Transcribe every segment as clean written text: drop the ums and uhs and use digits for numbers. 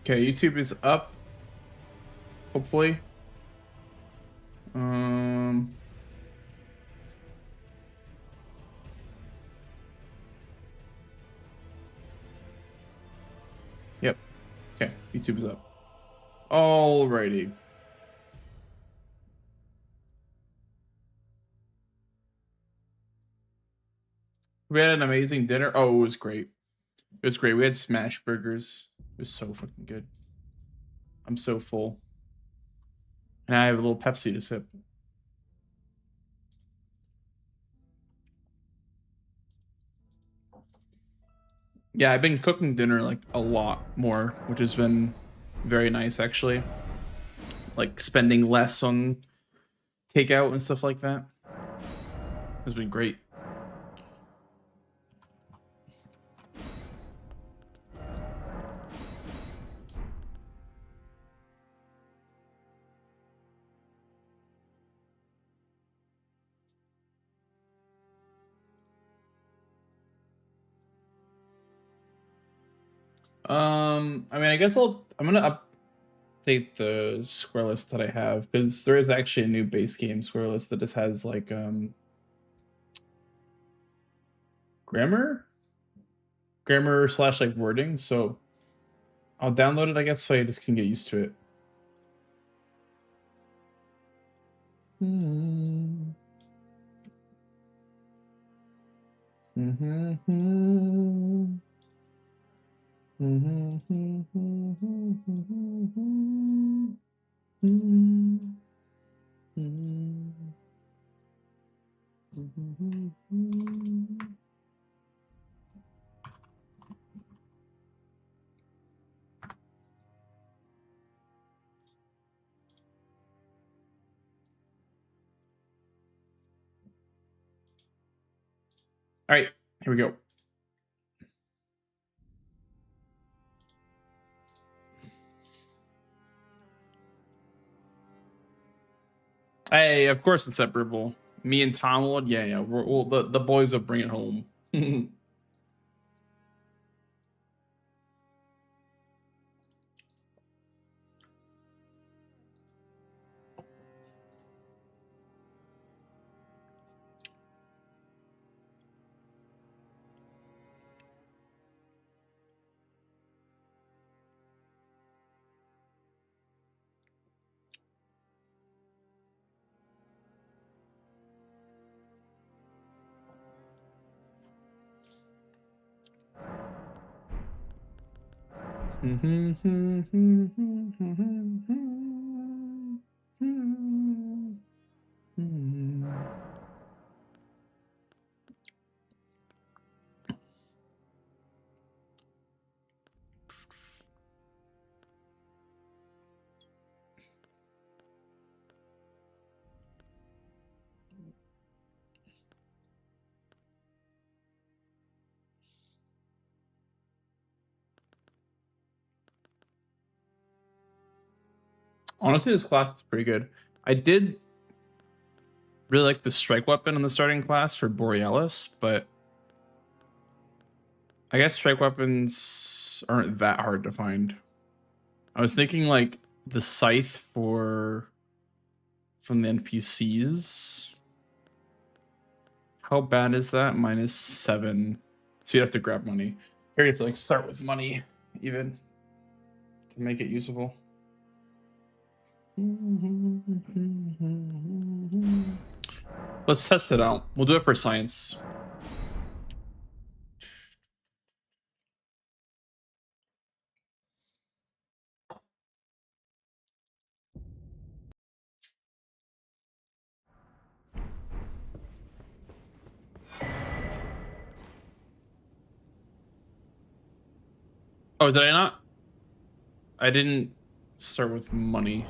Okay, YouTube is up. Hopefully. Yep. Okay, YouTube is up. Alrighty. We had an amazing dinner. Oh, it was great. It was great. We had smash burgers. It was so fucking good. I'm so full. And I have a little Pepsi to sip. Yeah, I've been cooking dinner like a lot more, which has been very nice actually. Like spending less on takeout and stuff like that. It's been great. I mean, I guess I'm gonna update the square list that I have because there is actually a new base game square list that just has like grammar slash like wording. So I'll download it, I guess, so I just can get used to it. All right, here we go. Hey, of course it's separable. Me and Tom will, yeah. The boys will bring it home. Honestly, this class is pretty good. I did really like the strike weapon in the starting class for Borealis, but I guess strike weapons aren't that hard to find. I was thinking like the scythe from the NPCs. How bad is that? -7. So you'd have to grab money. Here you have to like start with money even to make it usable. Let's test it out. We'll do it for science. Oh, did I not? I didn't start with money.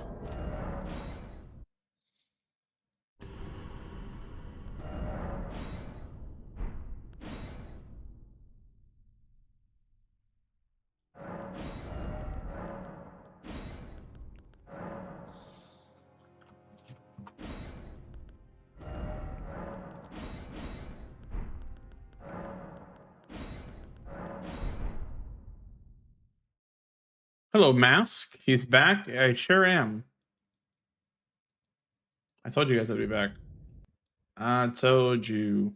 Hello, Mask. He's back. I sure am. I told you guys I'd be back. I told you.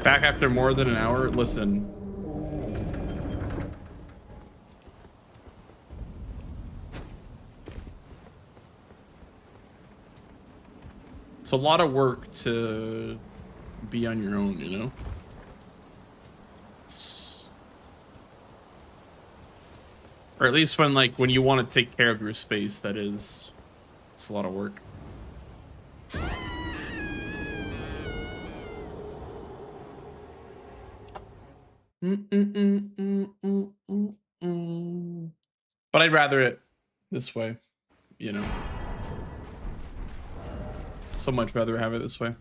Back after more than an hour? Listen. It's a lot of work to be on your own, you know? Or at least when you want to take care of your space, that is, it's a lot of work. But I'd rather it this way, you know? So much rather have it this way.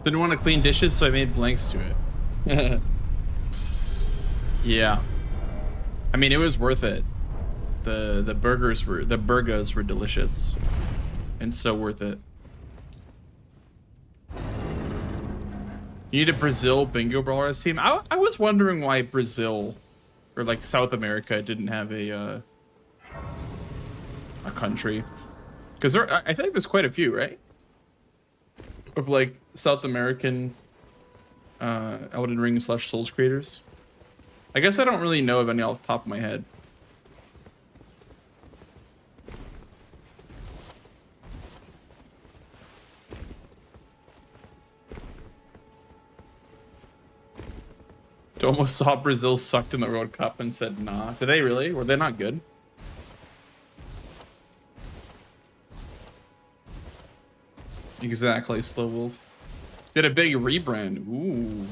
Didn't want to clean dishes, so I made blanks to it. Yeah. I mean, it was worth it. The burgers were delicious. And so worth it. You need a Brazil Bingo Brawlers team. I was wondering why Brazil or like South America didn't have a country. Because I think there's quite a few, right? Of like South American Elden Ring / Souls creators. I guess I don't really know of any off the top of my head. Almost saw Brazil sucked in the World Cup and said, nah. Did they really? Were they not good? Exactly, Slow Wolf. Did a big rebrand. Ooh.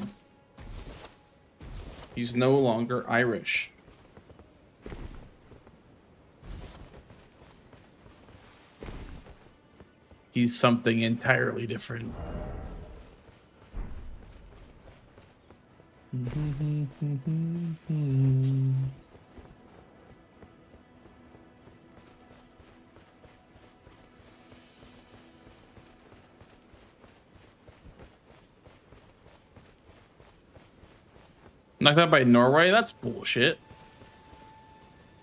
He's no longer Irish. He's something entirely different. Knocked out by Norway? That's bullshit.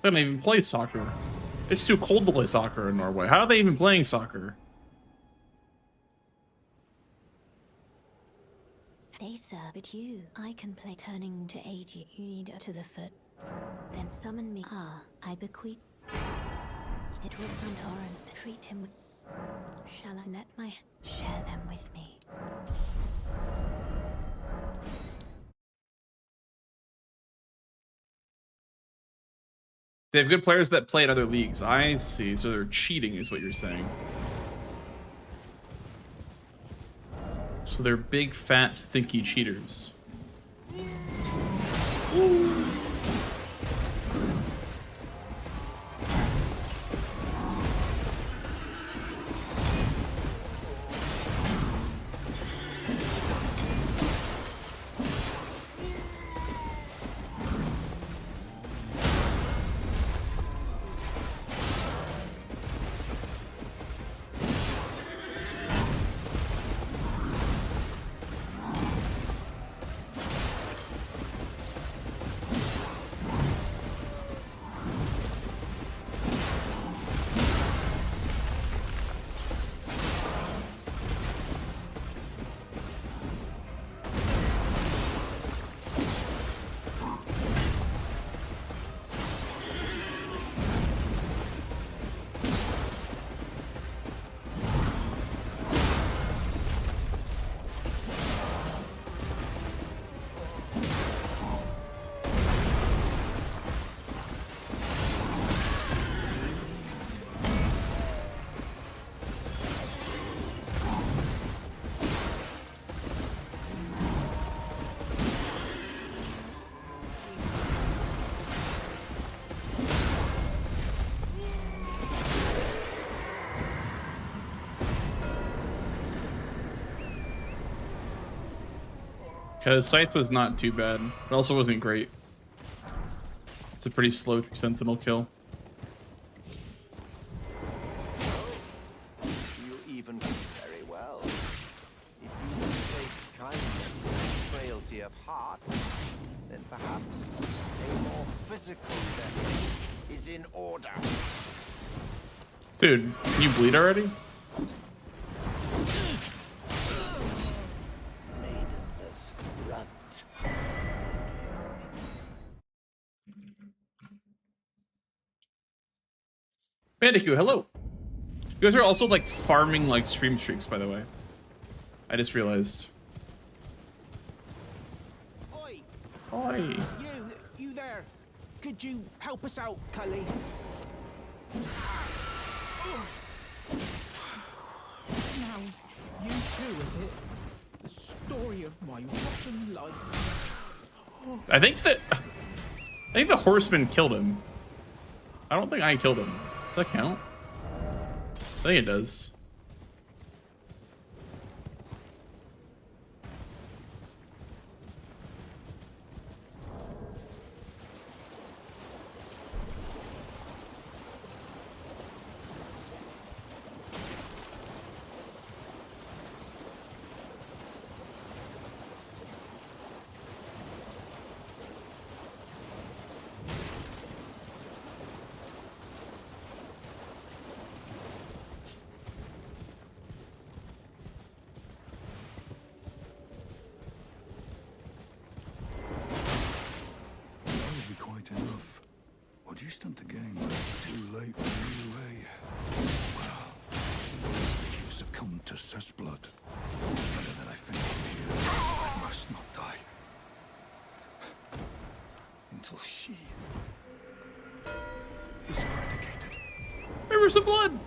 They don't even play soccer. It's too cold to play soccer in Norway. How are they even playing soccer? They sir, but you, I can play turning to aid you. You need to the foot. Then summon me. Ah, I bequeath. It was some torrent. Treat him with. Shall I let my share them with me? They have good players that play in other leagues. I see. So they're cheating is what you're saying. So they're big, fat, stinky cheaters. Ooh. Because Scythe was not too bad. It also wasn't great. It's a pretty slow Sentinel kill. You even do very well. If you mistake kindness and frailty of heart, then perhaps a more physical death is in order. Dude, can you bleed already? Maidenless runt. Bandicoot, hello. You guys are also like farming like stream streaks, by the way. I just realized. Oi! Oi. You there? Could you help us out, Cully? Now, you too, is it? The story of my rotten life. I think the horseman killed him. I don't think I killed him. Does that count? I think it does. You stunt again. Too late for you, eh? Well, you've succumbed to Cessblood. Better that I finish you here. I must not die. Until she is eradicated. Rivers of blood.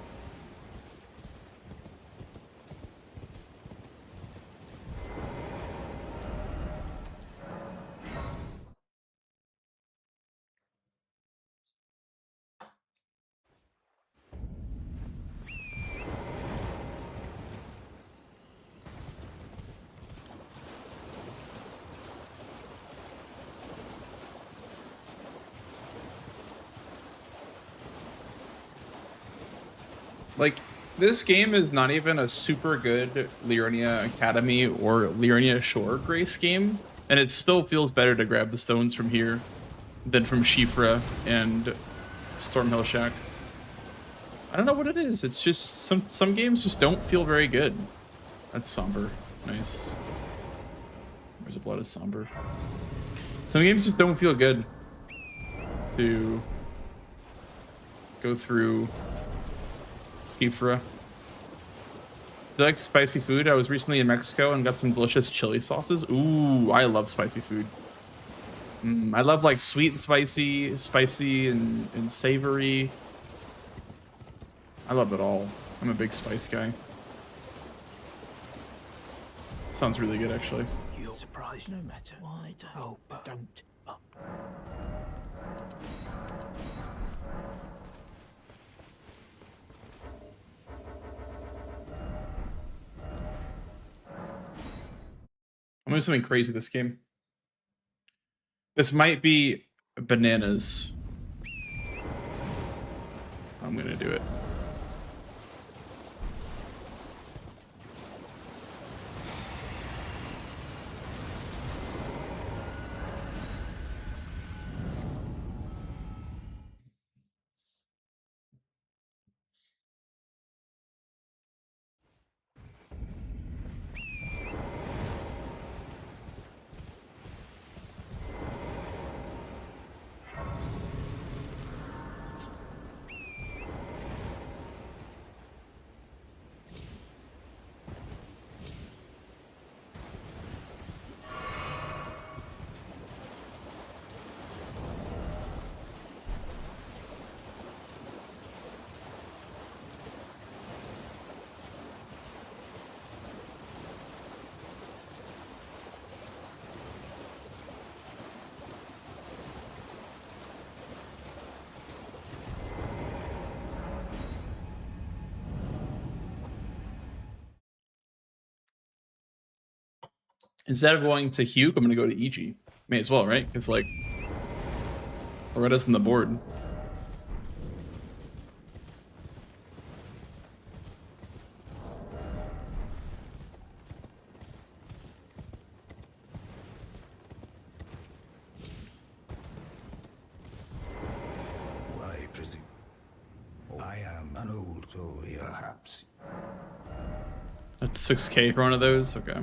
Like, this game is not even a super good Liurnia Academy or Liurnia Shore Grace game, and it still feels better to grab the stones from here than from Shifra and Stormhill Shack. I don't know what it is. It's just some games just don't feel very good. That's somber. Nice. Where's the blood is somber. Some games just don't feel good to go through Shifra. Do you like spicy food? I was recently in Mexico and got some delicious chili sauces. Ooh, I love spicy food. I love like sweet and spicy and savory. I love it all. I'm a big spice guy. Sounds really good, actually. You're surprised no matter. Why don't up. I'm doing something crazy this game. This might be bananas. I'm gonna do it. Instead of going to Hugh, I'm gonna go to EG. May as well, right? Because like Loretta's on the board. Why, presume? I am an old soul, perhaps. That's 6K for one of those. Okay.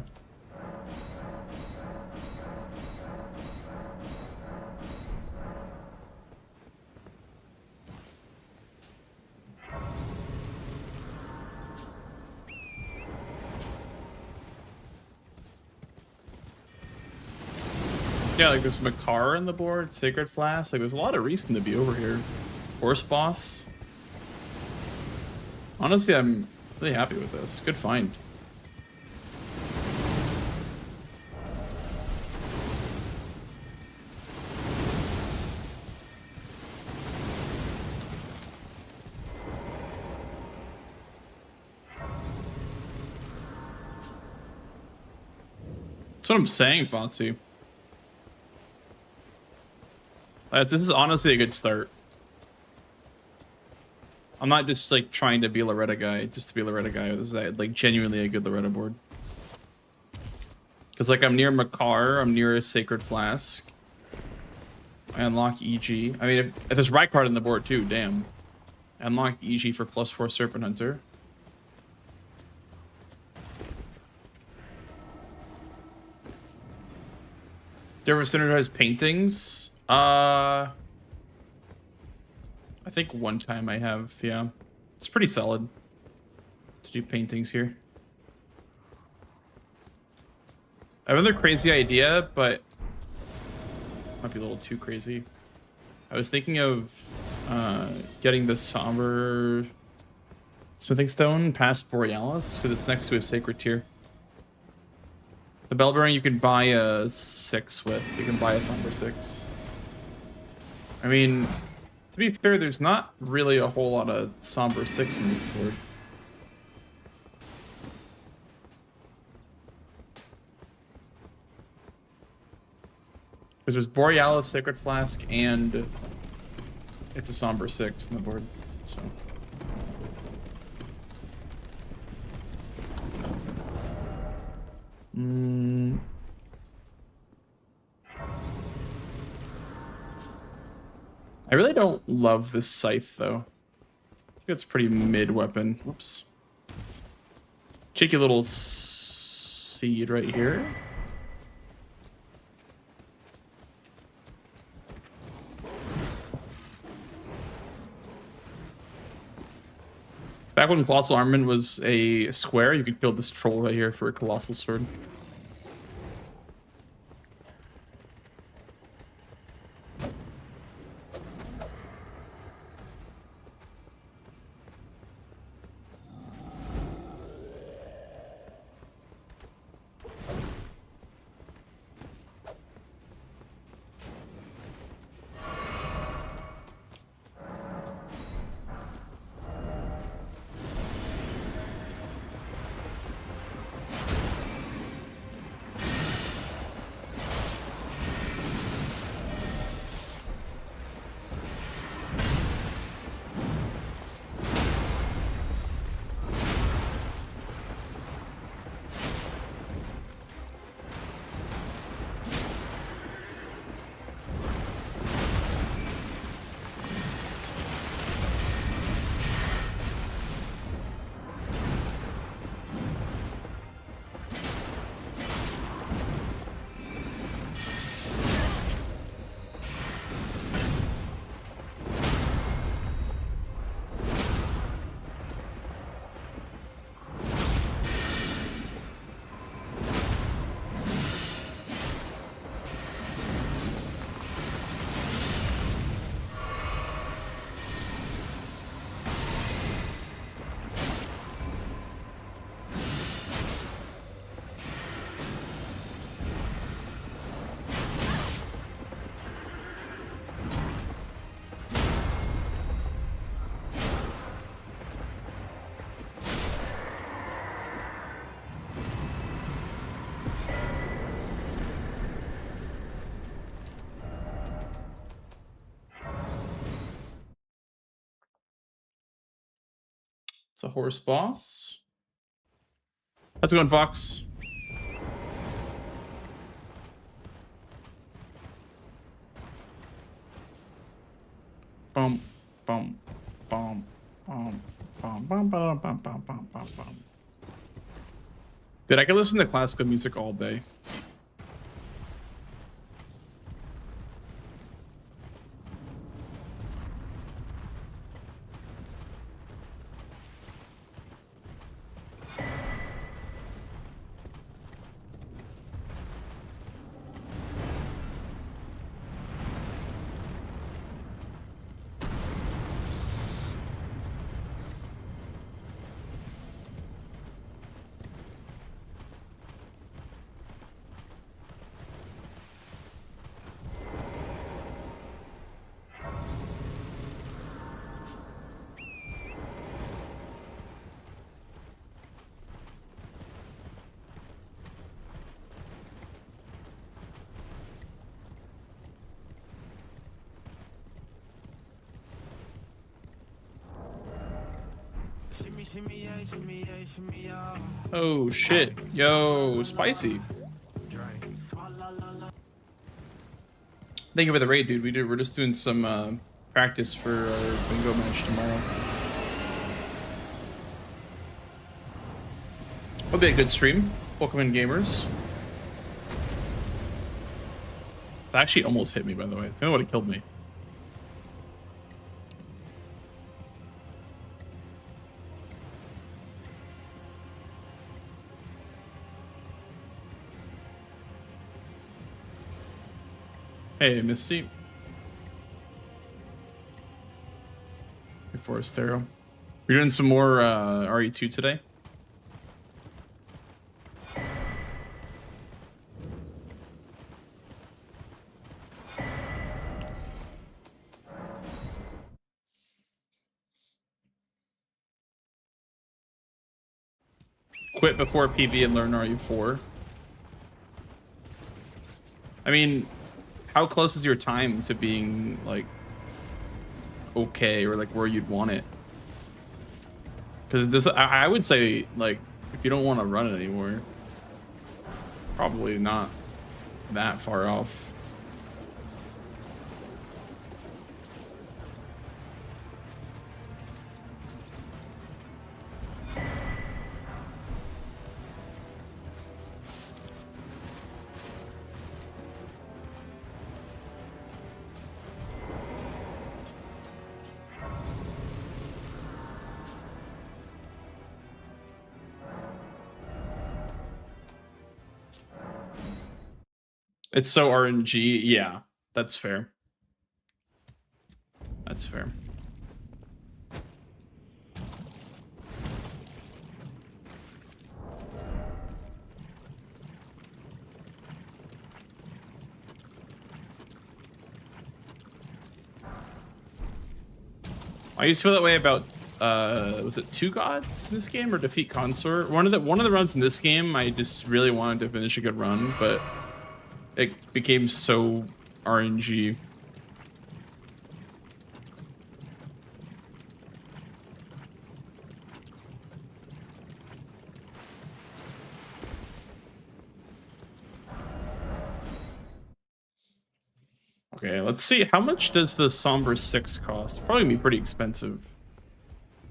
Yeah, like there's Makar on the board, Sacred Flask. Like there's a lot of reason to be over here. Horse Boss. Honestly, I'm really happy with this. Good find. That's what I'm saying, Fatsu. This is honestly a good start. I'm not just like trying to be a Loretta guy just to be a Loretta guy. This is like genuinely a good Loretta board. Because like I'm near Makar, I'm near a Sacred Flask. I unlock EG. I mean, if there's right card on the board too, damn. I unlock EG for +4 Serpent Hunter. Do you ever synergize paintings? I think one time I have, yeah. It's pretty solid to do paintings here. I have another crazy idea, but might be a little too crazy. I was thinking of getting the Somber Smithing Stone past Borealis, because it's next to a Sacred Tier. The Bellbearing you can buy a 6 with. You can buy a Somber 6. I mean, to be fair, there's not really a whole lot of Somber 6 in this board. Because there's Borealis, Sacred Flask, and it's a Somber 6 in the board. So. I really don't love this Scythe, though. I think it's a pretty mid weapon. Whoops. Cheeky little seed right here. Back when Colossal Armament was a square, you could build this troll right here for a Colossal Sword. It's a horse boss. How's it going, Fox? Bum, bum, bum, bum, bum, bum, bum, bum, bum, bum, bum, bum. Dude, I could listen to classical music all day. Oh shit. Yo, spicy. Thank you for the raid, dude. We're just doing some practice for our bingo match tomorrow. It'll be a good stream. Welcome in, gamers. That actually almost hit me, by the way. I think that would have killed me. Hey, Misty. Before stereo. We're doing some more RE2 today. Quit before PB and learn RE4. I mean, how close is your time to being like okay, or like where you'd want it? Because this, I would say, like, if you don't want to run it anymore, probably not that far off. It's so RNG. Yeah, that's fair. That's fair. I used to feel that way about was it Two Gods in this game or Defeat Consort? One of the runs in this game, I just really wanted to finish a good run, but it became so RNG. Okay, let's see. How much does the Somber 6 cost? Probably gonna be pretty expensive.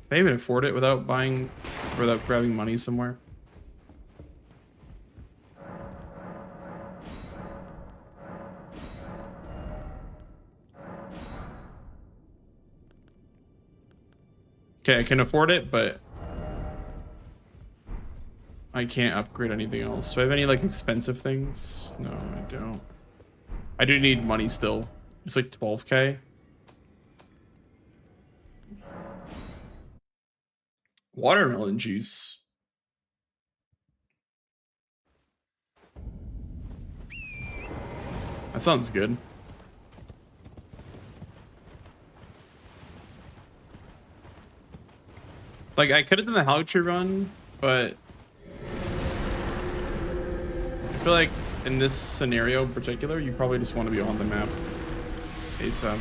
Can I even afford it without grabbing money somewhere? Okay, I can afford it, but I can't upgrade anything else. Do I have any like expensive things? No, I don't. I do need money still. It's like 12K. Watermelon juice. That sounds good. Like, I could have done the Haltree run, but I feel like in this scenario in particular, you probably just want to be on the map ASAP.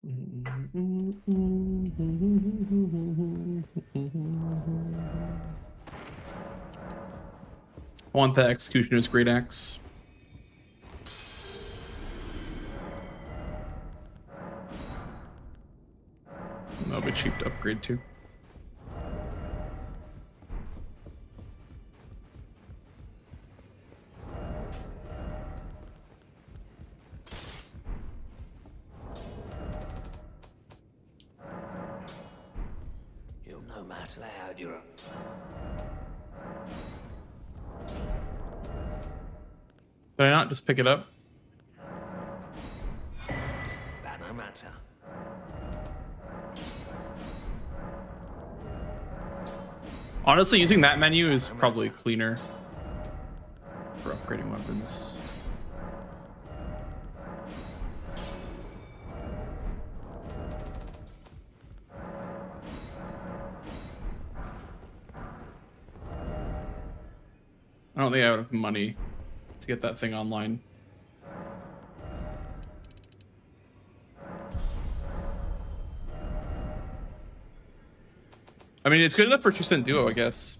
I want that Executioner's Great Axe. That'll be cheap to upgrade to. You'll no matter how you're. Did I not just pick it up? That no matter. Honestly, using that menu is probably cleaner for upgrading weapons. I don't think I would have money to get that thing online. I mean, it's good enough for Tristan Duo, I guess.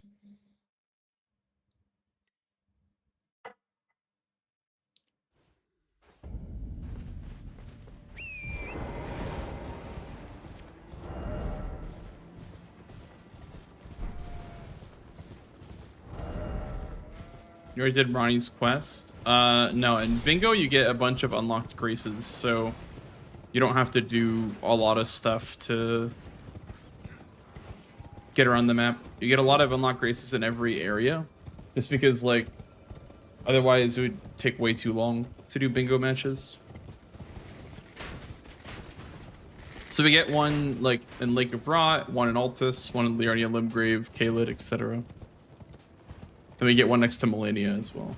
You already did Ronnie's quest? No, in Bingo you get a bunch of unlocked graces, so you don't have to do a lot of stuff to get around the map. You get a lot of unlocked graces in every area, just because, like, otherwise it would take way too long to do bingo matches. So we get one, like, in Lake of Rot, one in Altus, one in Liurnia Limgrave, Kaled, etc. Then we get one next to Melania as well.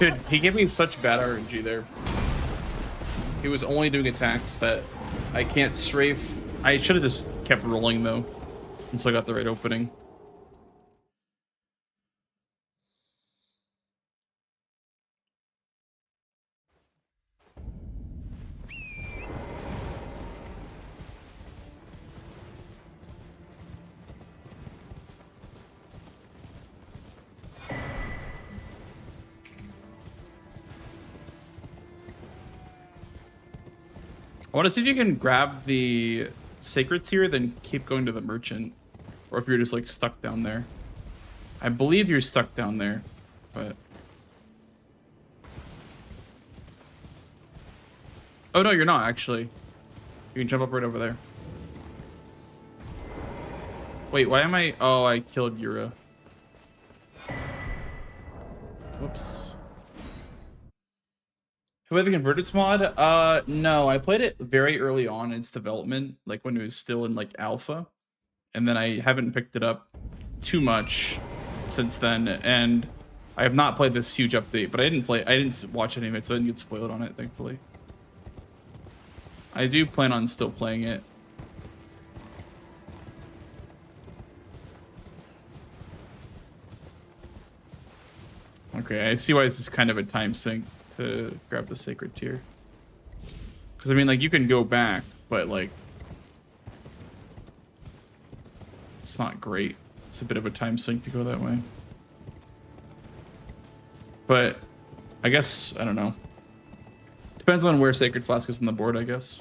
Dude, he gave me such bad RNG there. He was only doing attacks that I can't strafe. I should have just kept rolling though until I got the right opening. I want to see if you can grab the sacred tier, then keep going to the merchant, or if you're just like stuck down there. I believe you're stuck down there, but oh no, you're not actually. You can jump up right over there. Wait, why am I? Oh, I killed Yura. Whoops. Have I the Converted mod? No, I played it very early on in its development, like when it was still in like alpha, and then I haven't picked it up too much since then, and I have not played this huge update, but I didn't watch any of it, so I didn't get spoiled on it, thankfully. I do plan on still playing it. Okay, I see why this is kind of a time sink to grab the Sacred Tear. Because, I mean, like, you can go back, but, like, it's not great. It's a bit of a time sink to go that way. But, I guess, I don't know. Depends on where Sacred Flask is on the board, I guess.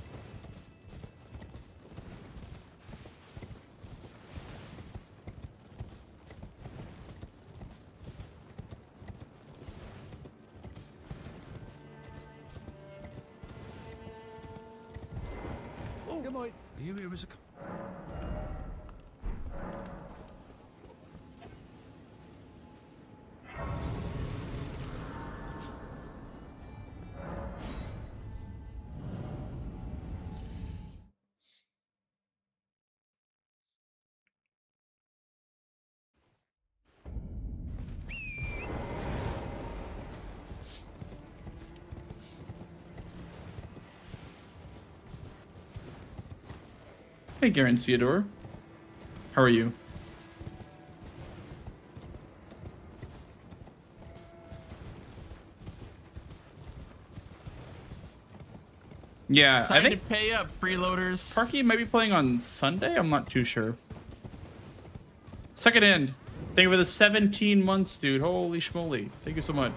Do you hear us? Hey, Garen Theodore. How are you? Yeah, Time I think to pay up, freeloaders. Parky might be playing on Sunday. I'm not too sure. Second end. Thank you for the 17 months, dude. Holy schmoly. Thank you so much.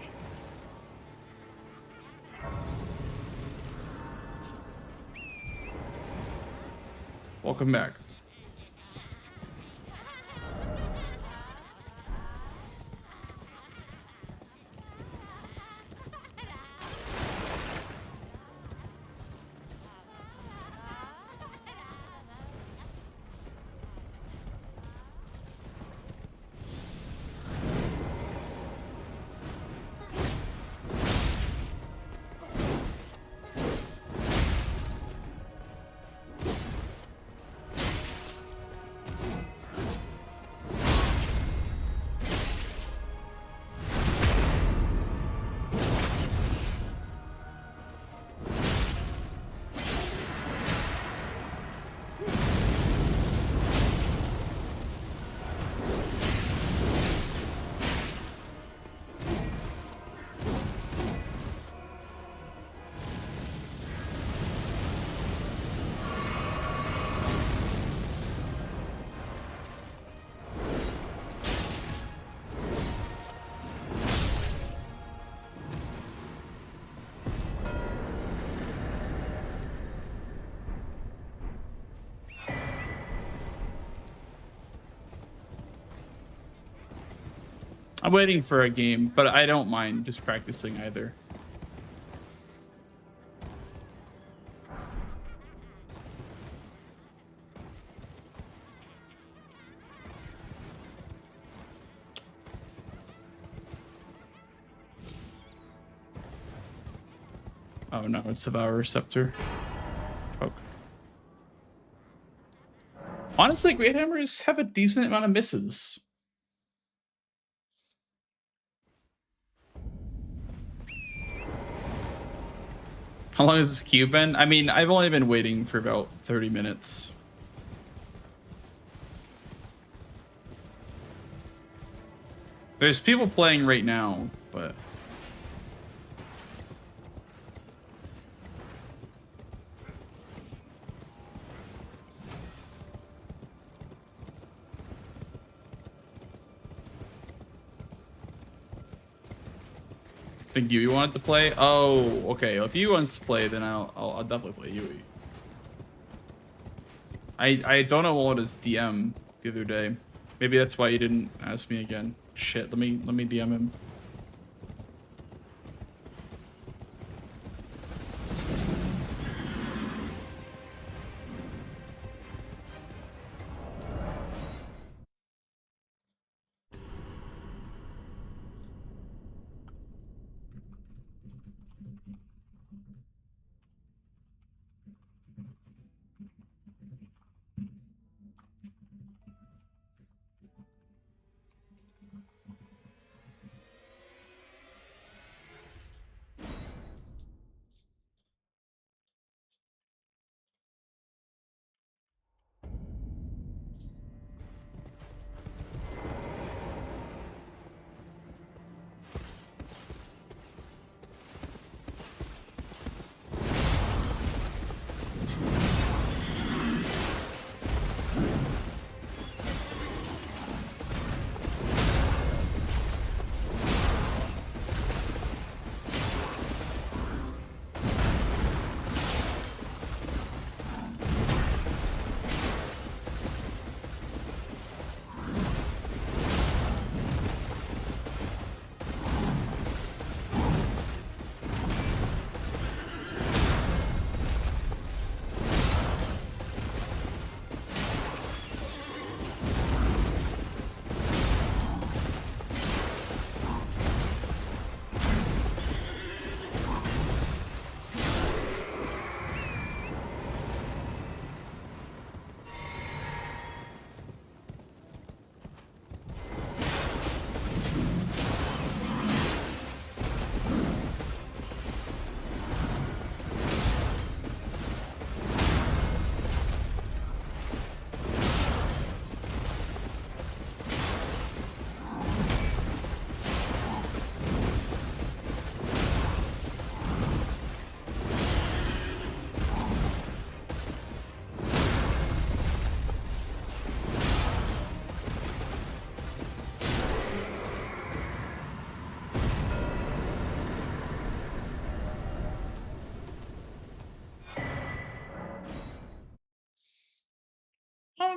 Welcome back. I'm waiting for a game, but I don't mind just practicing either. Oh no, it's the Devour Receptor. Okay. Honestly, Great Hammers have a decent amount of misses. How long has this queue been? I mean, I've only been waiting for about 30 minutes. There's people playing right now, but... think Yui wanted to play. Oh, okay. If Yui wants to play, then I'll definitely play Yui. I don't know what his DM the other day. Maybe that's why he didn't ask me again. Shit. Let me DM him.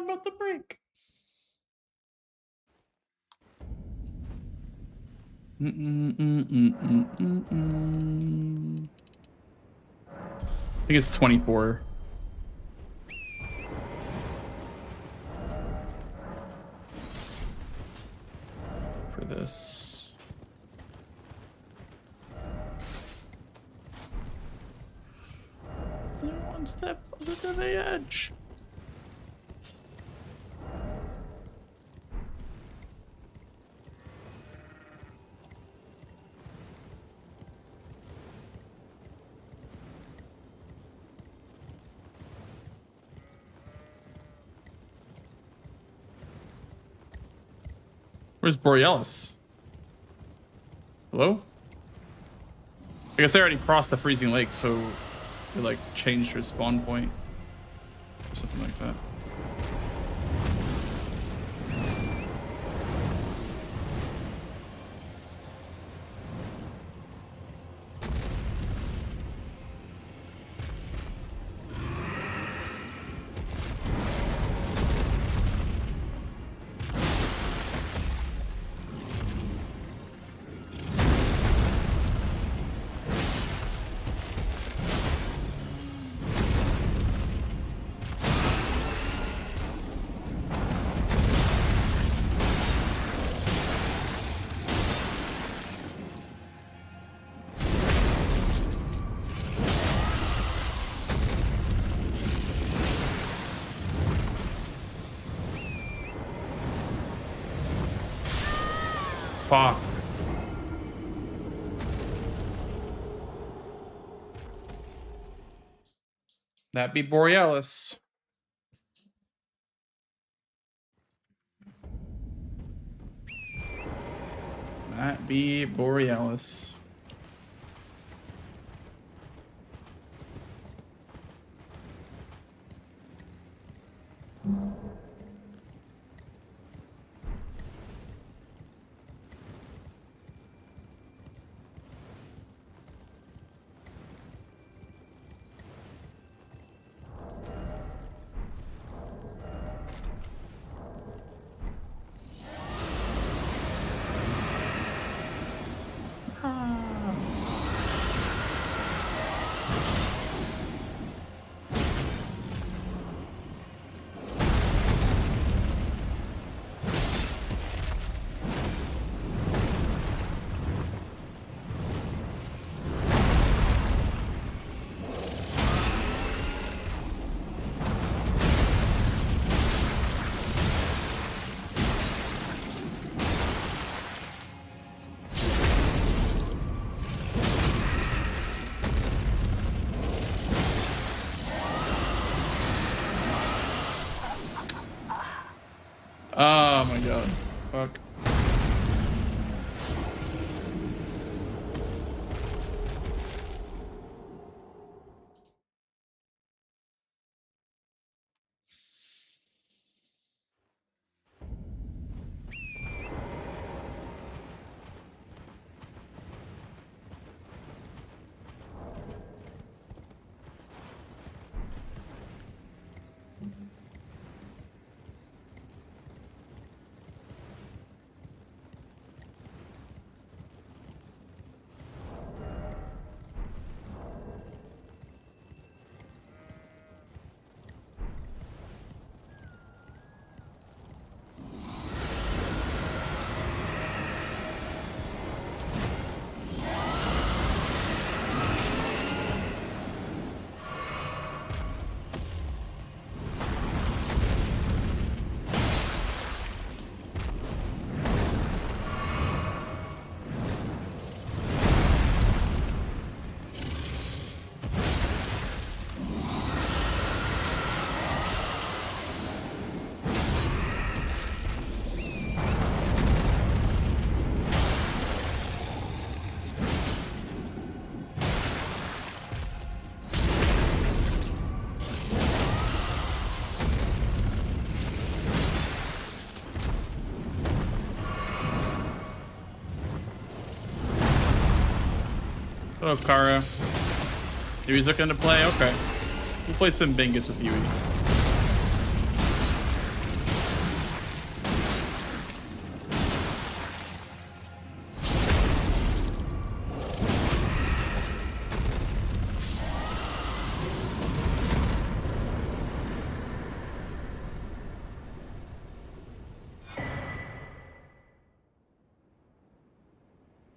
about to break. I think it's 24. For this. One step closer to the edge. Where's Borealis? Hello? I guess I already crossed the freezing lake, so it like changed her spawn point or something like that. Fuck. That be Borealis. That be Borealis. Oh my god. Fuck. Oh, Kara. He's looking to play? Okay. We'll play some Bingus with Yui.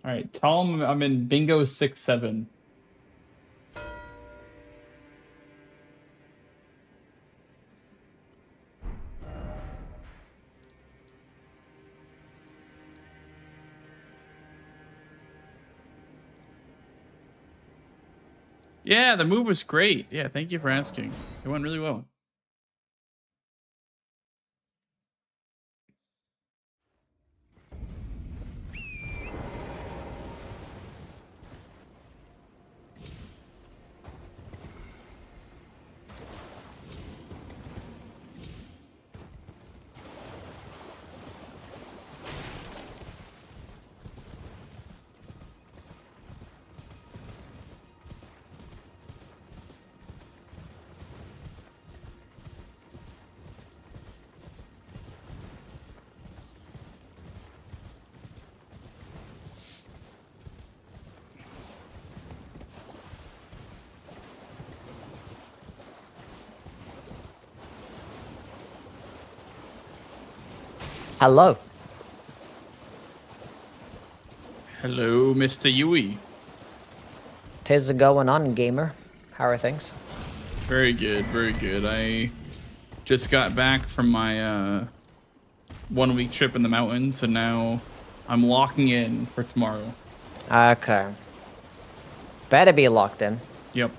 All right, tell him I'm in bingo 6-7. Yeah, the move was great. Yeah, thank you for asking. It went really well. Hello. Hello, Mr. Yui. Tis going on, gamer. How are things? Very good, very good. I just got back from my 1 week trip in the mountains, so now I'm locking in for tomorrow. Okay. Better be locked in. Yep.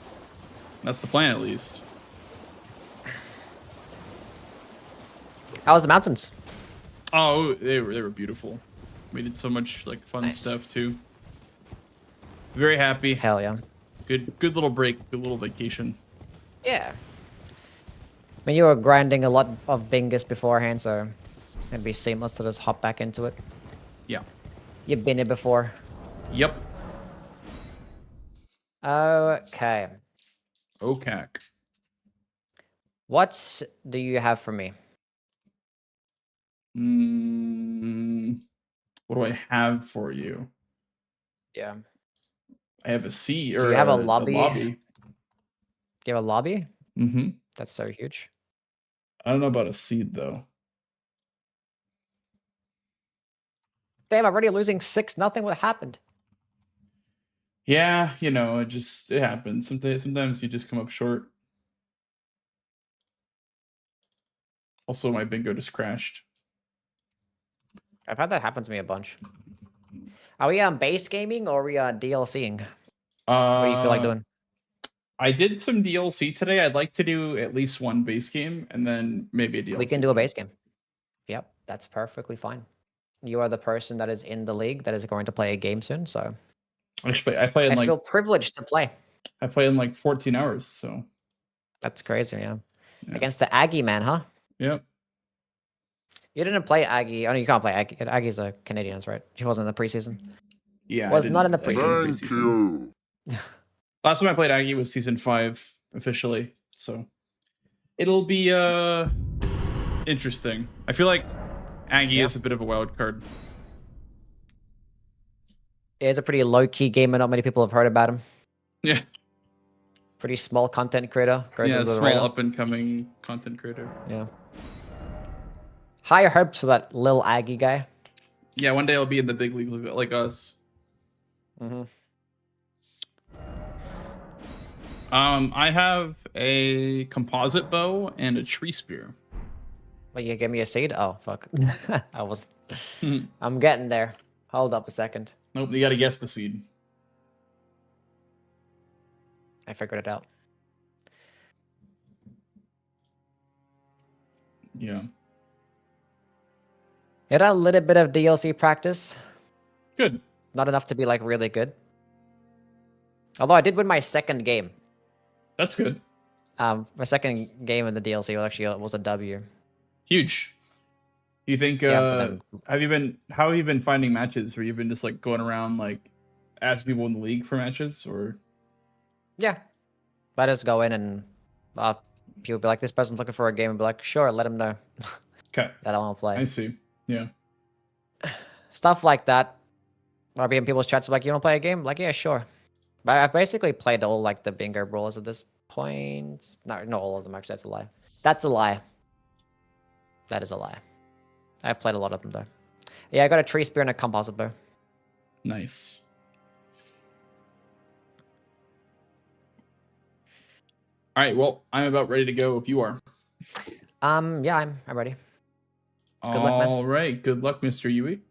That's the plan, at least. How was the mountains? Oh, they were beautiful. We did so much like fun Nice. stuff too. Very happy. Hell yeah. Good little break. Good little vacation. Yeah. I mean, you were grinding a lot of bingus beforehand, so it'd be seamless to just hop back into it. Yeah. You've been here before. Yep. Okay. OCAC. What do you have for me? What do I have for you? Yeah. I have a seat Do or you have a a lobby? lobby. Do you have a lobby? Mm-hmm. That's so huge. I don't know about a seed though. Damn, I'm already losing 6-0. What happened? Yeah, it happens. Sometimes you just come up short. Also, my bingo just crashed. I've had that happen to me a bunch. Are we on base gaming or are we on DLCing? What do you feel like doing? I did some DLC today. I'd like to do at least one base game and then maybe a DLC. We can do a game. base game. Yep, that's perfectly fine. You are the person that is in the league that is going to play a game soon, so Actually, I play in I feel privileged to play. I play in like 14 hours, so That's crazy, yeah. Yeah. Against the Aggie man, huh? Yep. You didn't play Aggie. Oh, no, you can't play Aggie. Aggie's a Canadian, right? She wasn't in the preseason. Yeah. Was not in the I didn't preseason. Last time I played Aggie was season 5 officially, so it'll be interesting. I feel like Aggie is a bit of a wild card. It is a pretty low-key game and not many people have heard about him. Yeah. Pretty small content creator. Goes Yeah, under the small radar. up and coming content creator. Yeah. Higher hopes for that little Aggie guy. Yeah, one day I'll be in the big league like us. Mm-hmm. I have a composite bow and a tree spear. Wait, you gave me a seed? Oh, fuck. I'm getting there. Hold up a second. Nope, you gotta guess the seed. I figured it out. Yeah. It had a little bit of DLC practice. Good. Not enough to be like really good. Although I did win my second game. That's good. My second game in the DLC was a W. Huge. You think Yeah, how have you been finding matches where you've been just like going around like asking people in the league for matches or Yeah. I just go in and people be like, this person's looking for a game and be like, sure, let them know. Okay. That I want to play. I see. Yeah. Stuff like that. Or be in people's chats like, you want to play a game? Like, yeah, sure. But I've basically played all like the bingo brawlers at this point. No, not all of them actually. That's a lie. That's a lie. That is a lie. I've played a lot of them though. Yeah, I got a tree spear and a composite bow. Nice. All right. Well, I'm about ready to go if you are. Yeah, I'm ready. Good luck, man. All right. Good luck, Mr. Yui.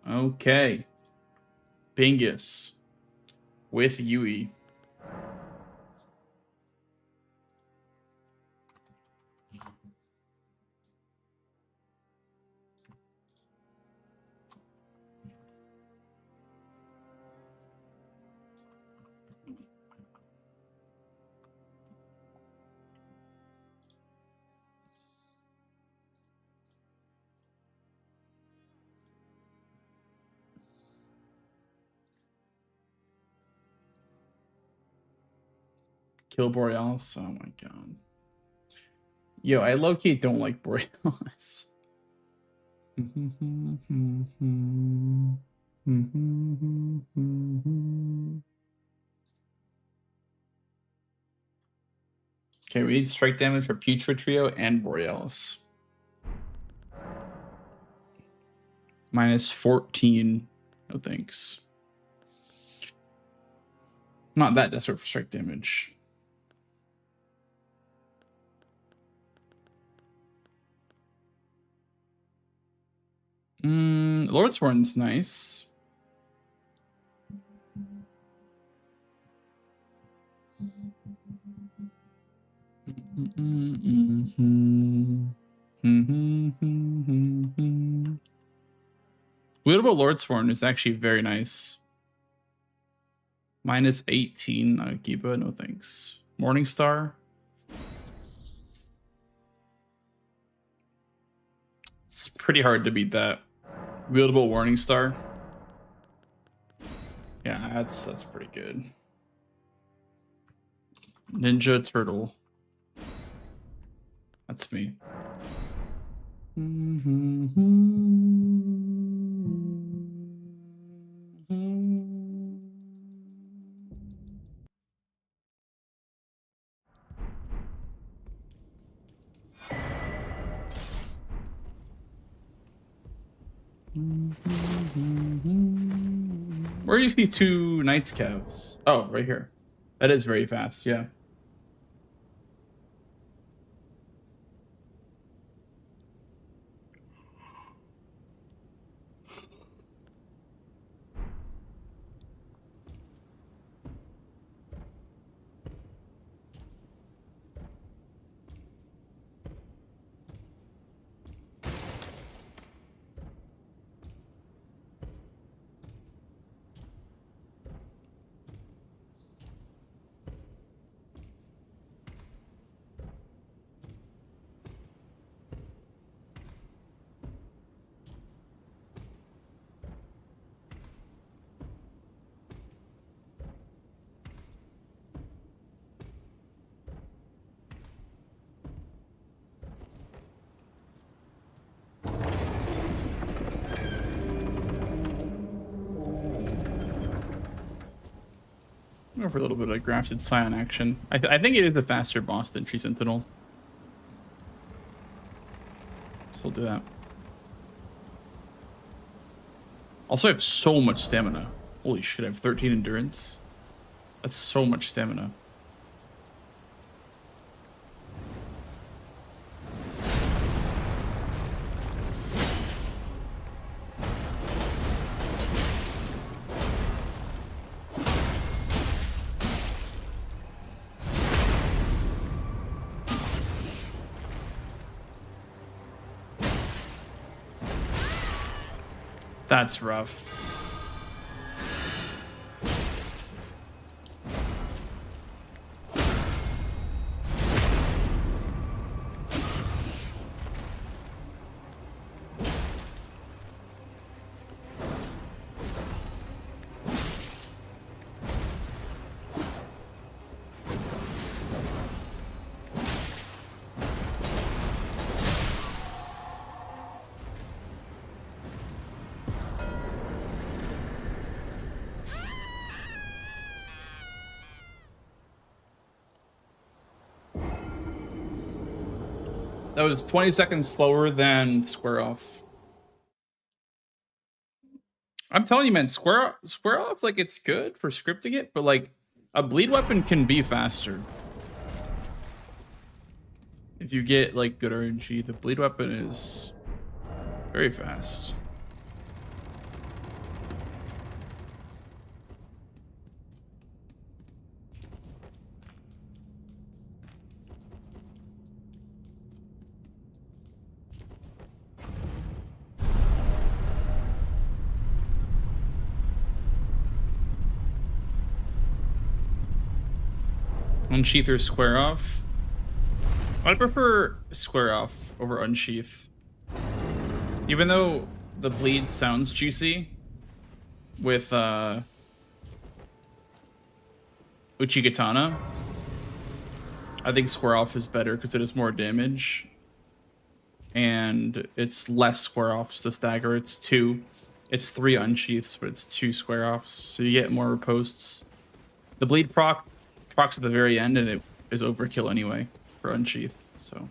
Okay. Bingus with Yui. Kill Borealis. Oh my god. Yo, I low-key don't like Borealis. Okay, we need strike damage for Putrid Trio and Borealis. Minus 14. No thanks. Not that desperate for strike damage. Lord's Horn's nice. Wielderable Lord's Horn is actually very nice. Minus 18. Giba, no thanks. Morningstar. It's pretty hard to beat that. Wieldable Warning Star. Yeah, that's pretty good. Ninja Turtle. That's me. Where do you see two Knights Cavs? Oh, right here. That is very fast, yeah. Go for a little bit of Grafted Scion action. I think it is a faster boss than Tree Sentinel. So we'll do that. Also, I have so much stamina. Holy shit, I have 13 endurance. That's so much stamina. That's rough. That was 20 seconds slower than Square Off. I'm telling you, man, square off, like, it's good for scripting it, but like a bleed weapon can be faster. If you get like good RNG, the bleed weapon is very fast. Unsheath or square off? I prefer square off over unsheath. Even though the bleed sounds juicy with Uchigatana, I think square off is better because it does more damage. And it's less square offs to stagger. It's 3 unsheaths, but it's 2 square offs. So you get more riposts. The bleed procs at the very end, and it is overkill anyway for unsheath. So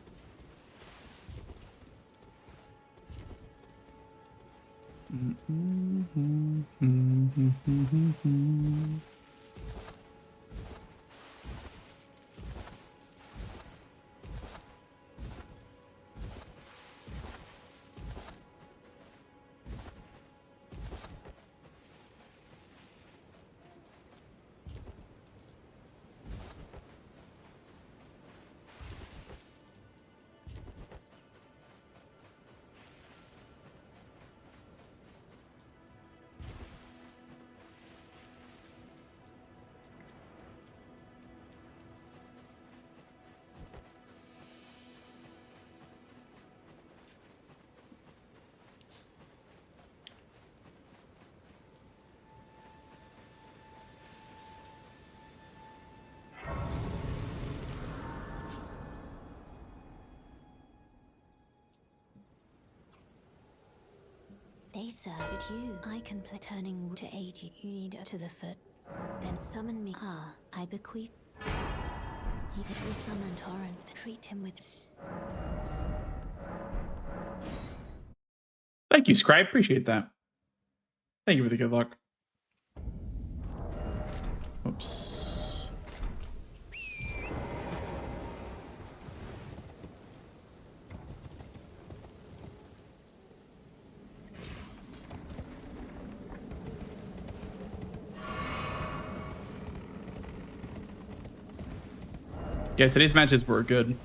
They serve at you. I can play turning to aid you. You need to the foot. Then summon me. Ah, I bequeath. It will summon Torrent. Treat him with. thank you, Scribe. Appreciate that. Thank you for the good luck. Oops. Guys, today's matches were good.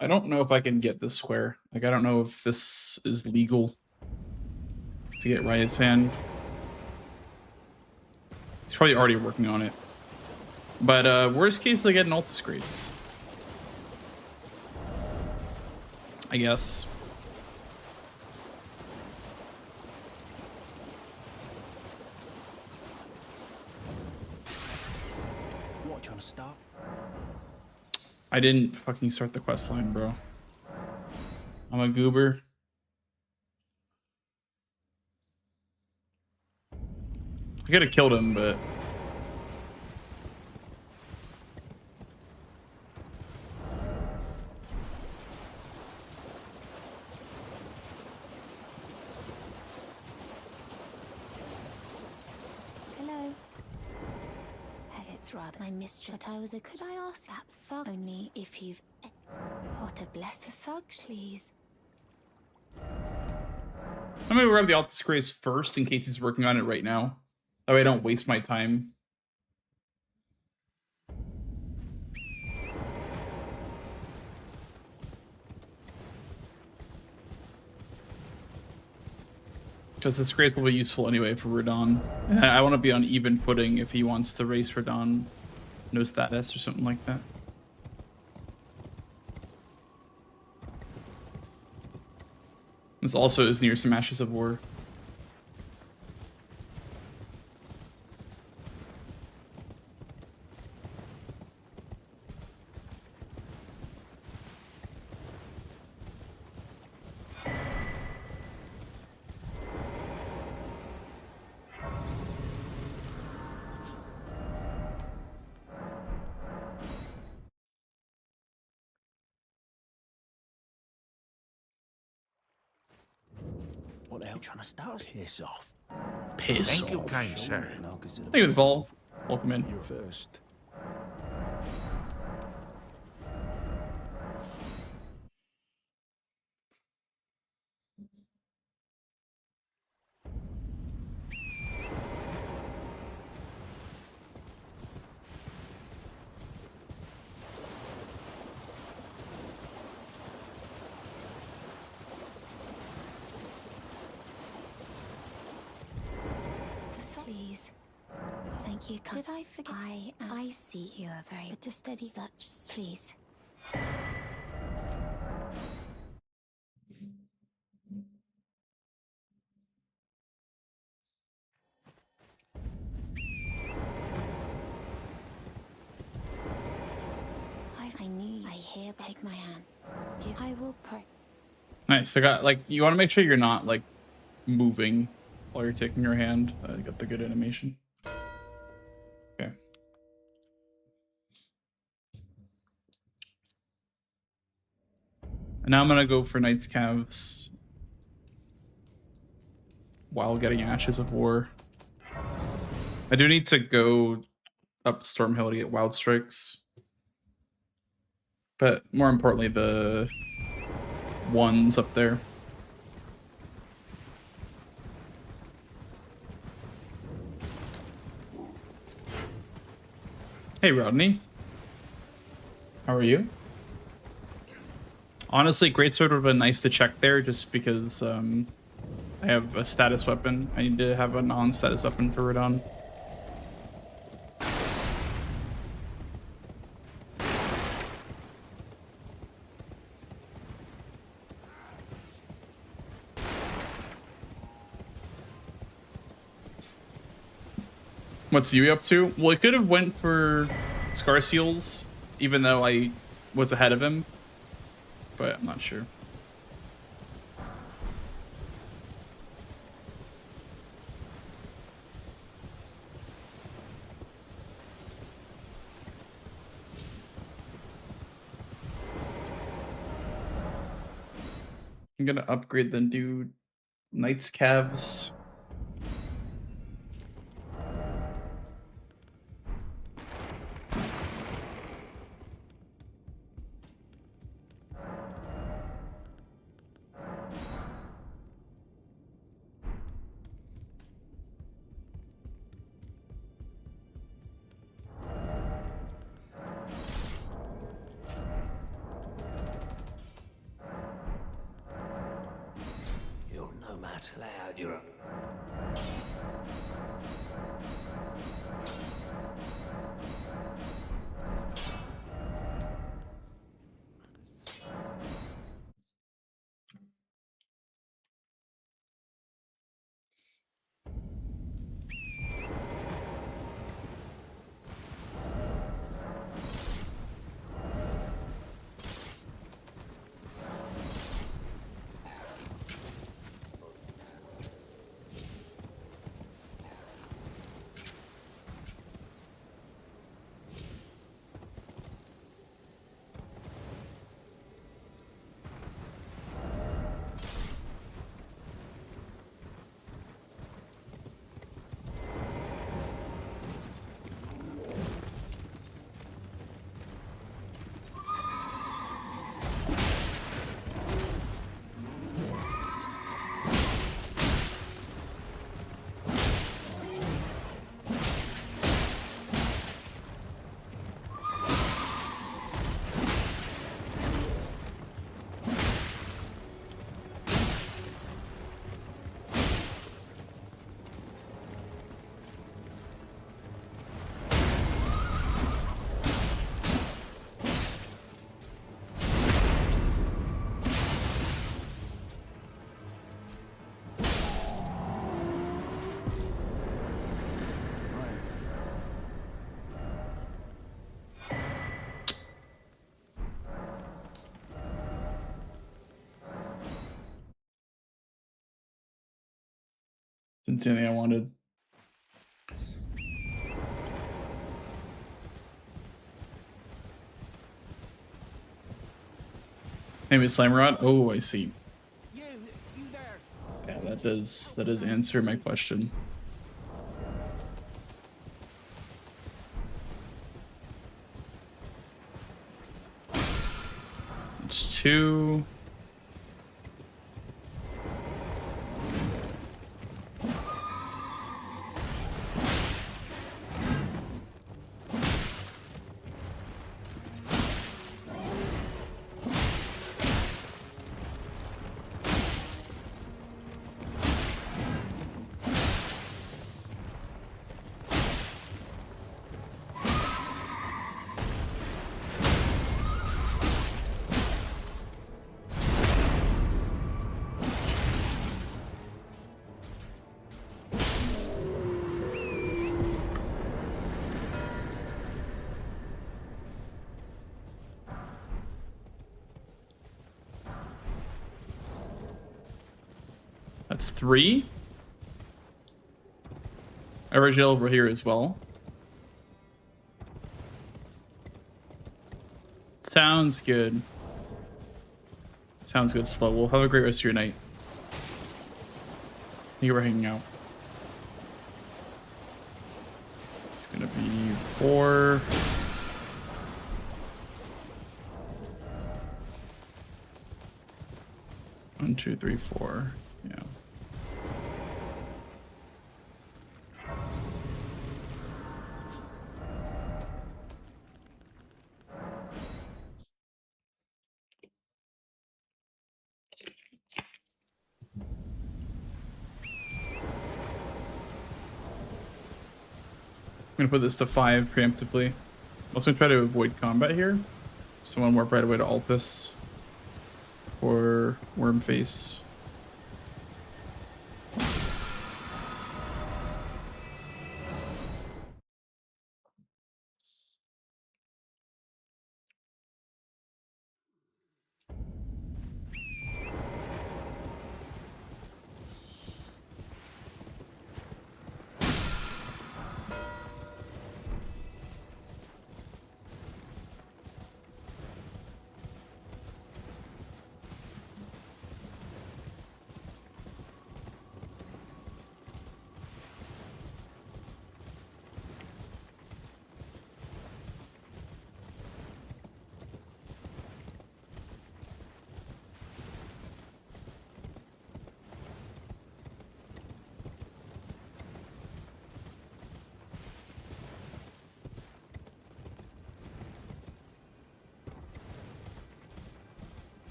I don't know if I can get this square. Like, I don't know if this is legal to get Riot's hand. He's probably already working on it. But worst case, I get an Altus Grace. I guess. What, trying to start? I didn't fucking start the quest line, bro. I'm a goober. I could have killed him, but Hello. It's rather my mistress. But I was a. Could I ask that thug only if you've. What a blessed thug, please. I'm gonna grab the Altus Grace first in case he's working on it right now. That way I don't waste my time. Because this Grace will be useful anyway for Radon. I want to be on even footing if he wants to race Radon. No status or something like that. This also is near some Ashes of War. What the hell, trying to start? Piss off. Piss Thank you, off. kind sir. And I'll consider Thank you for the follow. Welcome in. you first. Please. Thank you. Did I forget? I see you are very. But to steady such. Please. I knew. I hear. Take my hand. I will pray. Nice. I got like you want to make sure you're not like moving while you're taking your hand. I got the good animation. Okay. And now I'm gonna go for Knight's Calves while getting Ashes of War. I do need to go up Stormhill to get Wild Strikes. But more importantly, the ones up there. Hey, Rodney. How are you? Honestly, Greatsword would have been nice to check there just because I have a status weapon. I need to have a non-status weapon for Radon. What's Yui up to? Well, I could have went for Scar Seals, even though I was ahead of him, but I'm not sure. I'm gonna upgrade then do Knight's Calves. Right, lay out your... Didn't see anything I wanted. Maybe Slam Rod? Oh, I see. You there. Yeah, that does answer my question. It's 2. That's 3. Original over here as well. Sounds good. Sounds good, Slow. Well, have a great rest of your night. You were hanging out. It's gonna be 4. One, 2, 3, 4. Yeah. I'm gonna put this to 5 preemptively. I'm also gonna try to avoid combat here. Someone warp right away to Altus for Worm Face.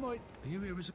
Are you here as a...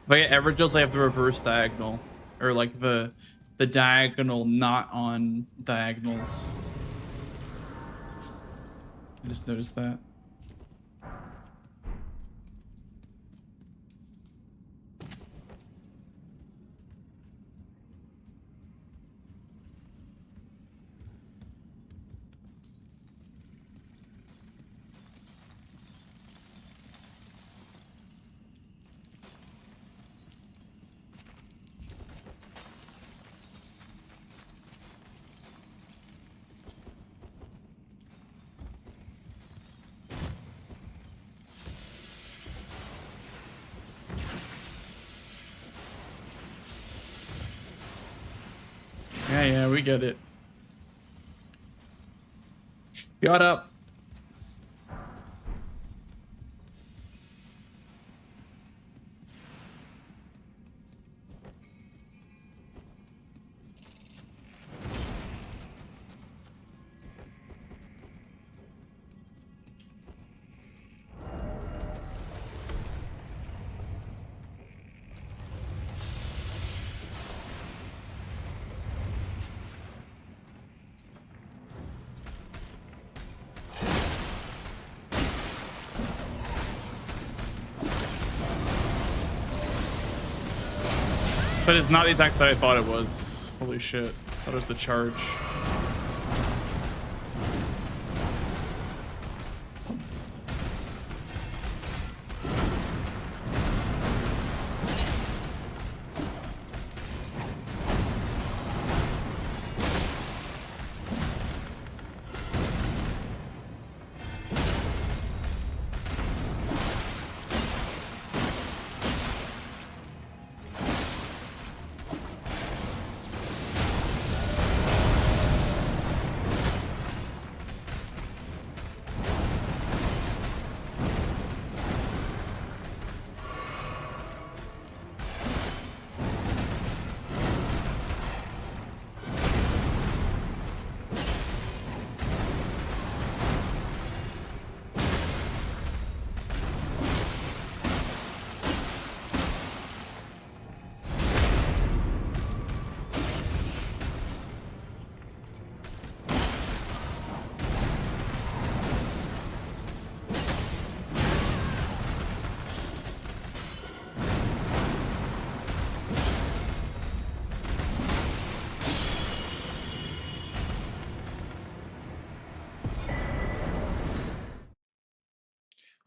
If I get Evergills, I have the reverse diagonal, or like the diagonal not on diagonals. I just noticed that. Yeah, we get it. Shut up. But it's not the attack that I thought it was. Holy shit. I thought it was the charge.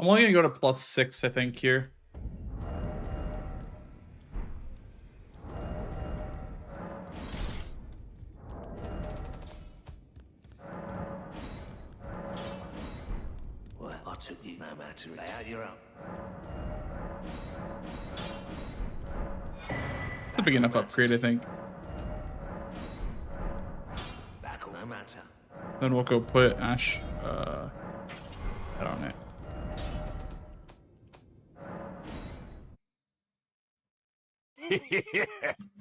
I'm only gonna go to +6, I think, here. Well, I took you no matter. Lay out your own. It's a big enough upgrade, I think. Back away. no matter. Then we'll go put Ash head on it.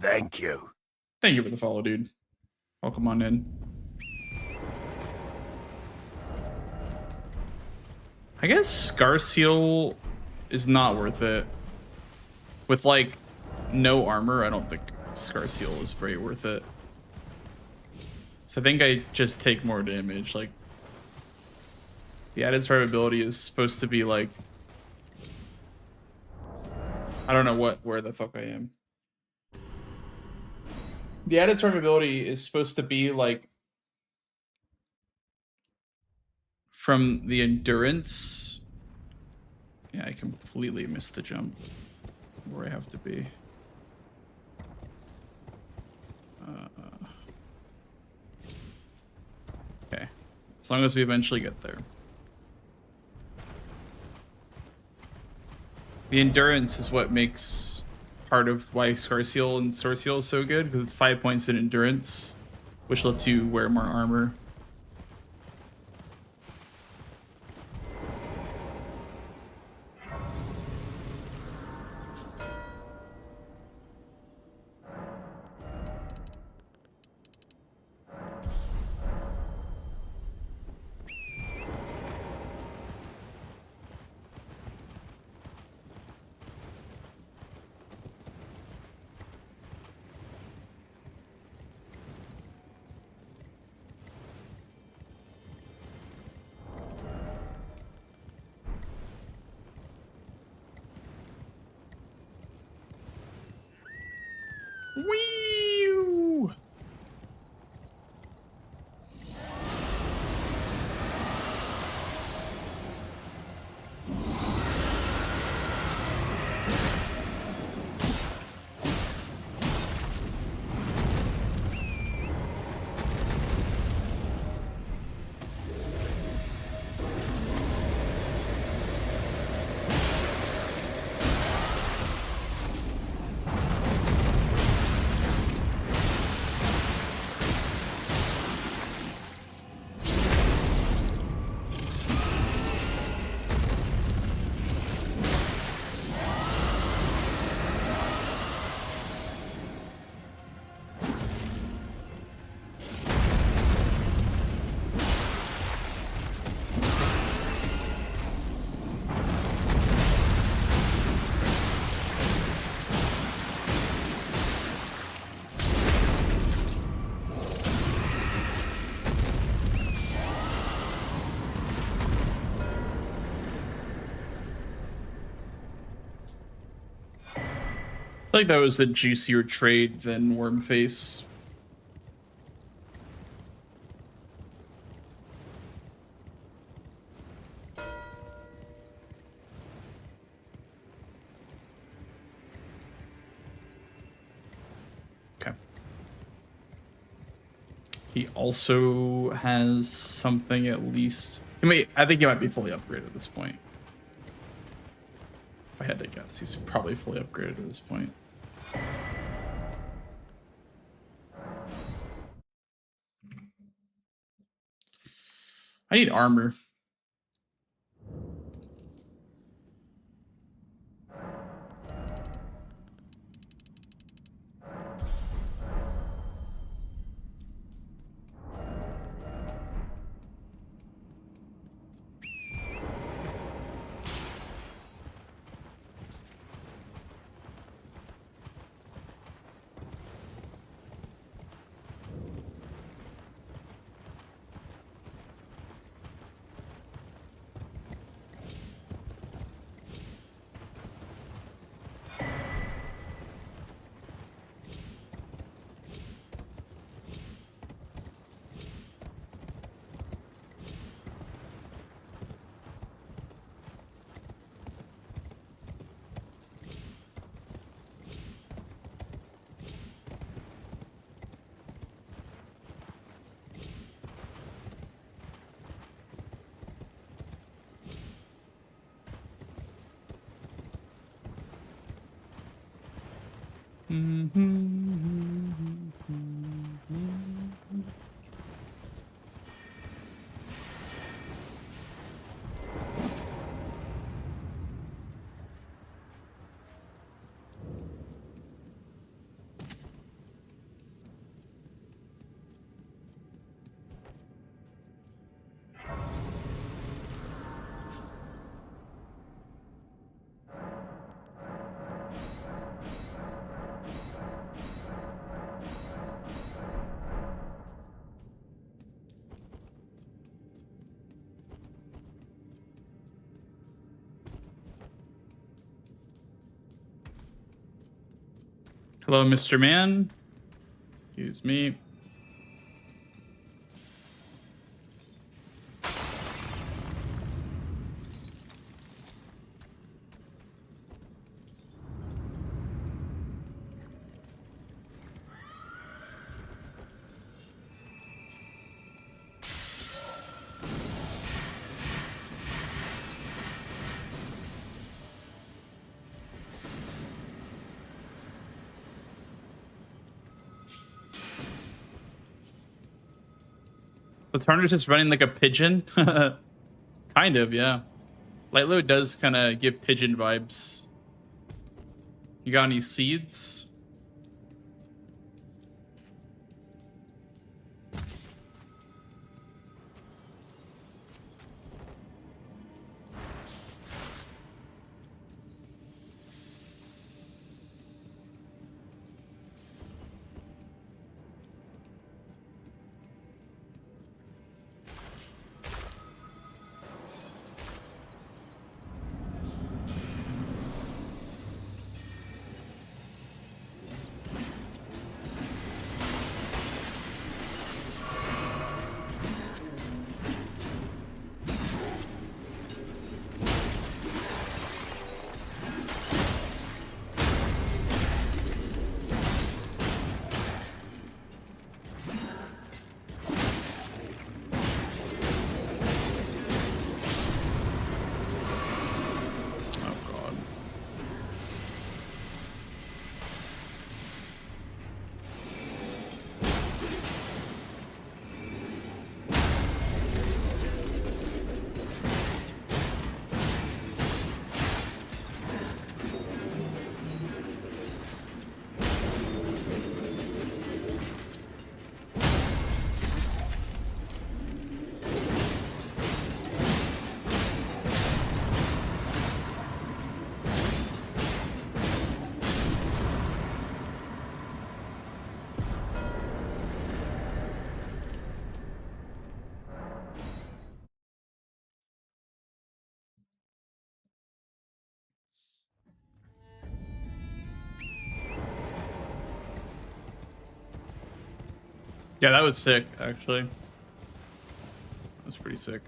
Thank you. Thank you for the follow, dude. Welcome on in. I guess Scar Seal is not worth it. With like no armor, I don't think Scar Seal is very worth it. So I think I just take more damage. Like the added survivability is supposed to be like, I don't know where the fuck I am. The added survivability is supposed to be like from the endurance. Yeah, I completely missed the jump where I have to be. Okay, as long as we eventually get there. The endurance is what makes part of why Scar Seal and Sword Seal is so good, because it's 5 points in endurance, which lets you wear more armor. Whee! I feel like that was a juicier trade than Wormface. Okay. He also has something at least. I think he might be fully upgraded at this point. If I had to guess, he's probably fully upgraded at this point. I need armor. Hello, Mr. Man. Excuse me. The Turner's just running like a pigeon. Kind of, yeah. Lightload does kind of give pigeon vibes. You got any seeds? Oh god. Yeah, that was sick, actually. That was pretty sick.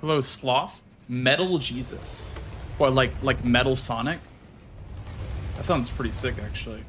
Hello, Sloth. Metal Jesus. Or like Metal Sonic. That sounds pretty sick, actually.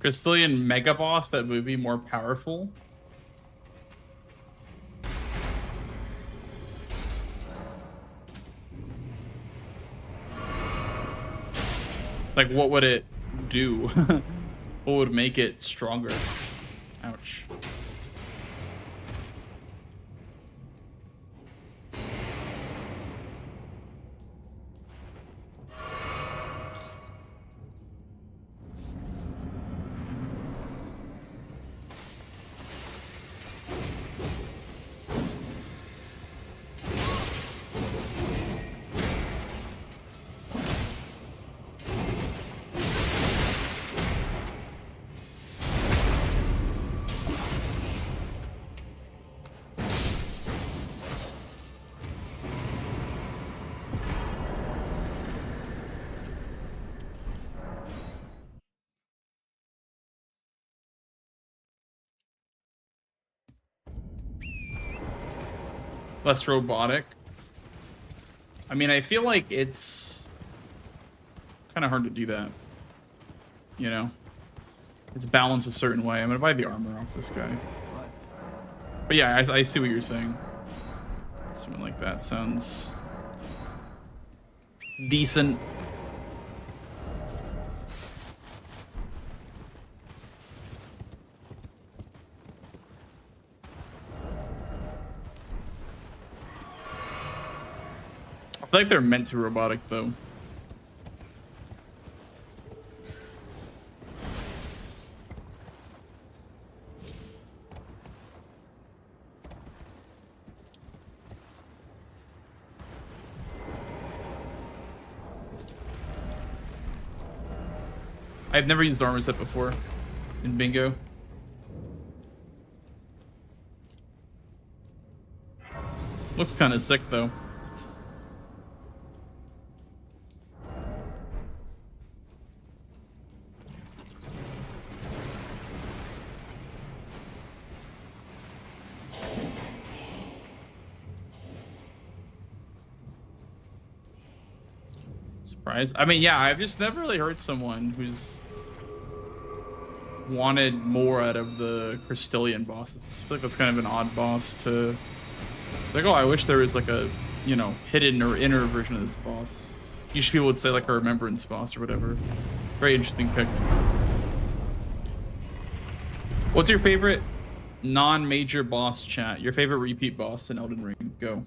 Crystallian Mega Boss that would be more powerful. Like, what would it do? What would make it stronger? Ouch. Less robotic. I mean, I feel like it's kind of hard to do that. You know? It's balanced a certain way. I'm gonna buy the armor off this guy. But yeah, I see what you're saying. Something like that sounds decent. I feel like they're meant to be robotic though. I've never used armor set before in bingo. Looks kind of sick though. Surprise. I mean, yeah, I've just never really heard someone who's wanted more out of the Crystallian bosses. I feel like that's kind of an odd boss to like, oh, I wish there was like a, you know, hidden or inner version of this boss. Usually people would say like a remembrance boss or whatever. Very interesting pick. What's your favorite non-major boss, chat? Your favorite repeat boss in Elden Ring? Go.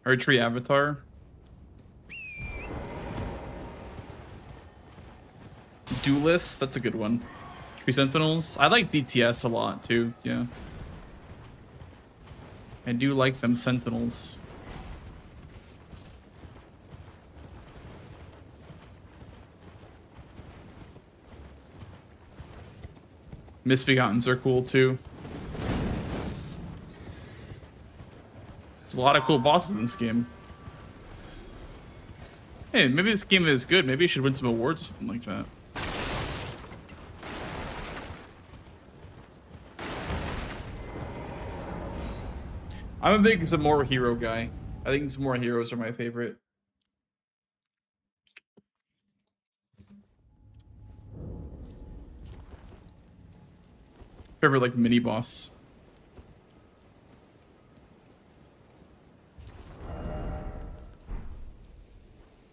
Archery Avatar. Duelist, that's a good one. Tree Sentinels. I like DTS a lot too, yeah. I do like them Sentinels. Misbegottens are cool too. There's a lot of cool bosses in this game. Hey, maybe this game is good. Maybe you should win some awards or something like that. I'm a big Zamora hero guy. I think Zamora heroes are my favorite. Favorite like mini boss.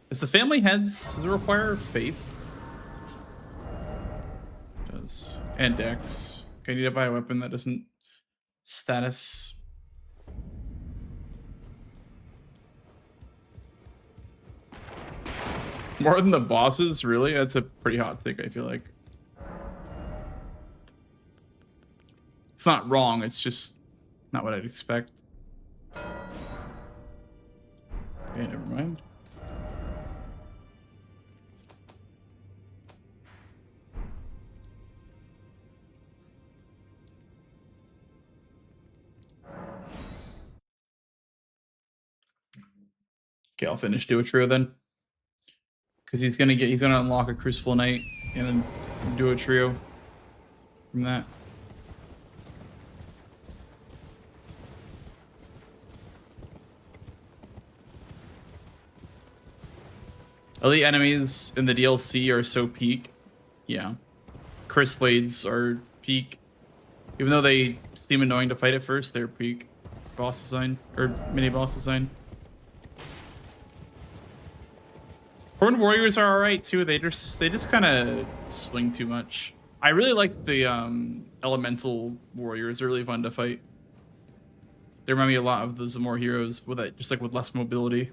Is the family heads, does it require faith? It does. And dex. Okay, I need to buy a weapon that doesn't status. More than the bosses, really? That's a pretty hot take, I feel like. It's not wrong, it's just not what I'd expect. Okay, never mind. Okay, I'll finish Do a Trio then. Because he's gonna unlock a Crucible Knight and then do a trio from that. Elite enemies in the DLC are so peak. Yeah. Curse Blades are peak. Even though they seem annoying to fight at first, they're peak boss design or mini boss design. Horned Warriors are alright too. They just kind of swing too much. I really like the Elemental Warriors. They're really fun to fight. They remind me a lot of the Zamor heroes with it, just like with less mobility.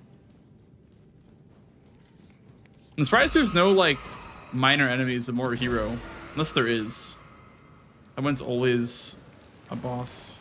I'm surprised there's no like minor enemies Zamor hero, unless there is. That one's always a boss.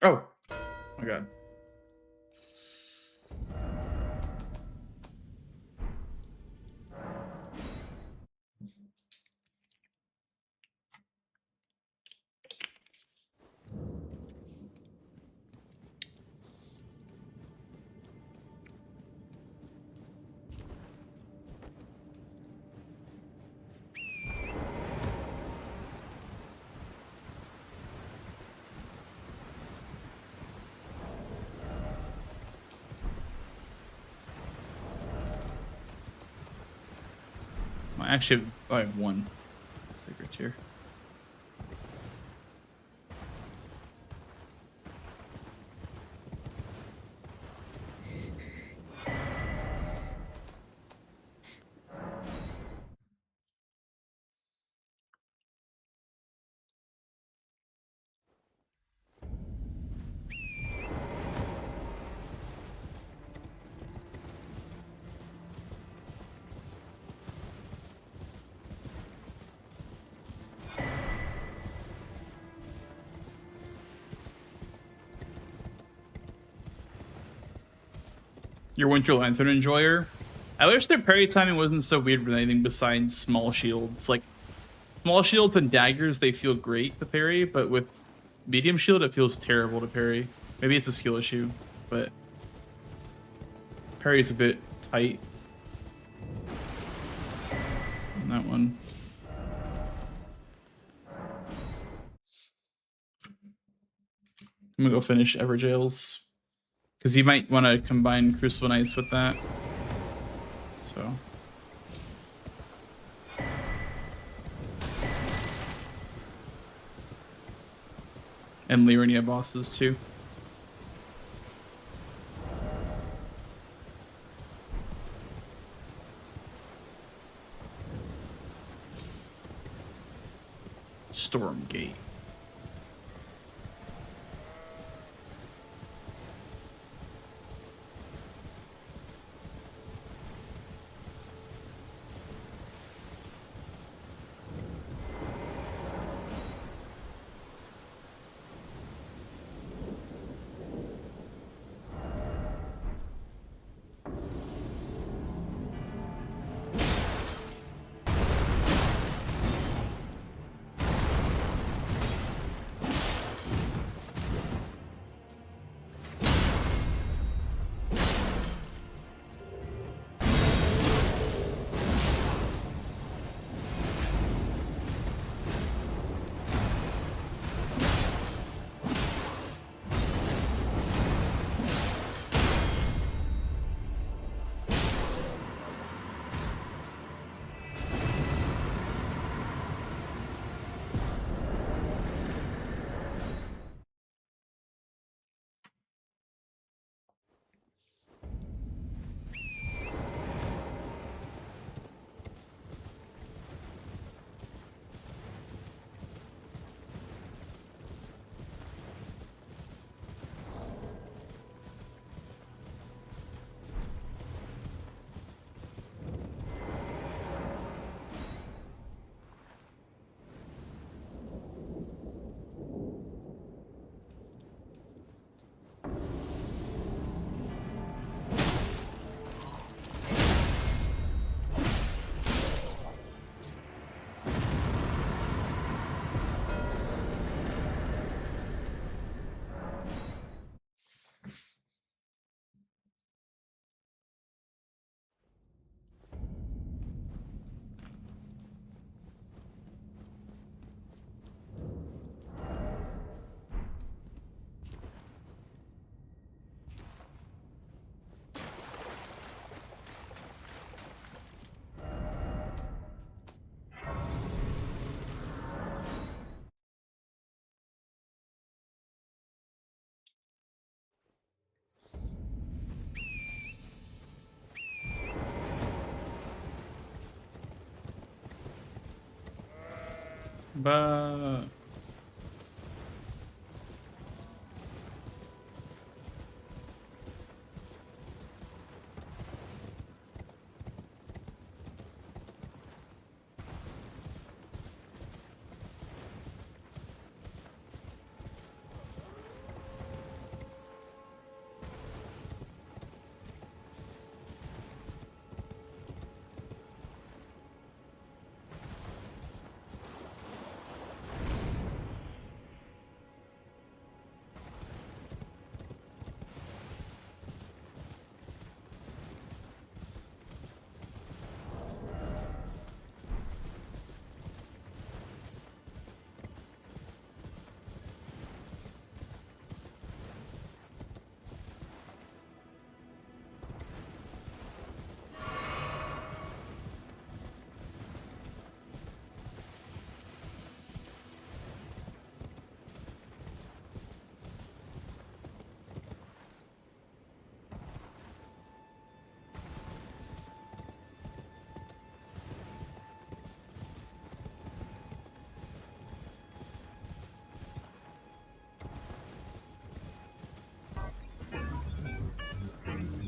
Oh, my God. Actually, I have one secret tier. Your Winter Lantern enjoyer. I wish their parry timing wasn't so weird with anything besides small shields. Like small shields and daggers, they feel great to parry, but with medium shield, it feels terrible to parry. Maybe it's a skill issue, but parry's a bit tight on that one. I'm gonna go finish Everjails. Because you might want to combine Crucible Knights with that. So. And Lyria bosses too. Stormgate. But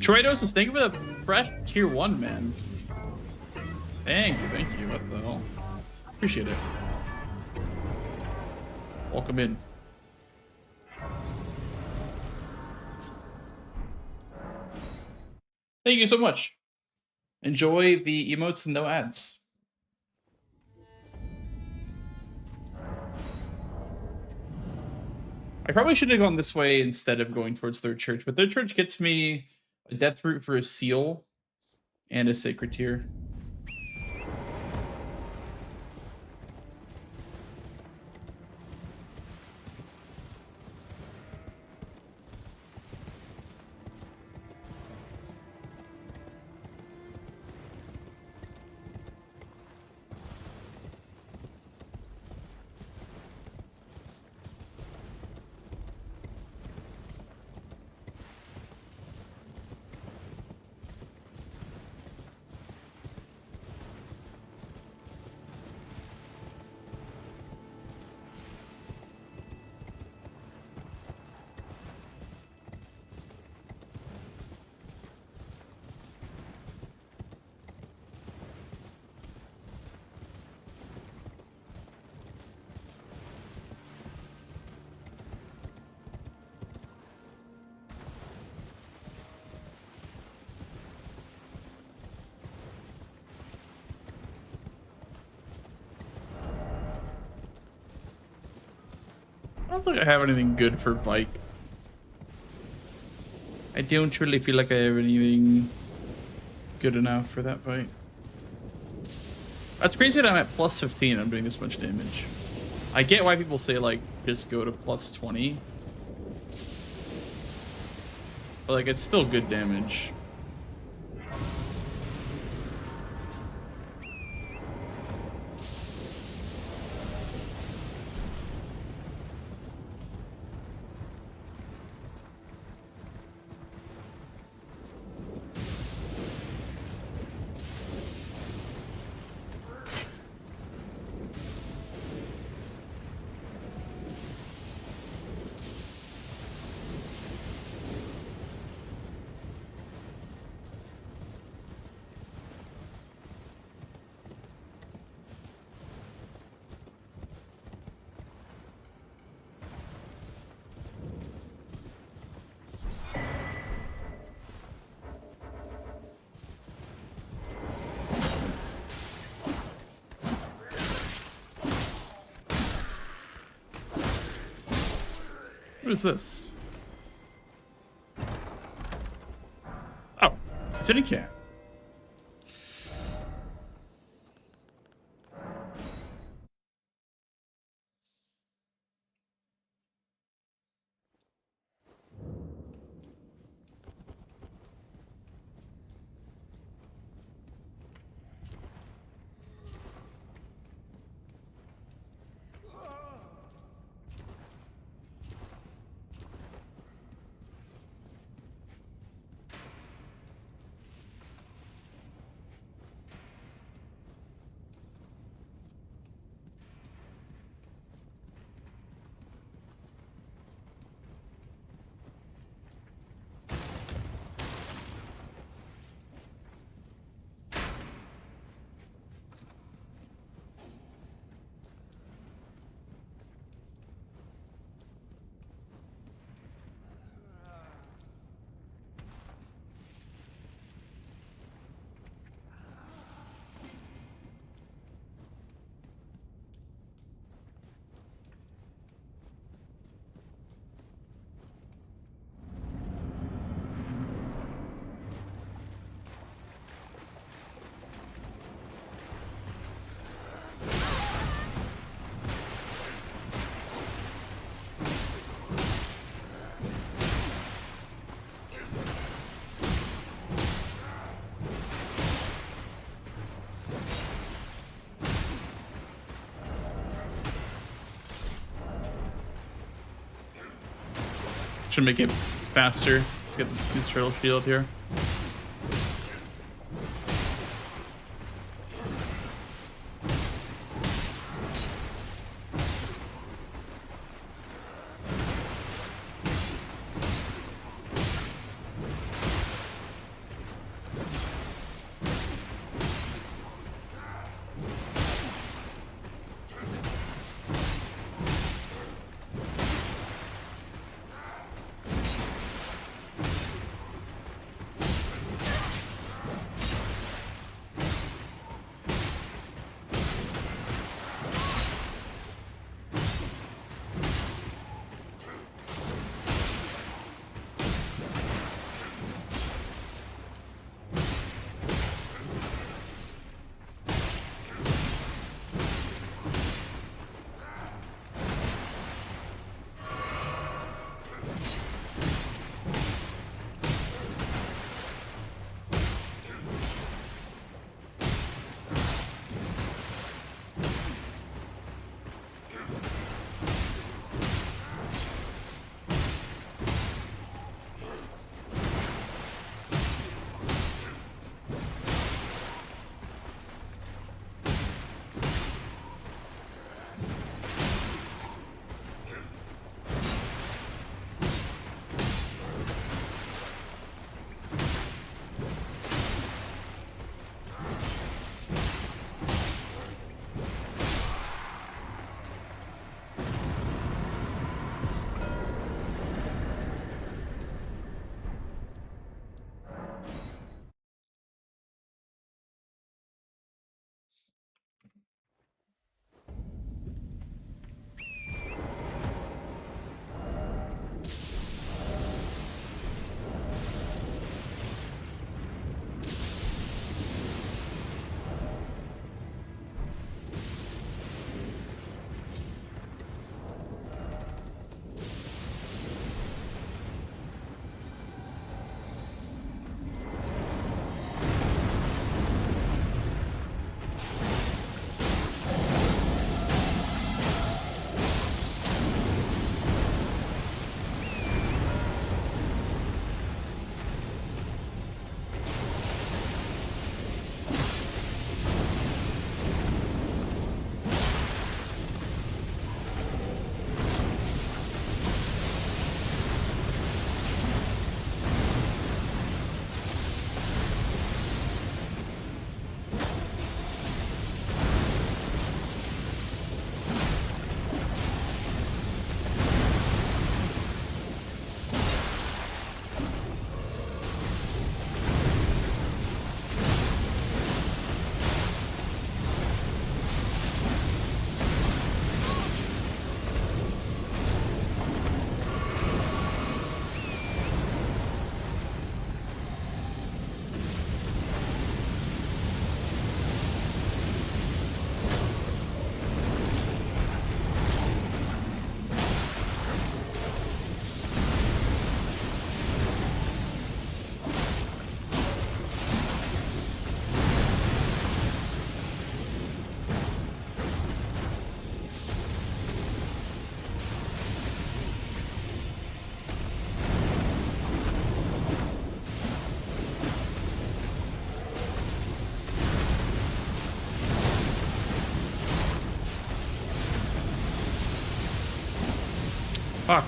Troidos, thank you for the fresh tier 1, man. Thank you. What the hell? Appreciate it. Welcome in. Thank you so much. Enjoy the emotes and no ads. I probably should have gone this way instead of going towards Third Church, but Third Church gets me a death root for a seal and a sacred tier. I don't think I have anything good for bike. I don't really feel like I have anything good enough for that fight. That's crazy that I'm at plus 15. I'm doing this much damage. I get why people say, like, just go to plus 20. But, like, it's still good damage. What is this? Oh, it's in a can. Should make it faster. Get this turtle shield here. Fuck.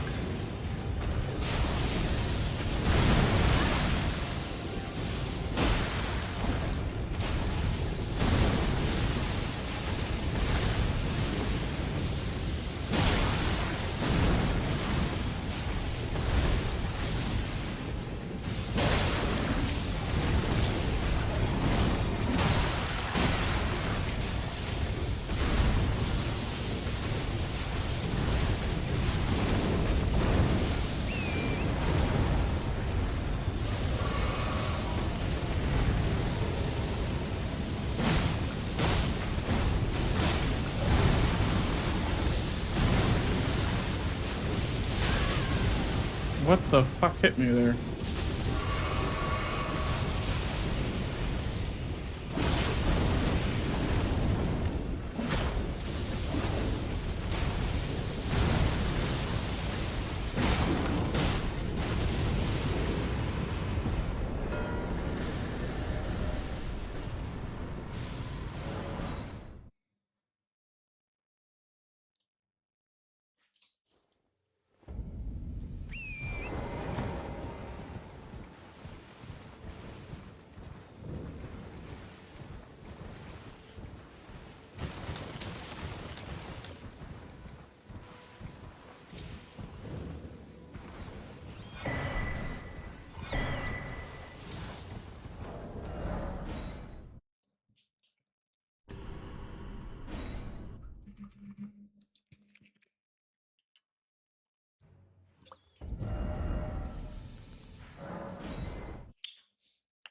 What the fuck hit me there?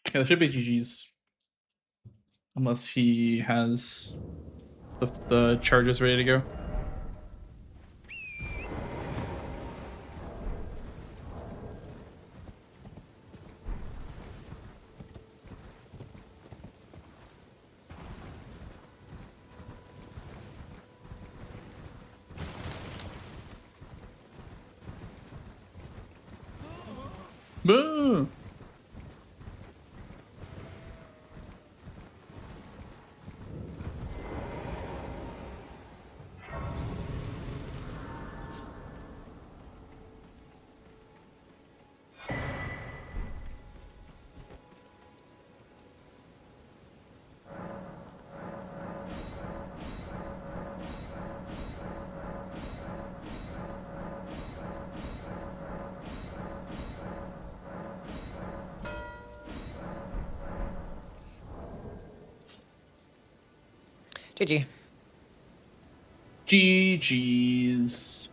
Yeah, there should be GG's. Unless he has the charges ready to go. Boo! GG. GG's.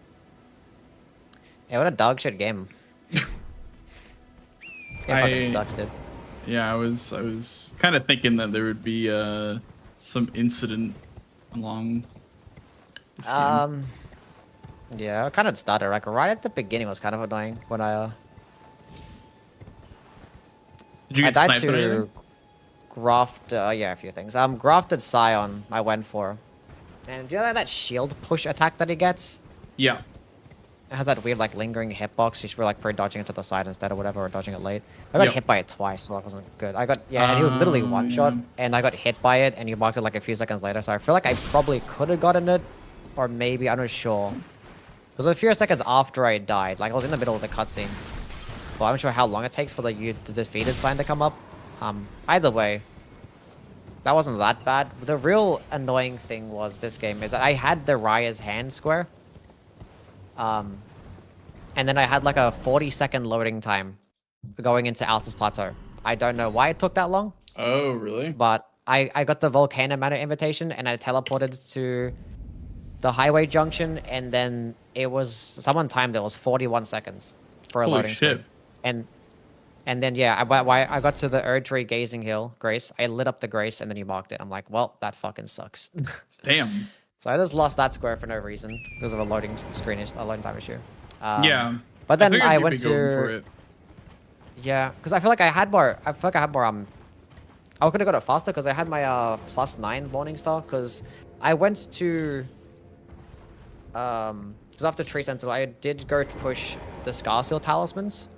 Yeah, what a dog shit game. This game fucking sucks, dude. Yeah, I was kind of thinking that there would be some incident along this game. Yeah, I kind of started like right at the beginning. Was kind of annoying when I Did you I get died sniped or to anything? graft. Yeah, a few things. Grafted Scion. I went for, and do you know that shield push attack that he gets? Yeah. It has that weird like lingering hitbox. You should be like dodging it to the side instead or whatever, or dodging it late. I got Yep. hit by it twice, so that wasn't good. I got and he was literally one shot, yeah. and I got hit by it, and you marked it like a few seconds later. So I feel like I probably could have gotten it, or maybe I'm not sure. It was a few seconds after I died. Like I was in the middle of the cutscene. Well, I'm not sure how long it takes for the defeated sign to come up. Either way, that wasn't that bad. The real annoying thing was this game is that I had the Raya's hand square. And then I had like a 40-second loading time going into Altus Plateau. I don't know why it took that long, Oh, really? but I got the Volcano Manor invitation and I teleported to the highway junction, and then it was someone timed it was 41 seconds for a Holy loading shit. screen. And then yeah, I got to the Erdtree Gazing Hill Grace. I lit up the Grace and then you marked it. I'm like, well, that fucking sucks. Damn. So I just lost that square for no reason because of a loading time issue. Yeah. But then figured I you'd went be going for to it. yeah, because I feel like I had more. I feel like I had more. I could have got it faster because I had my +9 Morning Star. Because I went to because after Tree Sentinel, I did go to push the Scarseal Talismans.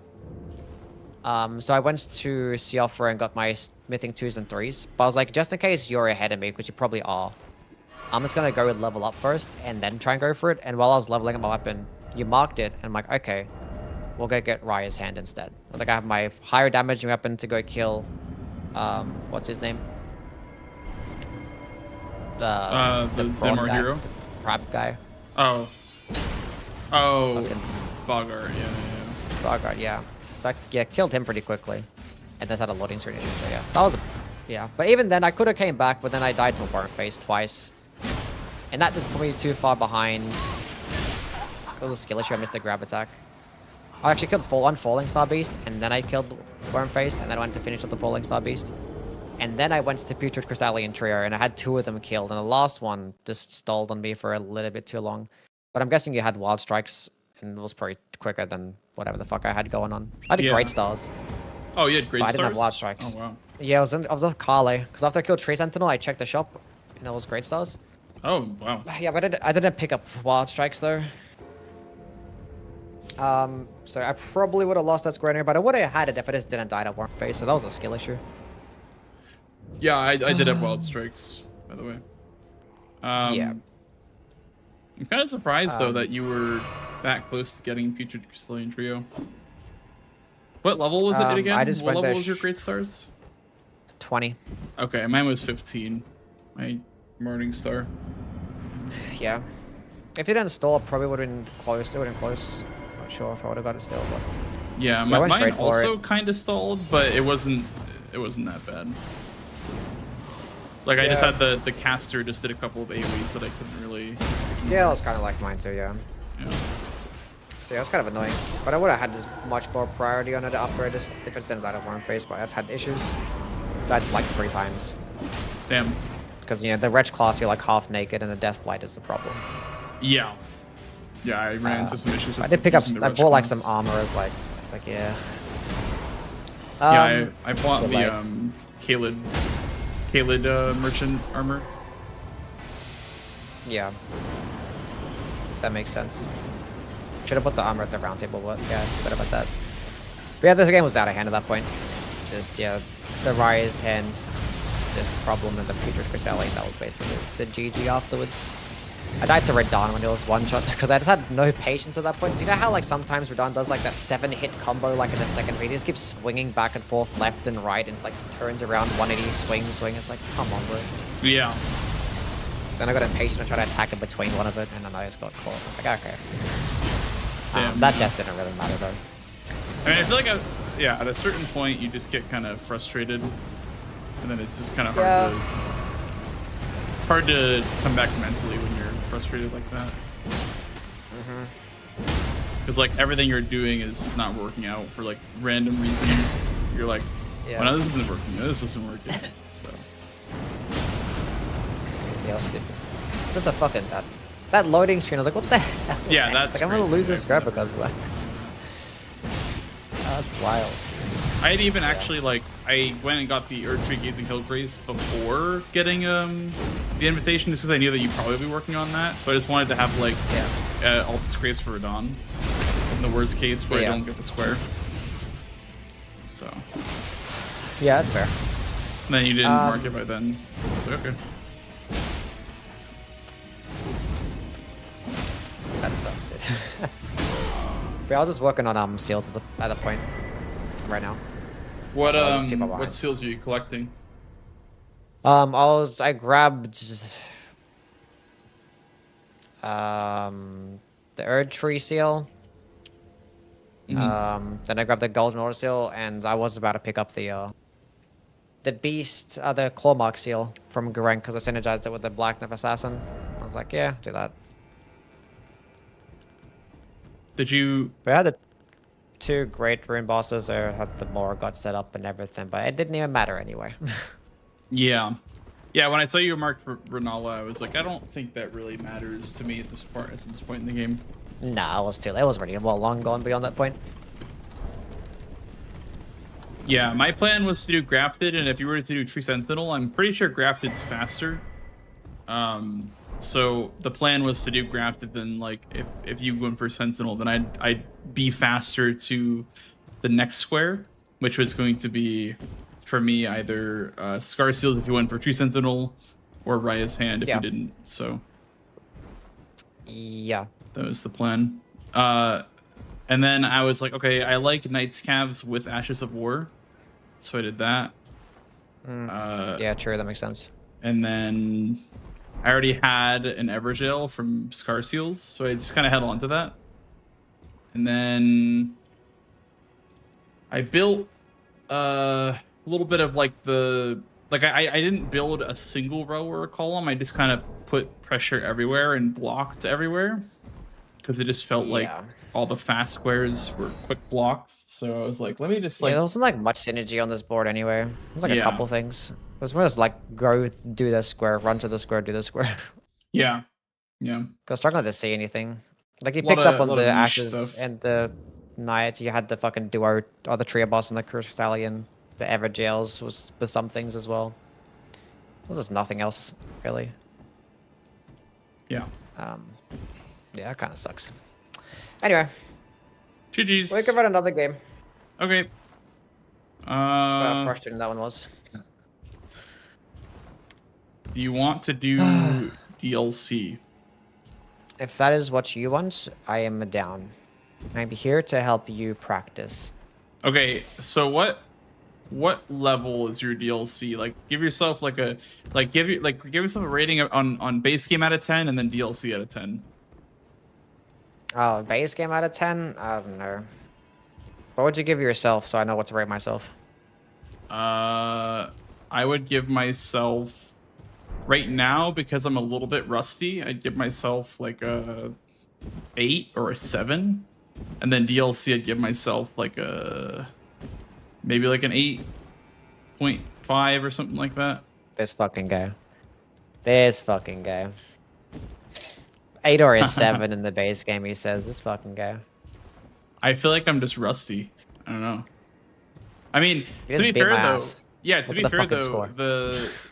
So I went to Siofra and got my Smithing 2s and 3s. But I was like, just in case you're ahead of me, because you probably are, I'm just gonna go level up first and then try and go for it. And while I was leveling up my weapon, you marked it, and I'm like, okay, we'll go get Raya's hand instead. I was like, I have my higher damage weapon to go kill, what's his name? The prawn Zemar guy, hero? the crab guy. Oh. Oh. Fucking Bogart, yeah. Bogart, yeah. So I killed him pretty quickly, and then had a loading screen issue. So yeah, that was yeah. But even then, I could have came back, but then I died to Warren Face twice, and that just put me too far behind. It was a skill issue. I missed a grab attack. I actually killed one Falling Star Beast, and then I killed Worm Face, and then I went to finish with the Falling Star Beast. And then I went to Putrid Crystallian Trio, and I had 2 of them killed, and the last one just stalled on me for a little bit too long. But I'm guessing you had Wild Strikes, and it was probably quicker than whatever the fuck I had going on. I had Yeah. Great Stars. Oh, you had great But I stars? didn't have Wild Strikes. Oh, wow. Yeah, I was with Carly, because after I killed Tree Sentinel, I checked the shop, and it was Great Stars. Oh, wow. Yeah, but I didn't pick up Wild Strikes, though. So I probably would have lost that square anyway, but I would have had it if I just didn't die to Warm Face, so that was a skill issue. Yeah, I did have wild strikes, by the way. Yeah. I'm kind of surprised, though, that you were that close to getting Putrid Crystallian Trio. What level was it again? I just What went level there was your Great Stars? 20. Okay, mine was 15. My Morning Star. Yeah. If it didn't stall, it probably would have been close. It would have been close. Not sure if I would have got it still, but Yeah, I mine went straight for also kind of stalled, but it wasn't that bad. Like I just Yeah. had the caster just did a couple of AoEs that I couldn't really. Yeah, that was kind of like mine too, yeah. Yeah. So yeah, that's kind of annoying. But I would have had this much more priority on it after I just defense didn't out of one phase, but I just had issues. Died like 3 times. Damn. Because you know the wretch class you're like half naked and the death blight is the problem. Yeah. Yeah, I ran into some issues. I With did pick up. using the I Wretch bought like class. some armor as like it's like yeah. Yeah, I bought but, the like- Kaled merchant armor. Yeah. That makes sense. Should have put the armor at the round table, but yeah, better about that. But yeah, this game was out of hand at that point. Just yeah, the Rise hands, this problem and the Peter's Crystalline, that was basically just the GG afterwards. I died to Radon when it was one shot because I just had no patience at that point. Do you know how like sometimes Radon does like that 7-hit combo like in the second phase? He just keeps swinging back and forth left and right and it's like turns around 180, swing. It's like, come on, bro. Yeah. Then I got impatient and tried to attack in between one of it and then I just got caught. I was like, okay. Damn, That yeah. death didn't really matter though. I mean, I feel like yeah, at a certain point you just get kind of frustrated, and then it's just kind of hard Yeah. to. It's hard to come back mentally when you're frustrated like that. Because like everything you're doing is just not working out for like random reasons. You're like, Yeah. well, no, this isn't working. No, this isn't working. So Yeah, stupid. That's a fucking that loading screen. I was like, what the hell? yeah, that's like I'm gonna crazy. lose this I've grab never- because of that. That's wild. I had even actually like I went and got the Erdtree Gazing Hill Grace before getting the invitation, just because I knew that you'd probably be working on that. So I just wanted to have like Altus Grace for Radon in the worst case where I don't get the square. So Yeah, that's fair. and then you didn't mark it by then. So, okay. That sucks, dude. But I was just working on seals at the point right now. What I was too far what behind. seals are you collecting? I grabbed the Erdtree seal. Then I grabbed the Golden Order seal, and I was about to pick up the Beast, the Clawmark seal from Garen because I synergized it with the Black Knife Assassin. I was like, yeah, do that. Did you? But I had the 2 great rune bosses. I had the Morgott set up and everything, but it didn't even matter anyway. Yeah. Yeah, when I saw you marked for Renala, I was like, I don't think that really matters to me at this point in the game. Nah, it was too late. It was already well long gone beyond that point. Yeah, my plan was to do Grafted, and if you were to do Tree Sentinel, I'm pretty sure Grafted's faster. So the plan was to do Grafted, then like if you went for Sentinel, then I'd be faster to the next square, which was going to be for me either Scar Seals if you went for Tree Sentinel, or Raya's Hand if you didn't. So Yeah. that was the plan. And then I was like, okay, I like Knight's Calves with Ashes of War. So I did that. Yeah, true. That makes sense. And then I already had an Evergel from Scar Seals. So I just kind of held on to that. And then I built a little bit of like I didn't build a single row or a column. I just kind of put pressure everywhere and blocked everywhere. Because it just felt like all the fast squares were quick blocks. So I was like, let me just like... Yeah, there wasn't like much synergy on this board anyway. It was like a Yeah. couple things. It was more just like go do the square, run to the square, do the square. Yeah. Yeah. I was struggling to see anything. Like you Lot picked up of- on lot the of niche ashes stuff. and the Naiad. You had the fucking duo, or the trio boss and the Crystallion. The Evergels was for some things as well. There's just nothing else really. Yeah. Yeah, it kind of sucks. Anyway, GG's. we can run another game. Okay. That's how Uh, frustrating that one was. do you want to do DLC? If that is what you want, I am down. I'm here to help you practice. Okay, so what level is your DLC? Like, give yourself like a give yourself a rating on base game out of 10 and then DLC out of 10. Oh, base game out of 10? I don't know. What would you give yourself so I know what to rate myself? I would give myself right now, because I'm a little bit rusty, I'd give myself like a 8 or a 7, and then DLC I'd give myself like a maybe like an 8.5 or something like that. This fucking guy. This fucking guy. 8 or a 7 in the base game, he says. This fucking guy. I feel like I'm just rusty. I don't know. I mean, You to just be beat fair my though, ass. yeah, Look to at be the fair fucking though, score.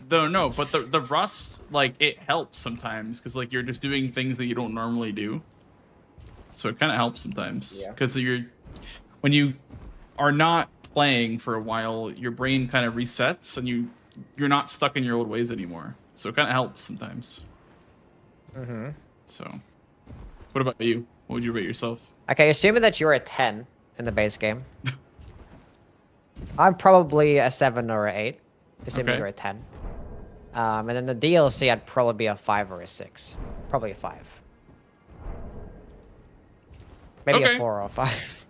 the rust, like, it helps sometimes because like you're just doing things that you don't normally do. So it kind of helps sometimes Yeah. because when you are not playing for a while, your brain kind of resets and you're not stuck in your old ways anymore. So it kind of helps sometimes. Mm-hmm. So, what about you? What would you rate yourself? Okay, assuming that you're a 10 in the base game. I'm probably a 7 or a 8. Assuming Okay. you're a 10. And then the DLC, I'd probably be a 5 or a 6. Probably a 5. Maybe Okay. a 4 or a 5.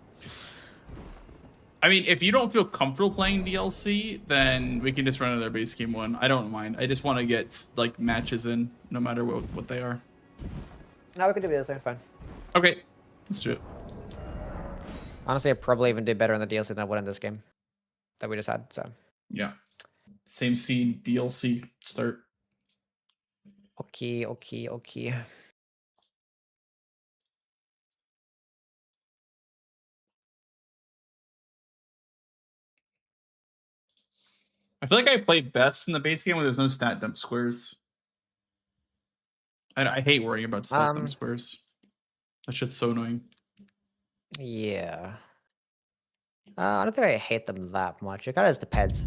I mean, if you don't feel comfortable playing DLC, then we can just run another base game one. I don't mind. I just want to get like matches in, no matter what they are. No, we can do this. Fine. Okay, let's do it. Honestly, I'd probably even do better in the DLC than I would in this game that we just had. So. Yeah, same seed DLC start. Okay, okay, okay. I feel like I play best in the base game when there's no stat dump squares. I hate worrying about stat dump squares. That shit's so annoying. Yeah. I don't think I hate them that much. It kind of just depends.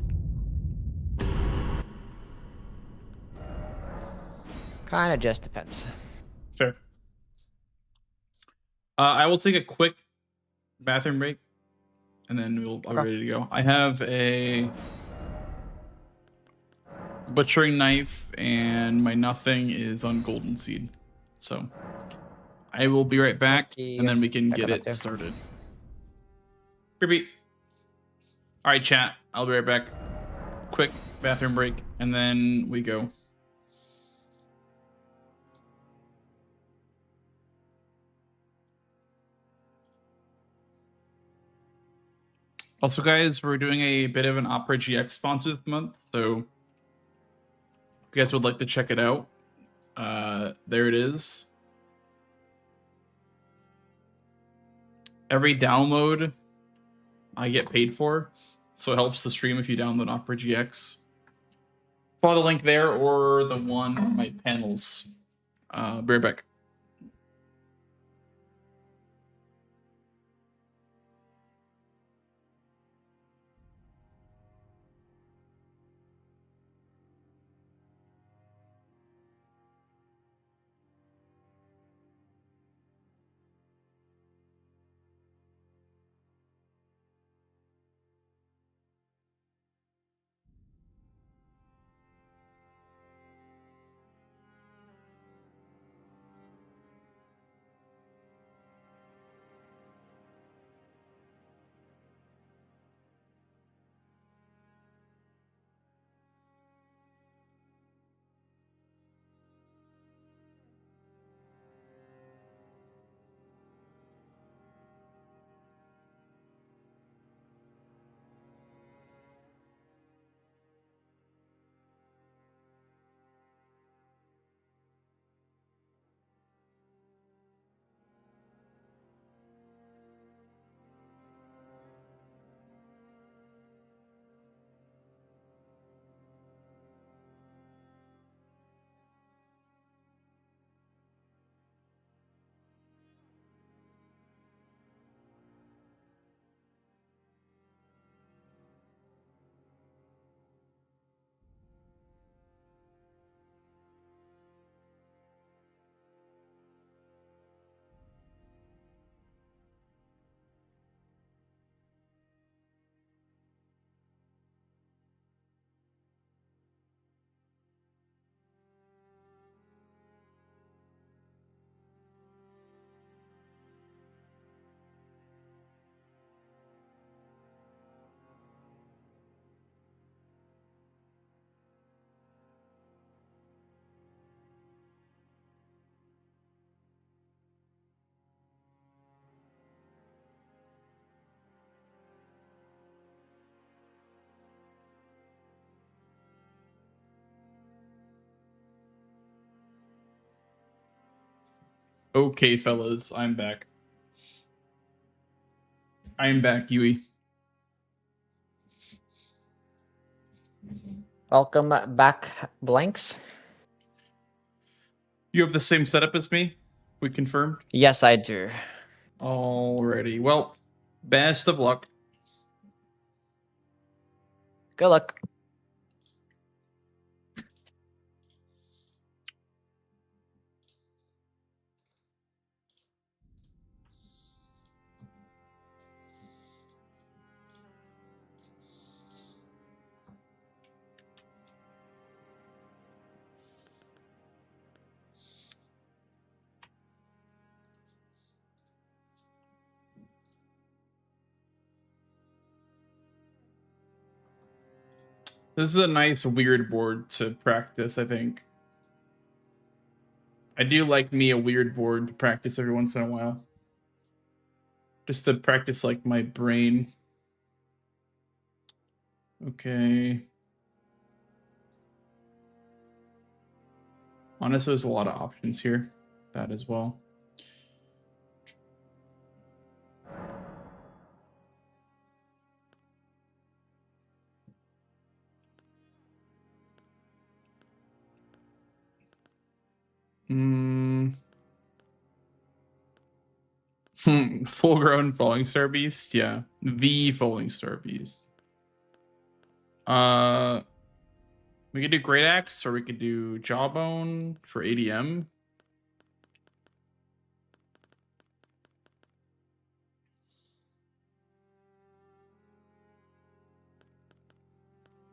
Kind of just depends. Fair. I will take a quick bathroom break, and then I'll be ready to go. I have a butchering knife, and my nothing is on golden seed. So I will be right back, and then we can get it started. Beep, beep. All right, chat. I'll be right back. Quick bathroom break, and then we go. Also, guys, we're doing a bit of an Opera GX sponsor this month, so if you guys would like to check it out, there it is. Every download I get paid for, so it helps the stream if you download Opera GX. Follow the link there or the one on my panels. Be right back. Okay, fellas, I'm back. I'm back, Yui. Welcome back, Blanks. You have the same setup as me? We confirmed? Yes, I do. Alrighty. Well, best of luck. Good luck. This is a nice weird board to practice, I think. I do like me a weird board to practice every once in a while. Just to practice like my brain. Okay. Honestly, there's a lot of options here. That as well. Full grown Falling Star Beast, yeah. The Falling Star Beast. We could do Great Axe, or we could do Jawbone for ADM.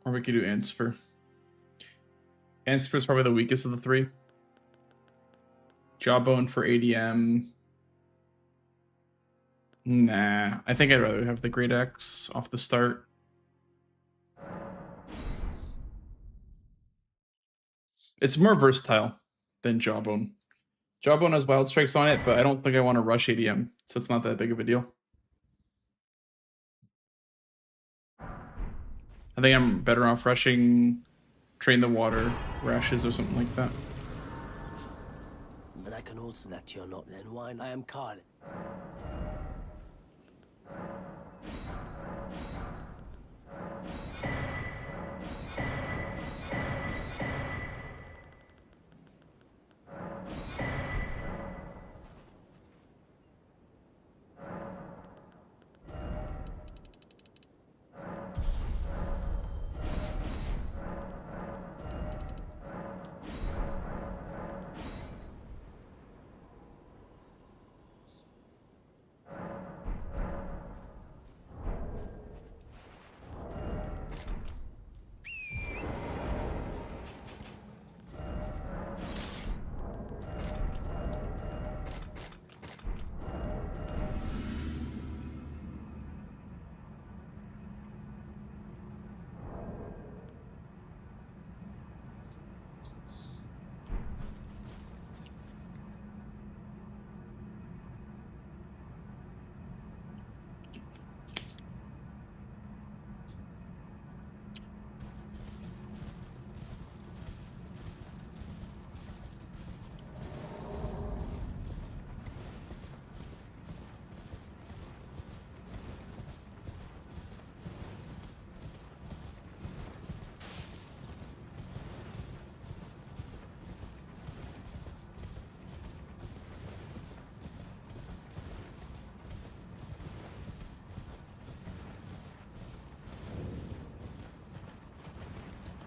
Or we could do Ansper. Ansper is probably the weakest of the three. Jawbone for ADM. Nah, I think I'd rather have the Great Axe off the start. It's more versatile than Jawbone. Jawbone has Wild Strikes on it, but I don't think I want to rush ADM, so it's not that big of a deal. I think I'm better off rushing Train the Water, Rashes, or something like that. But I can also that you're not then wine. I am Carl.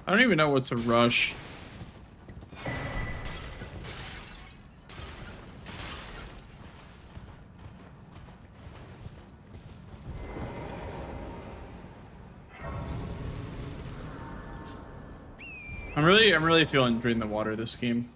I don't even know what's a rush. I'm really feeling Drain the Water this game.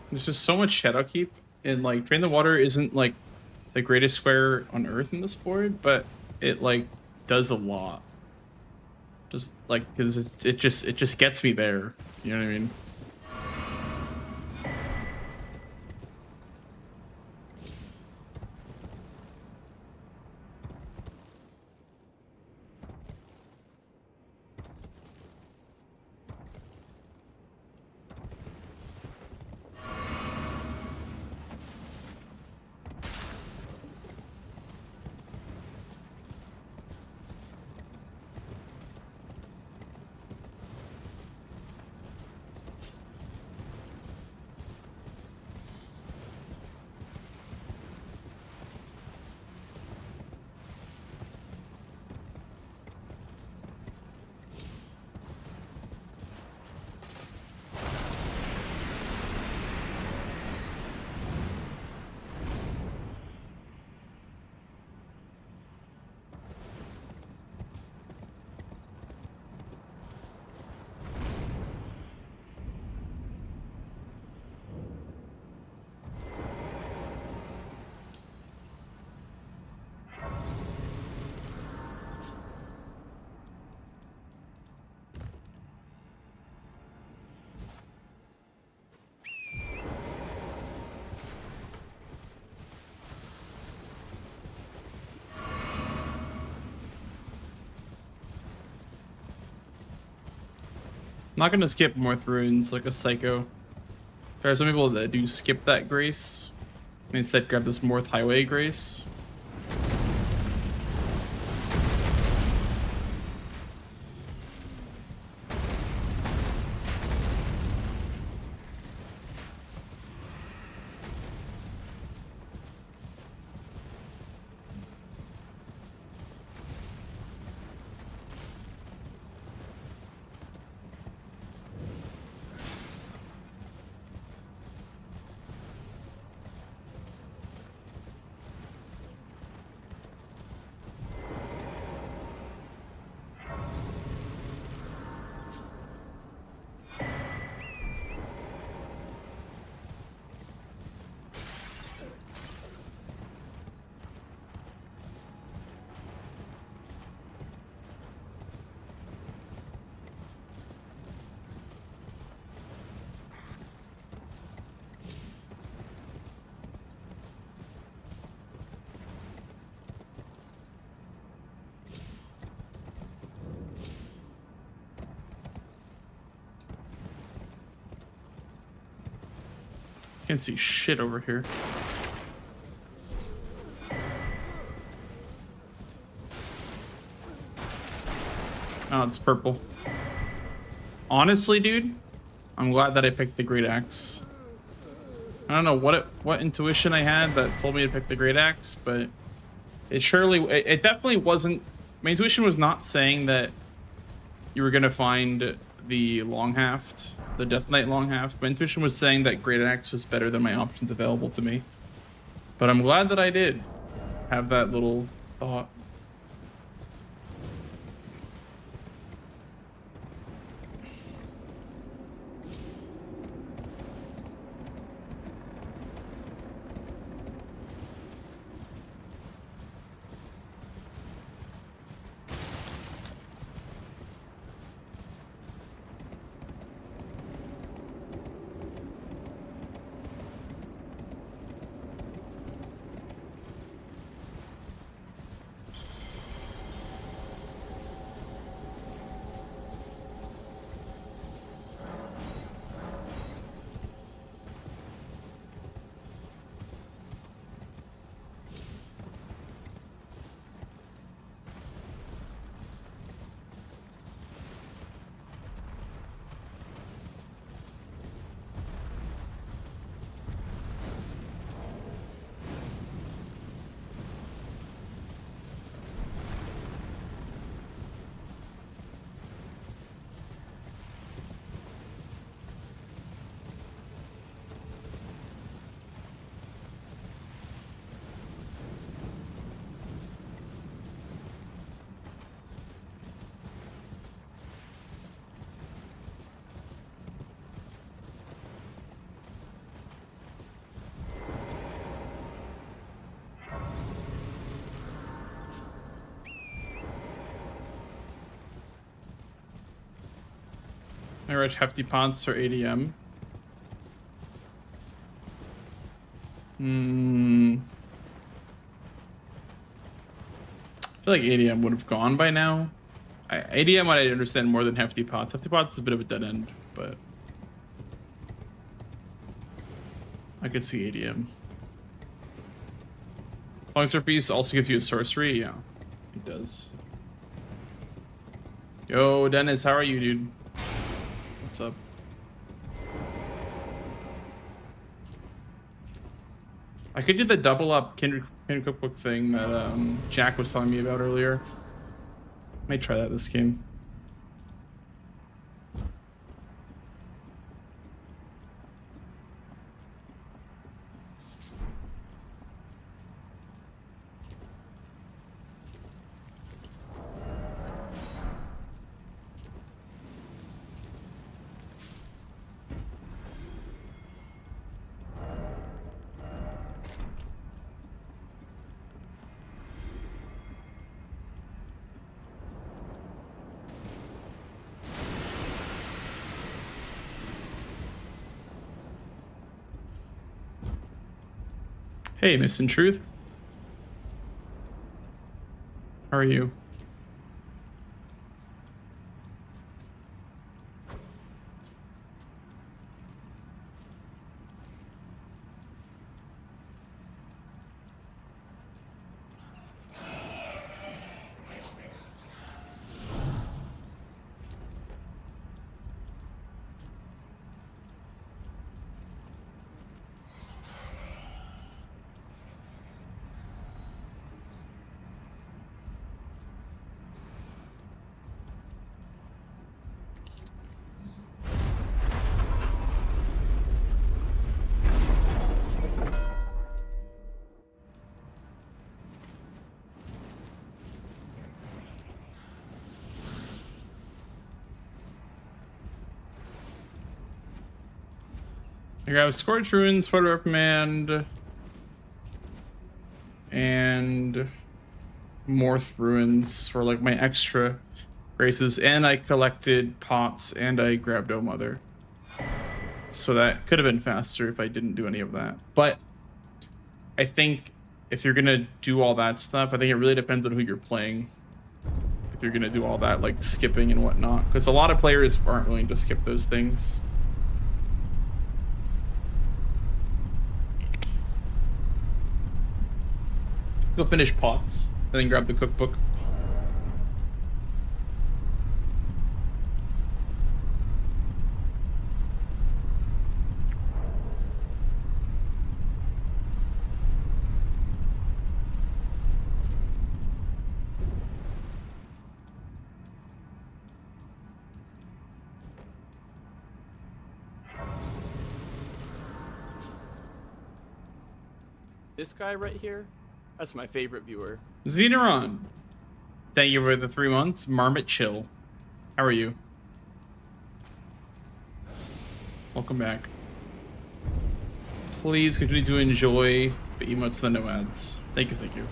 There's just so much shadow keep, and like Drain the Water isn't like the greatest square on earth in this board, but it like does a lot. Just like because it just gets me there. You know what I mean? I'm not gonna skip North Ruins like a psycho. There are some people that do skip that grace and instead grab this Morth Highway grace. Can't see shit over here. Oh, it's purple. Honestly, dude, I'm glad that I picked the Great Axe. I don't know what intuition I had that told me to pick the Great Axe, but it definitely wasn't. My intuition was not saying that you were gonna find the long haft, the Death Knight long haft. My intuition was saying that Great Axe was better than my options available to me. But I'm glad that I did have that little thought. I rush hefty pots or ADM. I feel like ADM would have gone by now. ADM I understand more than hefty pots. Hefty pots is a bit of a dead end, but I could see ADM. Longsword piece also gives you a sorcery. Yeah, it does. Yo, Dennis, how are you, dude? What's up? I could do the double up Kindred Cookbook thing that Jack was telling me about earlier. Might try that this game. Hey, Miss in Truth. How are you? I grab Scorched Ruins, Photo Reprimand, and Morth Ruins for like my extra graces, and I collected pots and I grabbed O Mother. So that could have been faster if I didn't do any of that. But I think if you're gonna do all that stuff, I think it really depends on who you're playing. If you're gonna do all that like skipping and whatnot, because a lot of players aren't willing to skip those things. Go finish pots and then grab the cookbook. This guy right here, that's my favorite viewer. Xeneron, thank you for the 3 months. Marmot Chill, how are you? Welcome back. Please continue to enjoy the emotes, the no ads. Thank you, thank you.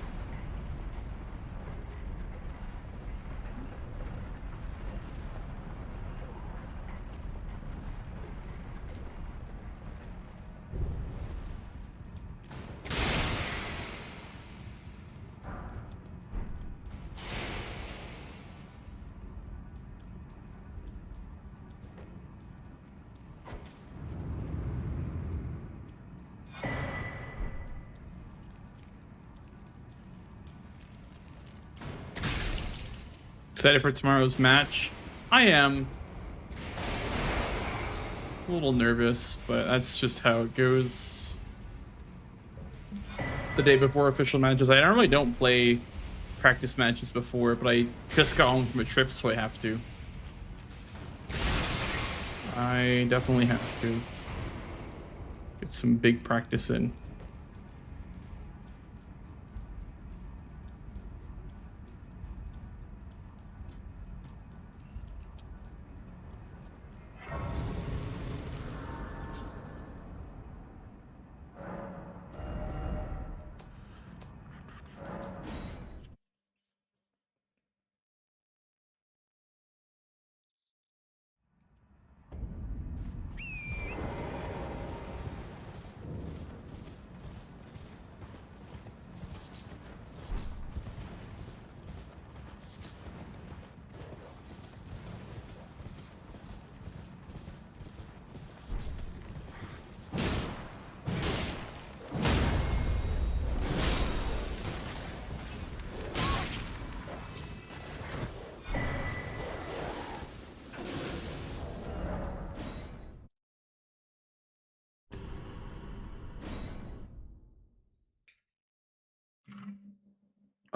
Excited for tomorrow's match? I am. A little nervous, but that's just how it goes. The day before official matches. I normally don't play practice matches before, but I just got home from a trip, so I have to. I definitely have to get some big practice in.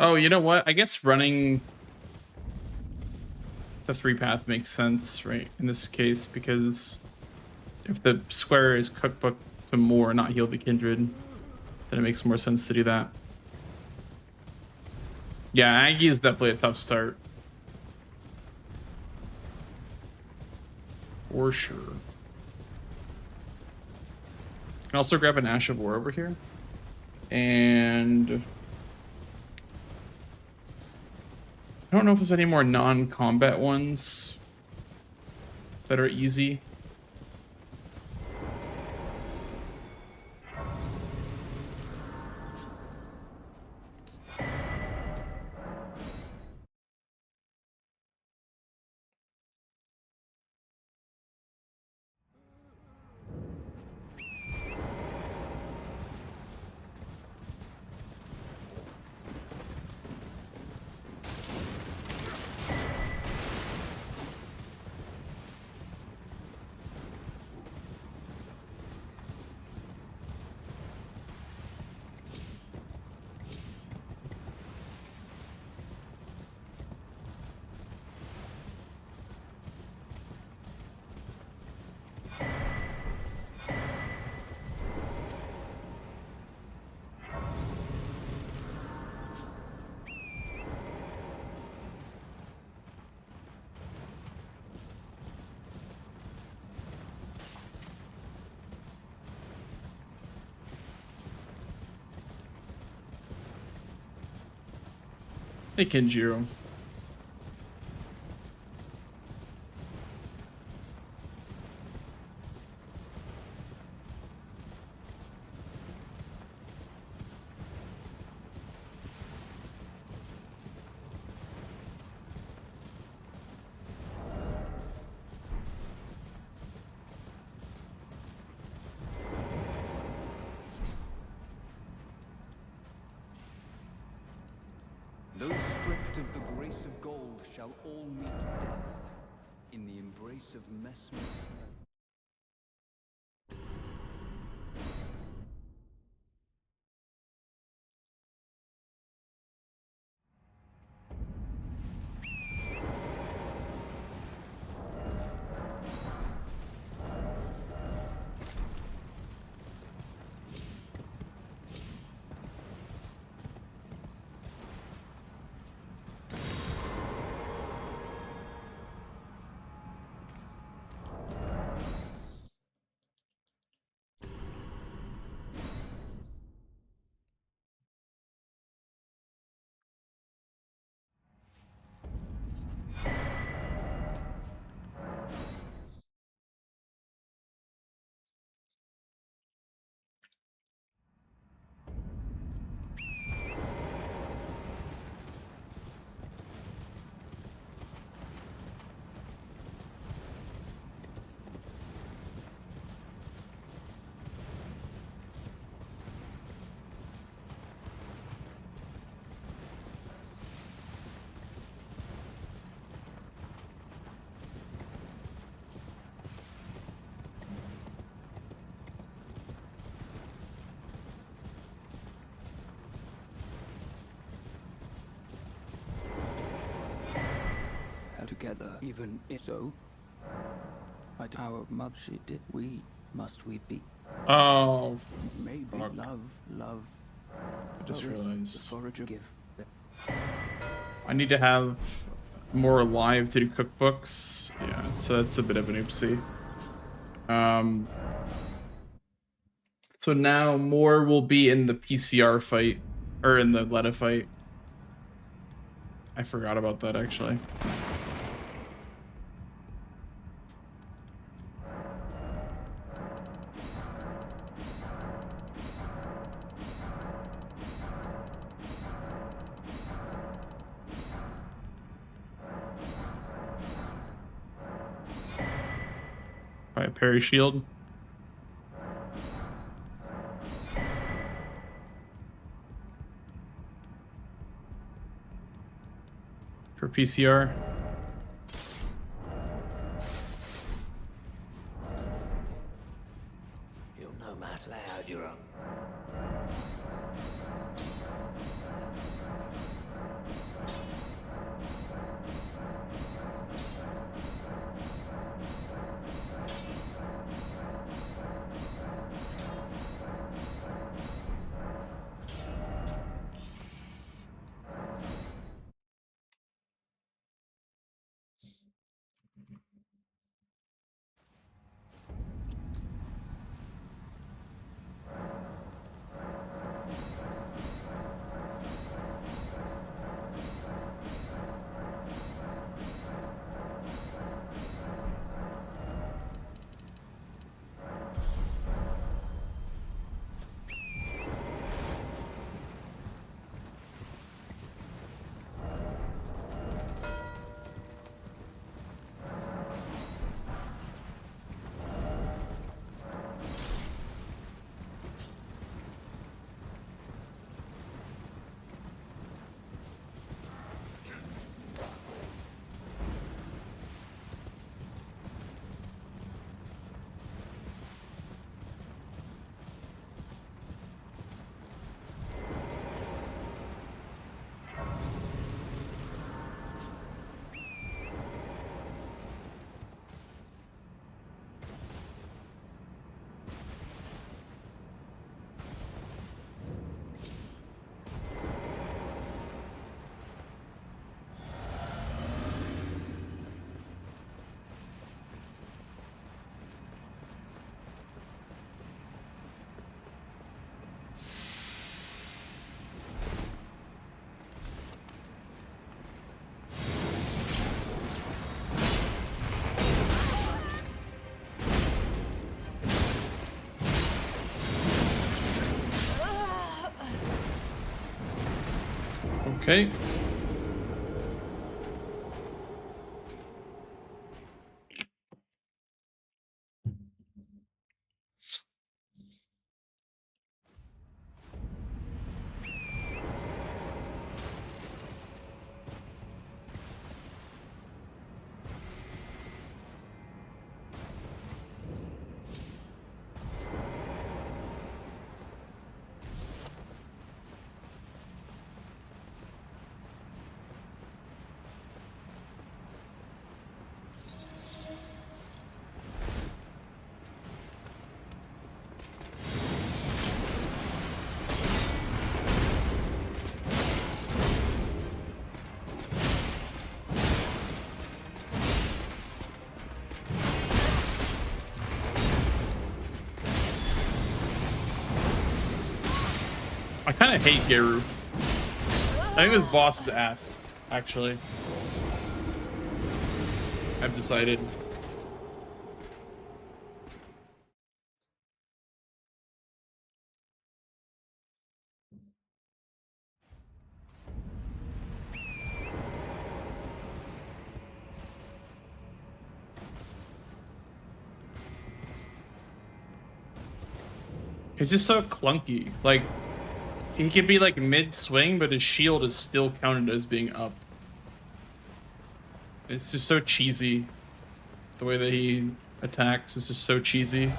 Oh, you know what? I guess running the 3-path makes sense, right? In this case, because if the square is cookbook to more, not heal the kindred, then it makes more sense to do that. Yeah, Aggie is definitely a tough start. For sure. Can also grab an Ash of War over here. And I don't know if there's any more non-combat ones that are easy. Hey, Kenjiro. Those stripped of the grace of gold shall all meet death in the embrace of Messmer's. Together, even if so, our mother she did. We be. Oh, Maybe fuck. love. I just realized. Forager give. I need to have more live to do cookbooks. Yeah, so that's a bit of an oopsie. So now more will be in the PCR fight, or in the Letta fight. I forgot about that actually. By a parry shield. For PCR. You'll no matter how you're up. Okay. I kind of hate Geru. I think this boss is ass, actually. I've decided. He's just so clunky. Like, he could be like mid-swing, but his shield is still counted as being up. It's just so cheesy. The way that he attacks is just so cheesy.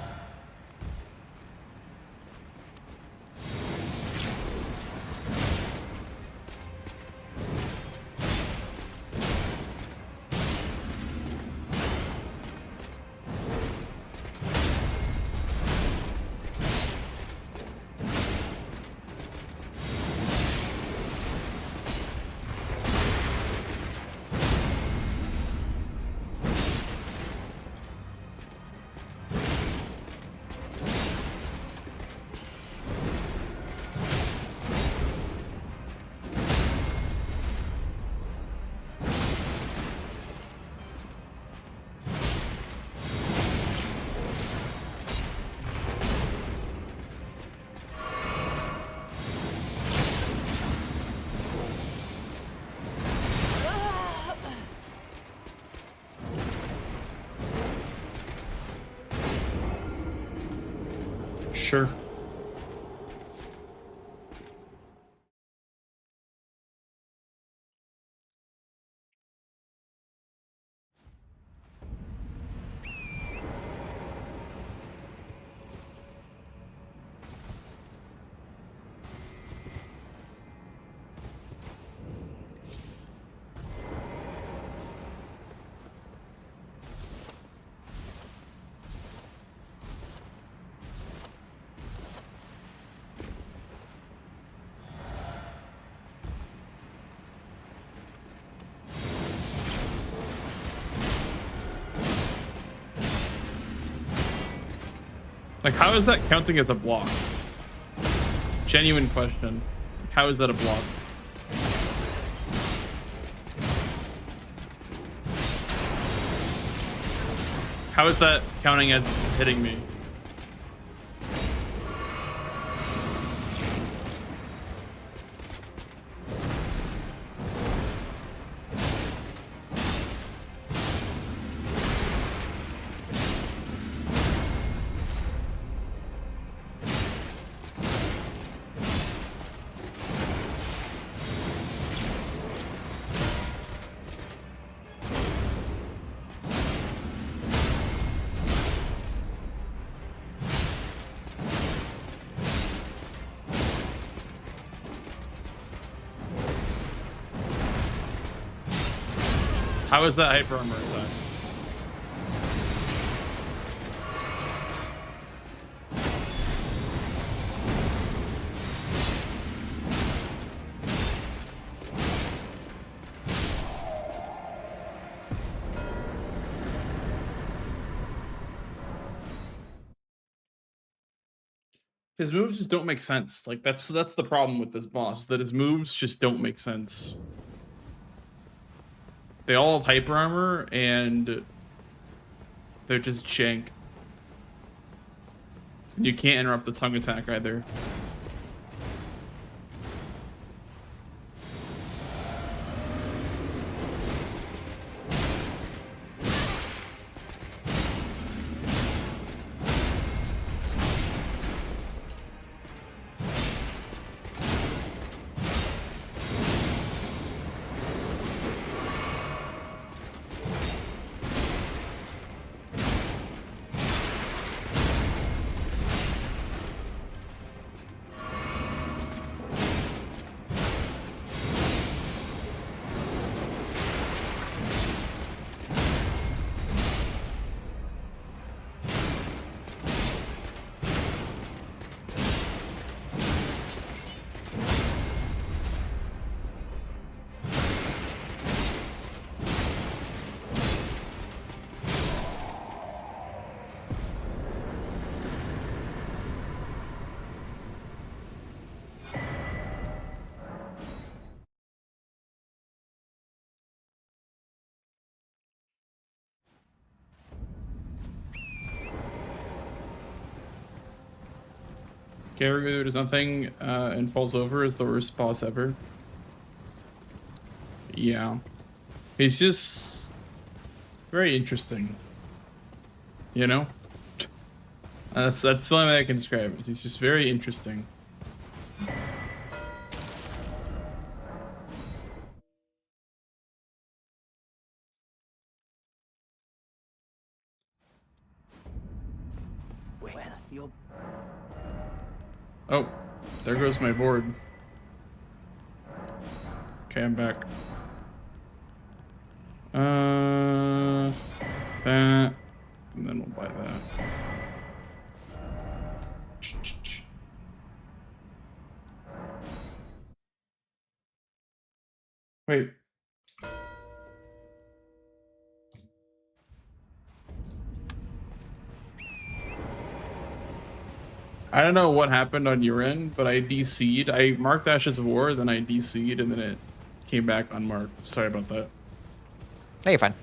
Sure. Like, how is that counting as a block? Genuine question. How is that a block? How is that counting as hitting me? How is that hyper armor attack? His moves just don't make sense. Like that's the problem with this boss, that his moves just don't make sense. They all have hyper armor and they're just jank. And you can't interrupt the tongue attack either. character does nothing and falls over is the worst boss ever. Yeah. He's just very interesting. You know? That's the only way I can describe it. He's just very interesting. Well, you're Oh, there goes my board. Okay, I'm back. That, and then we'll buy that. Wait. I don't know what happened on your end, but I DC'd. I marked Ashes of War, then I DC'd, and then it came back unmarked. Sorry about that. No, you're fine.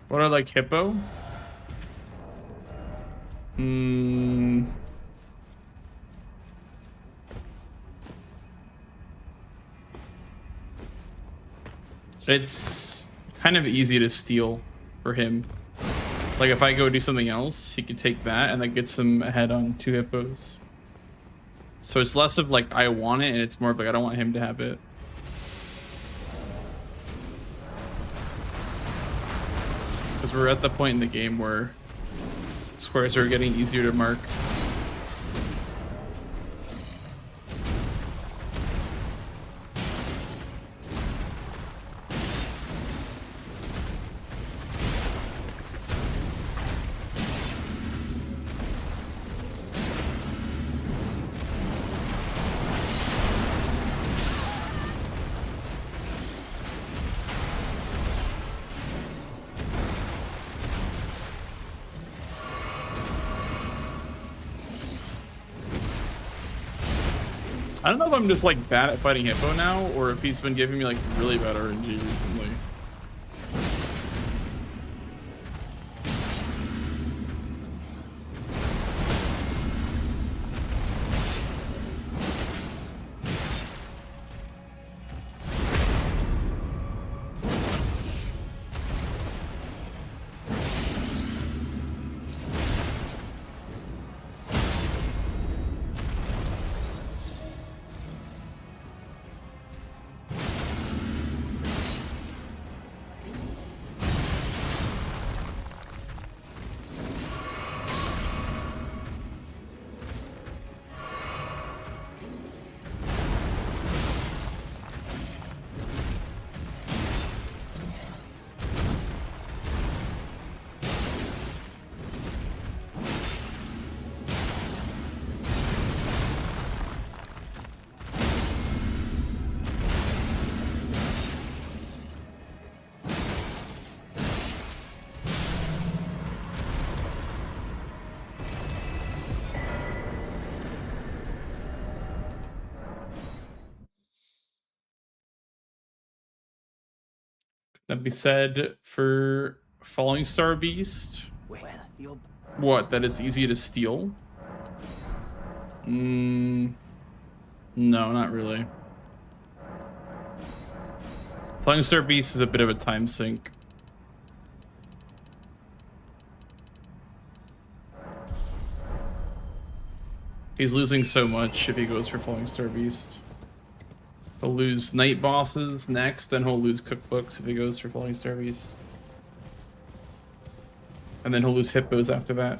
What are like hippo? It's kind of easy to steal for him. Like if I go do something else, he could take that and that gets him ahead on 2 hippos. So it's less of like I want it and it's more of like I don't want him to have it. Because we're at the point in the game where squares are getting easier to mark. I don't know if I'm just like bad at fighting hippo now, or if he's been giving me like really bad RNG recently. That be said, for Falling Star Beast, Well, you're what? That it's easy to steal? No, not really. Falling Star Beast is a bit of a time sink. He's losing so much if he goes for Falling Star Beast. He'll lose night bosses next, then he'll lose cookbooks if he goes for Falling Star Beast. And then he'll lose hippos after that.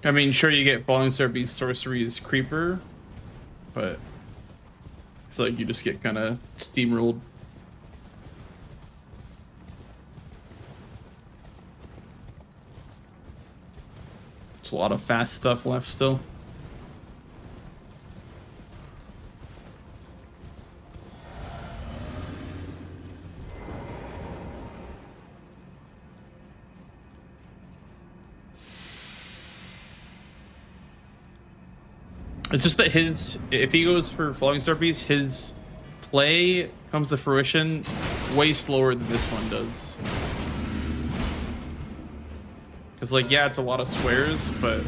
I mean, sure, you get Falling Star Beast Sorcery's Creeper, but I feel like you just get kind of steamrolled. There's a lot of fast stuff left still. It's just that if he goes for Falling Star Beast, his play comes to fruition way slower than this one does. Because, like, yeah, it's a lot of squares, but...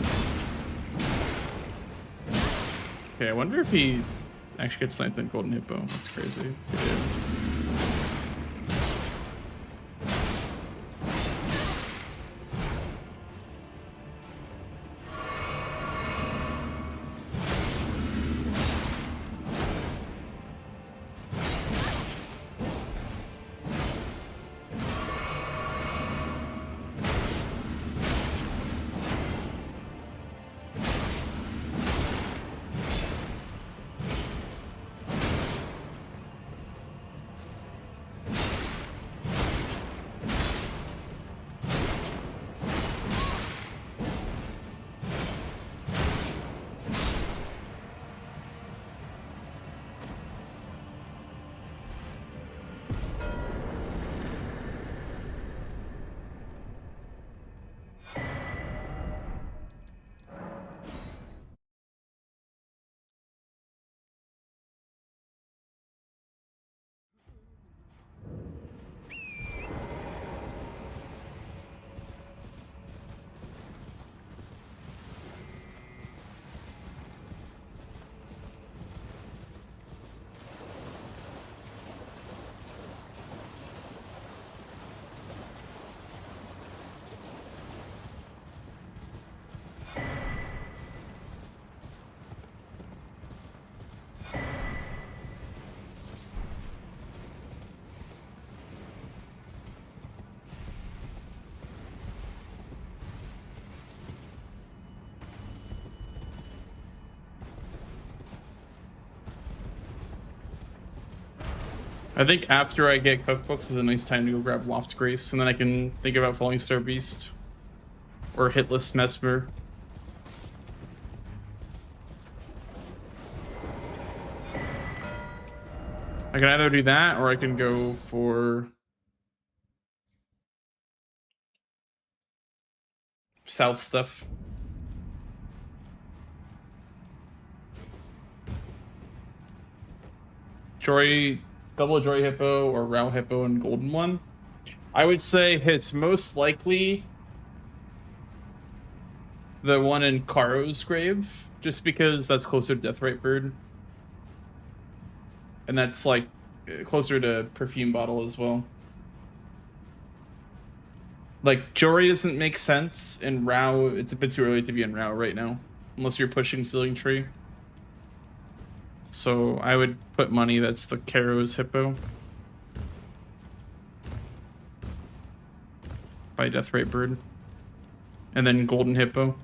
Okay, I wonder if he actually gets sniped in Golden Hippo. That's crazy if he did. I think after I get cookbooks is a nice time to go grab Loft Grace, and then I can think about Falling Star Beast or Hitless Mesmer. I can either do that or I can go for South stuff. Joy, double Joy Hippo or Rao Hippo and Golden One. I would say it's most likely the one in Karo's grave, just because that's closer to Deathrite Bird. And that's like closer to Perfume Bottle as well. Like, Jory doesn't make sense in Rao. It's a bit too early to be in Rao right now, unless you're pushing Sealing Tree. So I would put money that's the Karo's Hippo by Deathrite Bird, and then Golden Hippo.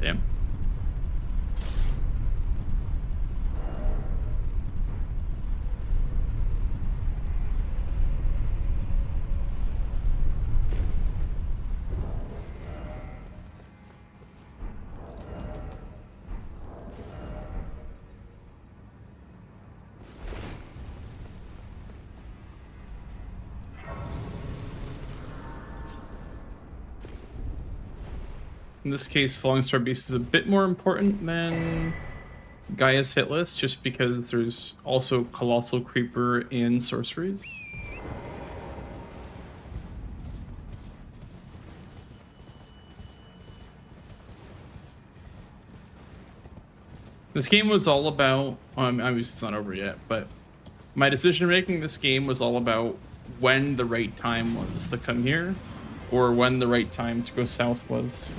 Damn. In this case, Falling Star Beast is a bit more important than Gaia's hit list, just because there's also Colossal Creeper and Sorceries. This game was all about, obviously it's not over yet, but my decision making this game was all about when the right time was to come here, or when the right time to go south was.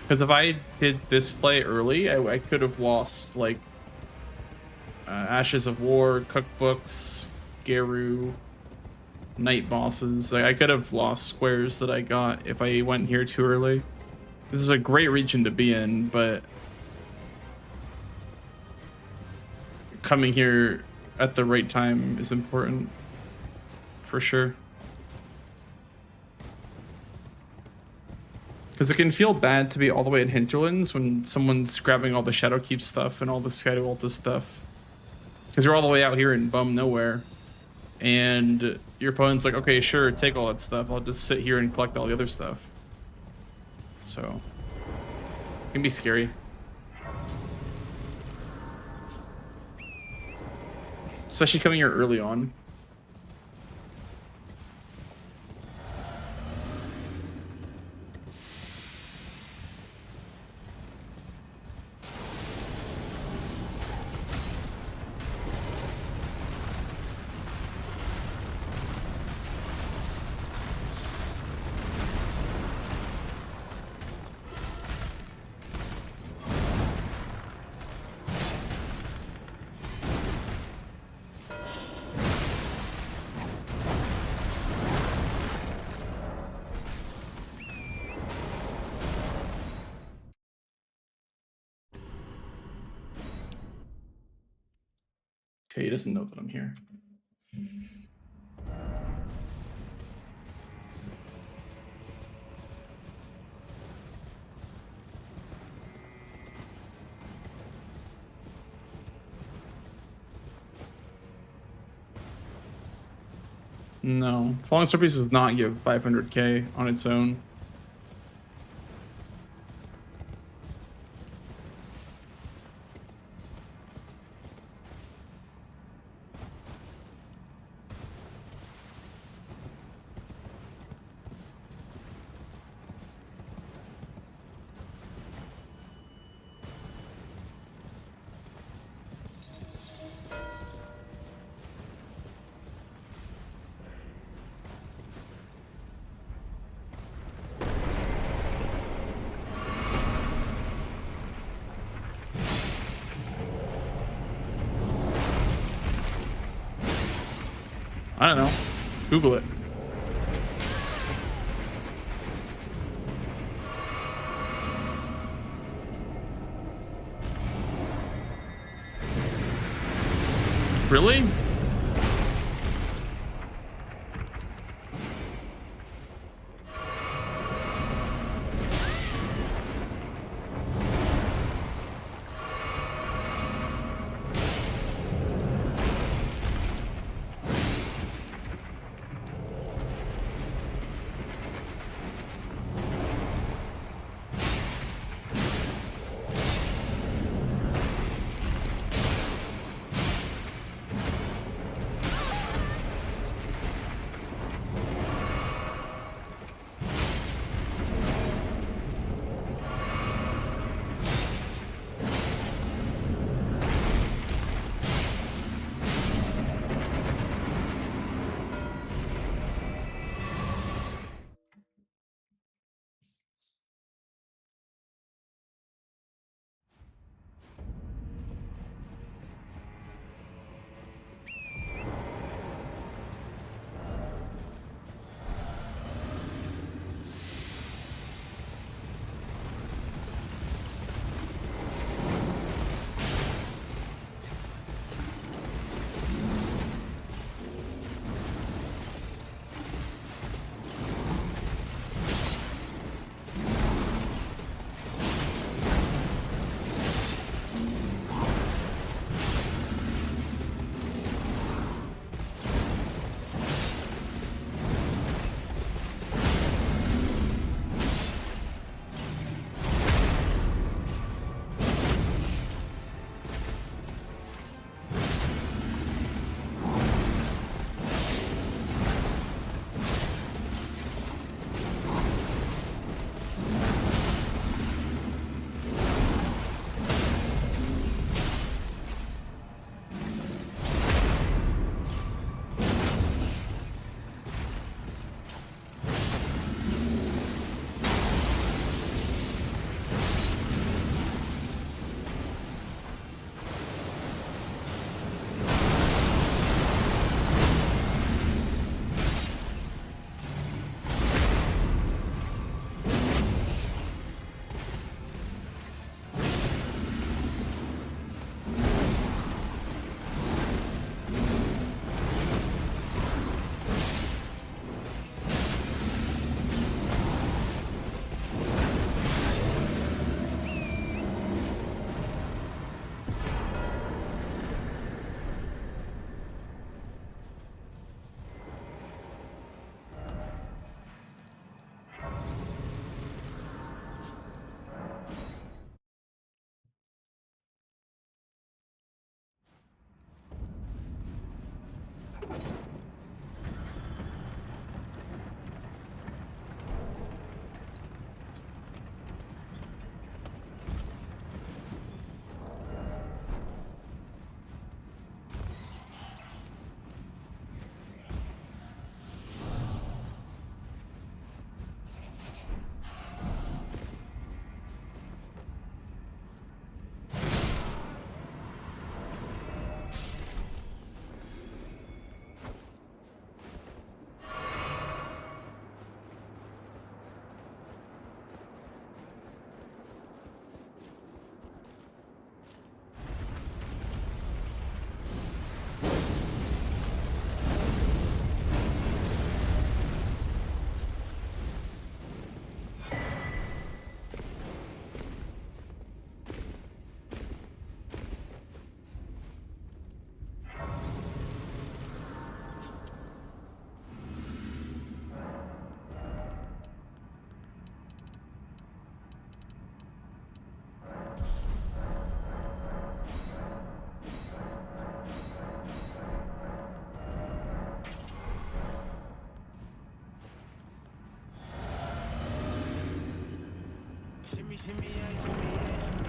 Because if I did this play early, I could have lost like Ashes of War, cookbooks, Geru, night bosses. Like I could have lost squares that I got if I went here too early. This is a great region to be in, but coming here at the right time is important for sure. Because it can feel bad to be all the way in Hinterlands when someone's grabbing all the Shadowkeep stuff and all the Skywalta stuff. Because you're all the way out here in bum nowhere. And your opponent's like, okay, sure, take all that stuff. I'll just sit here and collect all the other stuff. So, it can be scary. Especially coming here early on. Okay, he doesn't know that I'm here. No, Falling Star Beast does not give 500k on its own. I don't know. Google it. Really?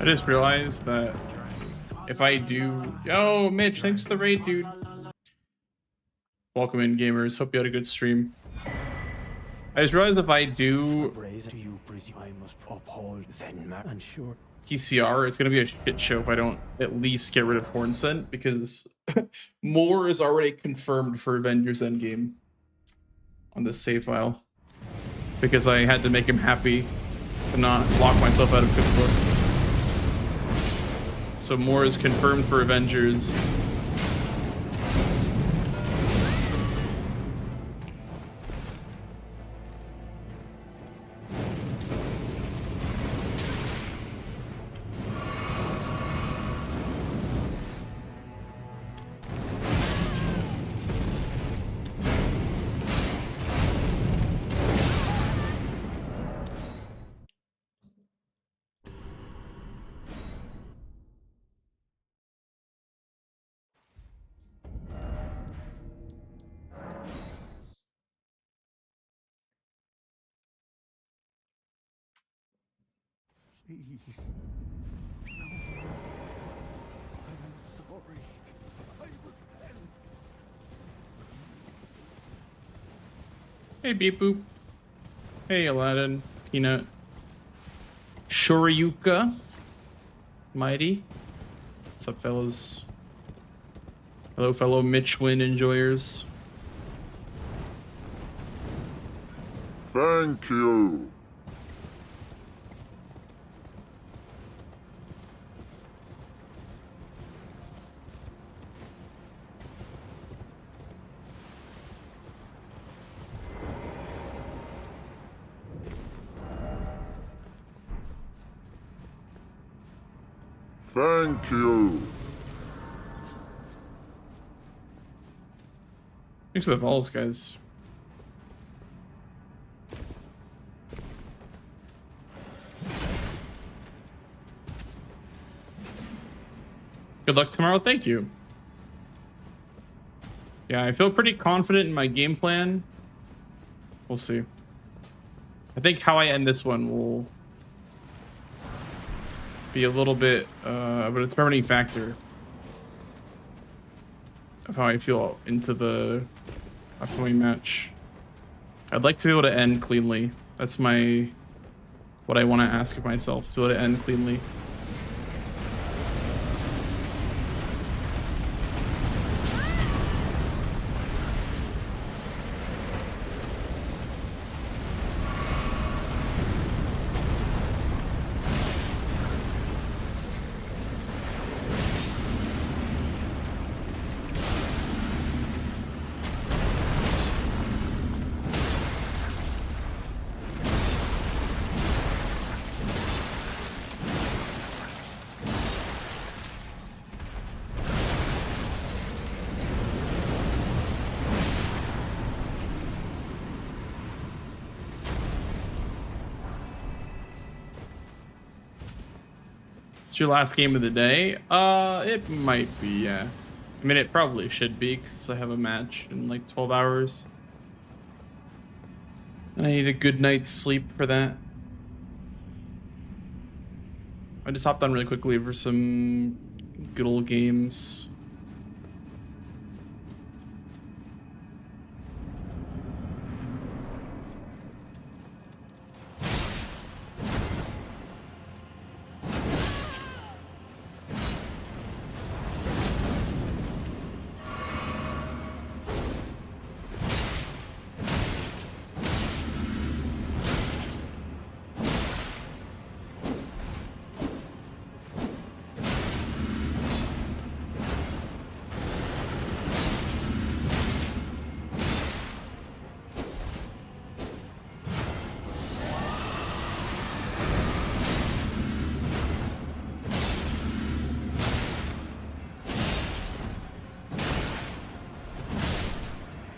I just realized that if I do... Yo, Mitch, thanks for the raid, dude. Welcome in, gamers. Hope you had a good stream. I just realized if I do I must uphold then, and sure. PCR, it's going to be a shit show if I don't at least get rid of Hornsent, because more is already confirmed for Avengers Endgame on this save file. Because I had to make him happy to not lock myself out of good books. So more is confirmed for Avengers. Please. No. I'm sorry. I repent. Hey, Beep Boop. Hey, Aladdin. Peanut. Shoryuka. Mighty. What's up, fellas? Hello, fellow Mitchwin enjoyers. Thank you. Thank you. Thanks for the balls, guys. Good luck tomorrow. Thank you. Yeah, I feel pretty confident in my game plan. We'll see. I think how I end this one will be a little bit of a determining factor of how I feel into the upcoming match. I'd like to be able to end cleanly. That's what I want to ask of myself, to be able to end cleanly. It's your last game of the day? It might be, yeah. I mean, it probably should be, because I have a match in like 12 hours. And I need a good night's sleep for that. I just hopped on really quickly for some good old games.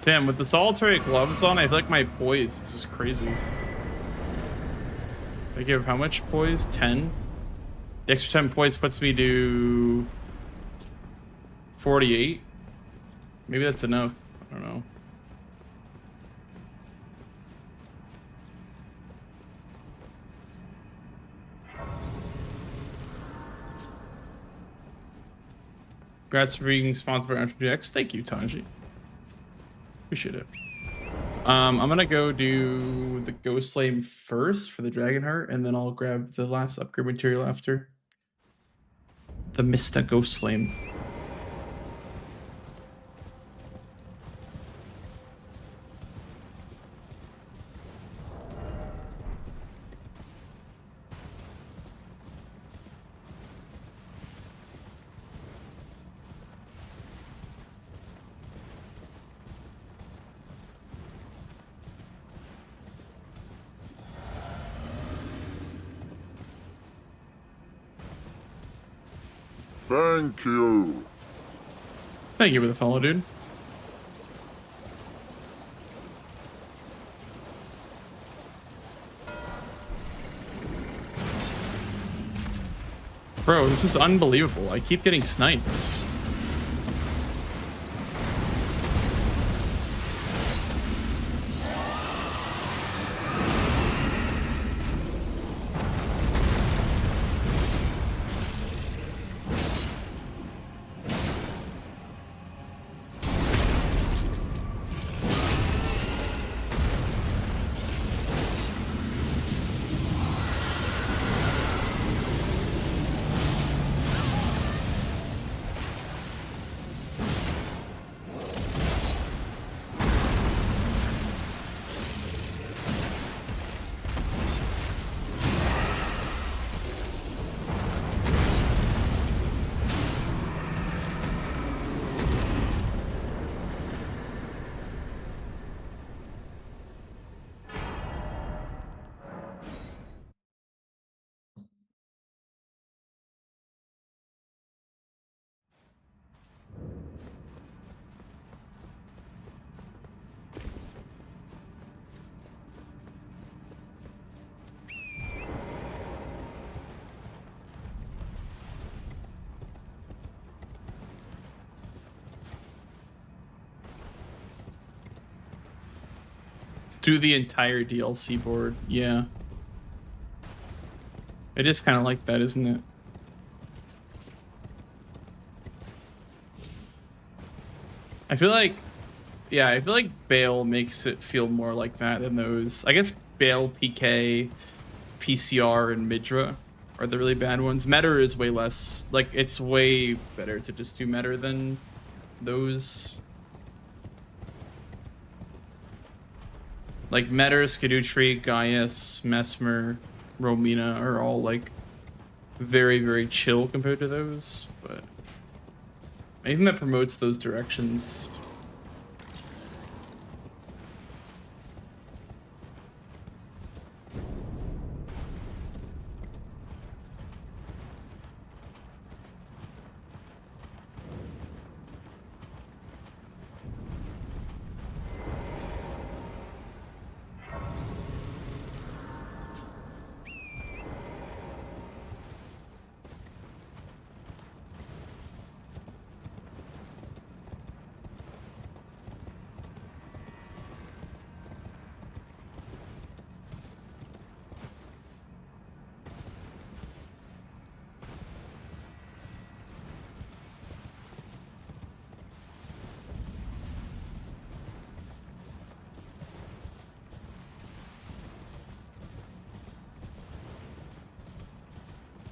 Damn, with the solitary gloves on, I feel like my poise is just crazy. I give how much poise? 10? The extra 10 poise puts me to 48. Maybe that's enough. I don't know. Congrats for being sponsored by RTGX. Thank you, Taji. Appreciate it. I'm gonna go do the Ghost Flame first for the Dragon Heart, and then I'll grab the last upgrade material after. The Mista Ghost Flame. Thank you. Thank you for the follow, dude. Bro, this is unbelievable. I keep getting sniped. Through the entire DLC board, yeah. It is kind of like that, isn't it? I feel like, yeah, I feel like Bale makes it feel more like that than those. I guess Bale, PK, PCR, and Midra are the really bad ones. Metter is way less, like, it's way better to just do Metter than those. Like Metter, Skadutri, Gaius, Mesmer, Romina are all like very, very chill compared to those, but anything that promotes those directions.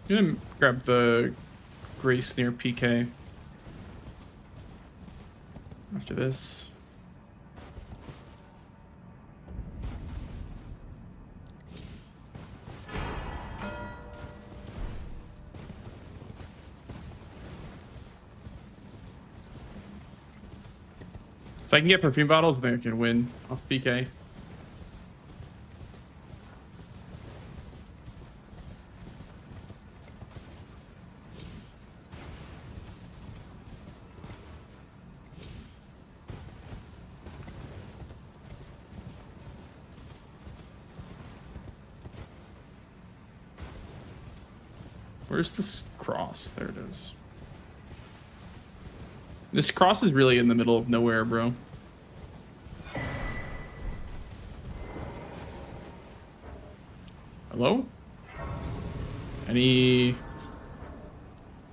I'm gonna grab the Grace near PK after this. If I can get perfume bottles, I think I can win off PK. Where's this cross? There it is. This cross is really in the middle of nowhere, bro. Hello? Any...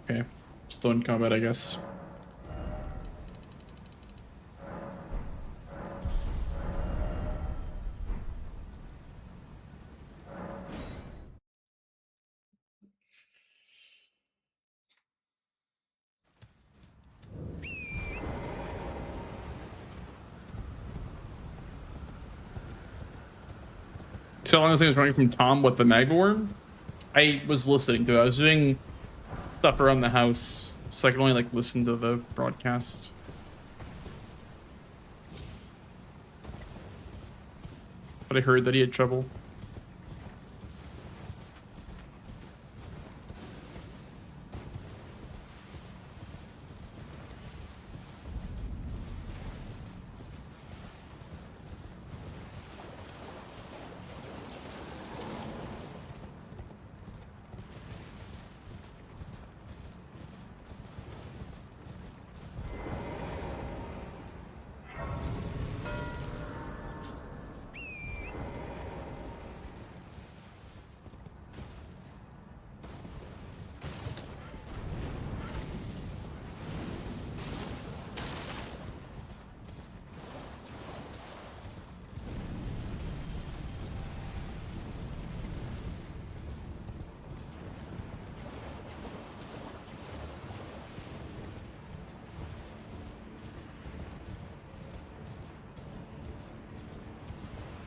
Okay. Still in combat, I guess. So long as I was running from Tom with the Magborn, I was listening to it. I was doing stuff around the house, so I could only like listen to the broadcast. But I heard that he had trouble.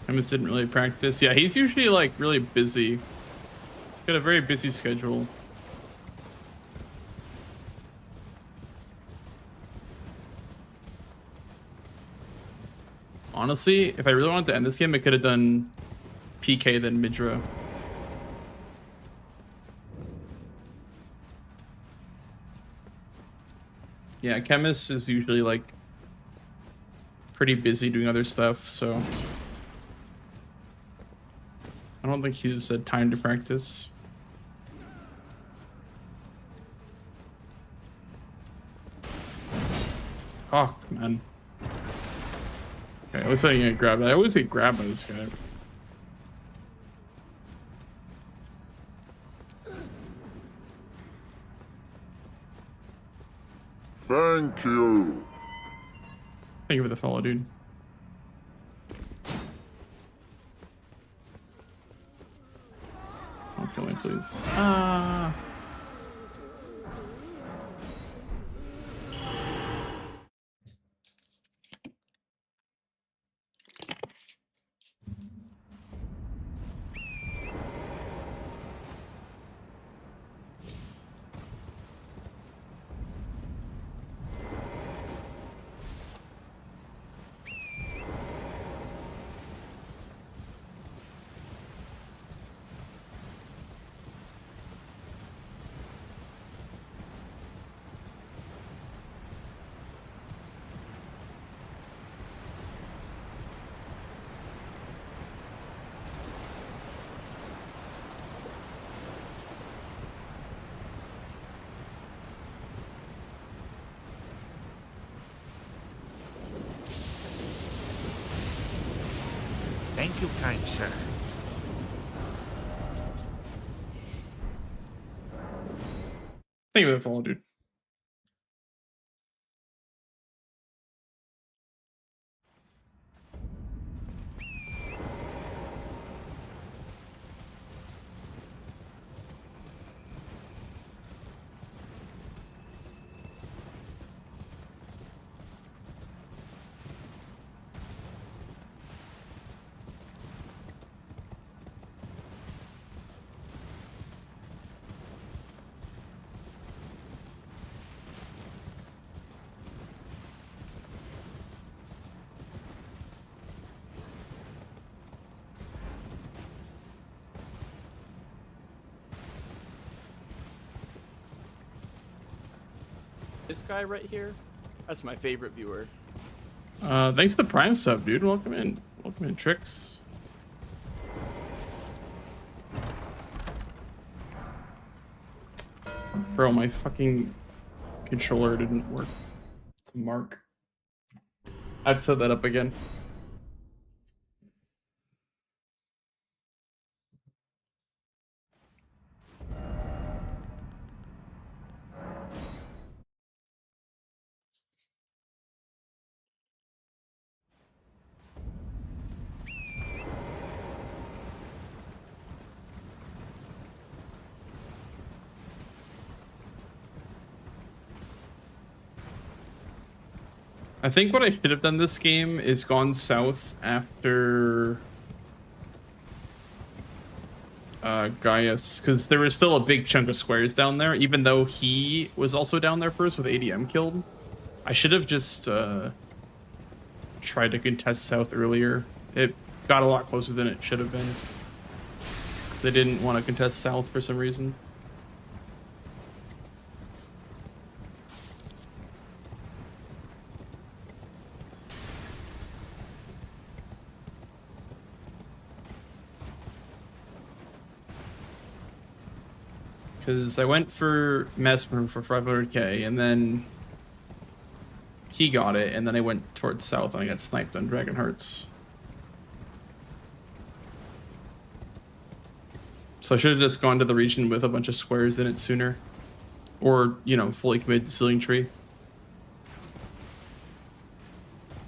I just didn't really practice. Yeah, he's usually like really busy. He's got a very busy schedule. Honestly, if I really wanted to end this game, I could have done PK then Midra. Yeah, Chemist is usually like pretty busy doing other stuff, so I don't think he's had time to practice. Oh, man. Okay, let's say you grab it. I always get grabbed by this guy. Thank you. Thank you for the follow, dude. Don't kill me, please. Ah. Thank you, kind sir. Thank you for the follow, dude. This guy right here, that's my favorite viewer. Thanks for the Prime sub, dude. Welcome in. Welcome in, Tricks. Bro, my fucking controller didn't work to mark. I'd set that up again. I think what I should have done this game is gone south after Gaius, because there was still a big chunk of squares down there, even though he was also down there first with ADM killed. I should have just tried to contest south earlier. It got a lot closer than it should have been, because they didn't want to contest south for some reason. Because I went for Mesmer for 500k, and then he got it, and then I went towards south, and I got sniped on Dragon Hearts. So I should have just gone to the region with a bunch of squares in it sooner. Or, you know, fully committed to Sealing Tree.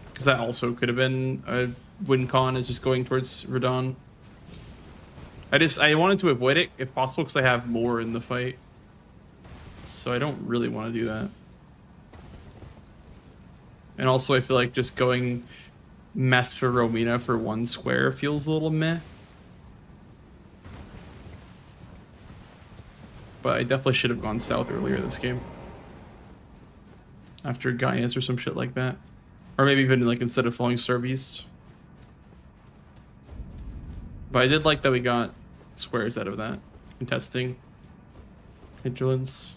Because that also could have been a win con, is just going towards Radon. I wanted to avoid it if possible because I have more in the fight. So I don't really want to do that. And also I feel like just going Master Romina for 1 square feels a little meh. But I definitely should have gone south earlier this game. After Gaius or some shit like that. Or maybe even like instead of falling Serve East. But I did like that we got squares out of that. Contesting. Vigilance.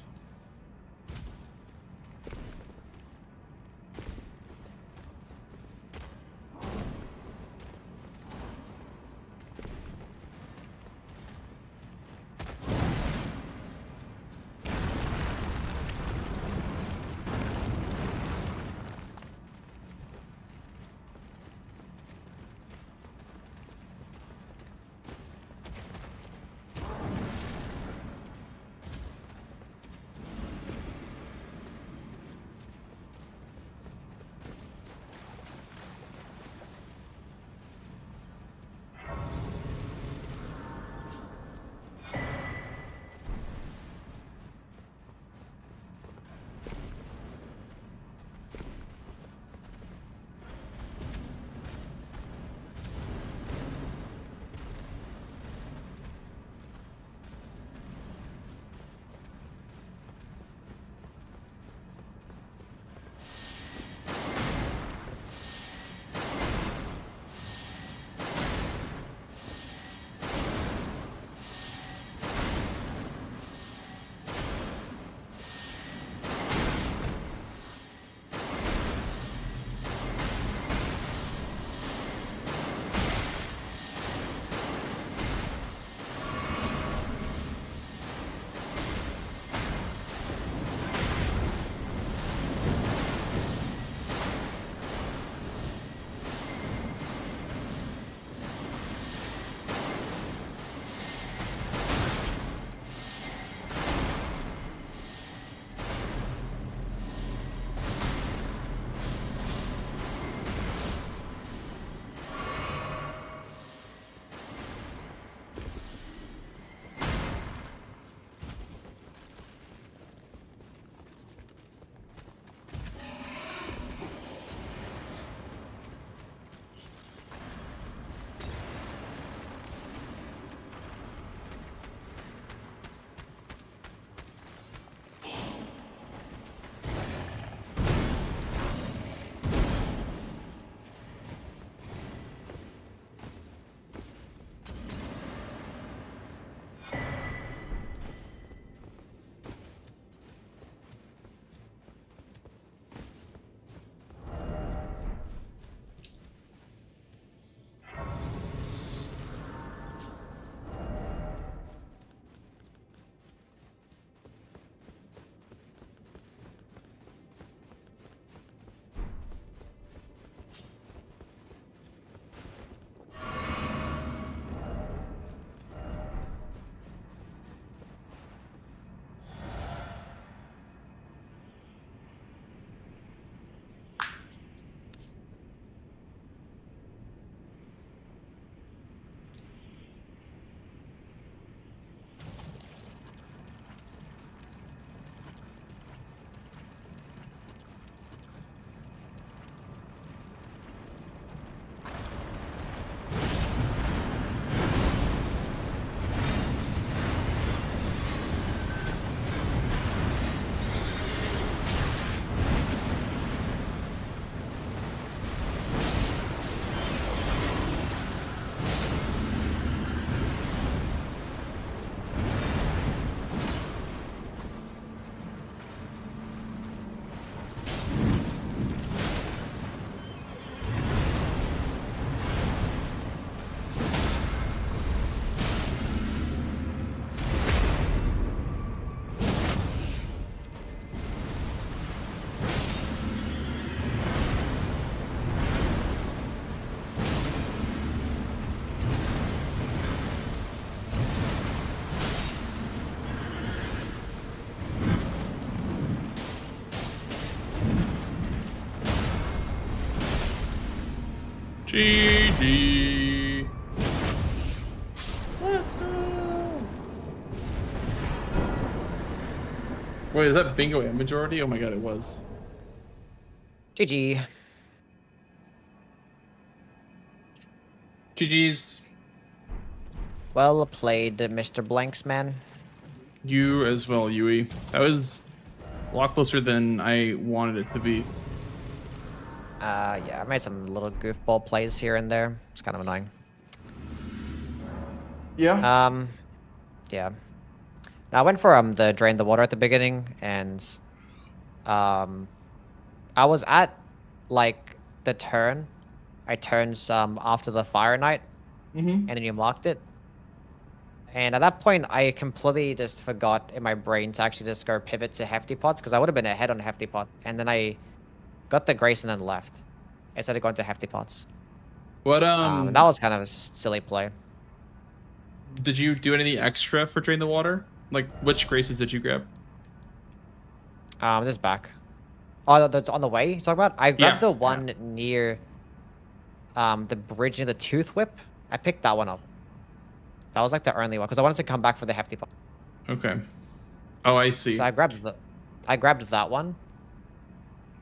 GG. Let's go. Wait, is that bingo and majority? Oh my god, it was. GG. GG's. Well played, Mr. Blanks, man. You as well, Yui. That was a lot closer than I wanted it to be. Yeah, I made some little goofball plays here and there. It's kind of annoying. Yeah. Yeah. Now, I went for the drain the water at the beginning, and I was at like the turn. I turned after the Fire Knight, and then you marked it. And at that point, I completely just forgot in my brain to actually just go pivot to Hefty Pots, because I would have been ahead on Hefty Pot. And then I got the Grace and then left instead of going to Hefty Pots. What And that was kind of a silly play. Did you do anything extra for Drain the Water? Like, which graces did you grab? This back. Oh, that's on the way you talk about? I grabbed Yeah, the one near the bridge near the Tooth Whip. I picked that one up. That was like the only one, because I wanted to come back for the Hefty Pot. Okay. Oh, I see. So I grabbed that one.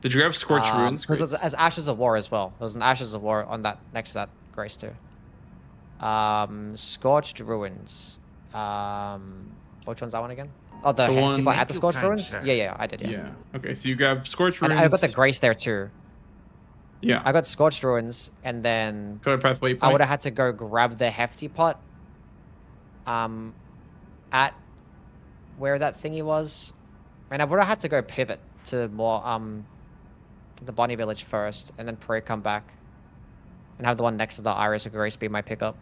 Did you grab Scorched Ruins? Because Grace? as Ashes of War as well. There was an Ashes of War on that next to that Grace too. Scorched Ruins. Which one's that one again? Oh, the The Hefty one- Pot at the Thank you, Scorched kind Ruins? sir. Yeah, I did, yeah. Yeah. Okay, so you grabbed Scorched And Ruins. I got the Grace there too. Yeah. I got Scorched Ruins, and then Color Path Waypoint. I would have had to go grab the Hefty Pot. At where that thingy was, and I would have had to go pivot to more the Bonnie Village first, and then pray come back, and have the one next to the Iris of Grace be my pickup,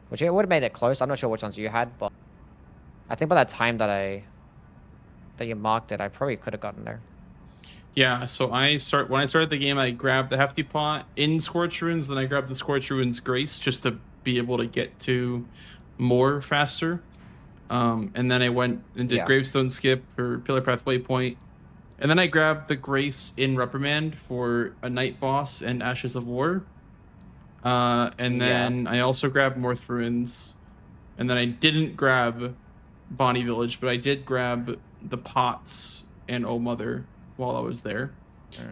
which it would have made it close. I'm not sure which ones you had, but I think by that time that you marked it, I probably could have gotten there. Yeah, so when I started the game, I grabbed the Hefty Pot in Scorched Ruins, then I grabbed the Scorched Ruins Grace just to be able to get to more faster. And then I went and did Gravestone Skip for Pillar Path Waypoint. And then I grabbed the Grace in Reprimand for a Night Boss and Ashes of War. And then I also grabbed Morth Ruins. And then I didn't grab Bonnie Village, but I did grab the Pots and Oh Mother while I was there. So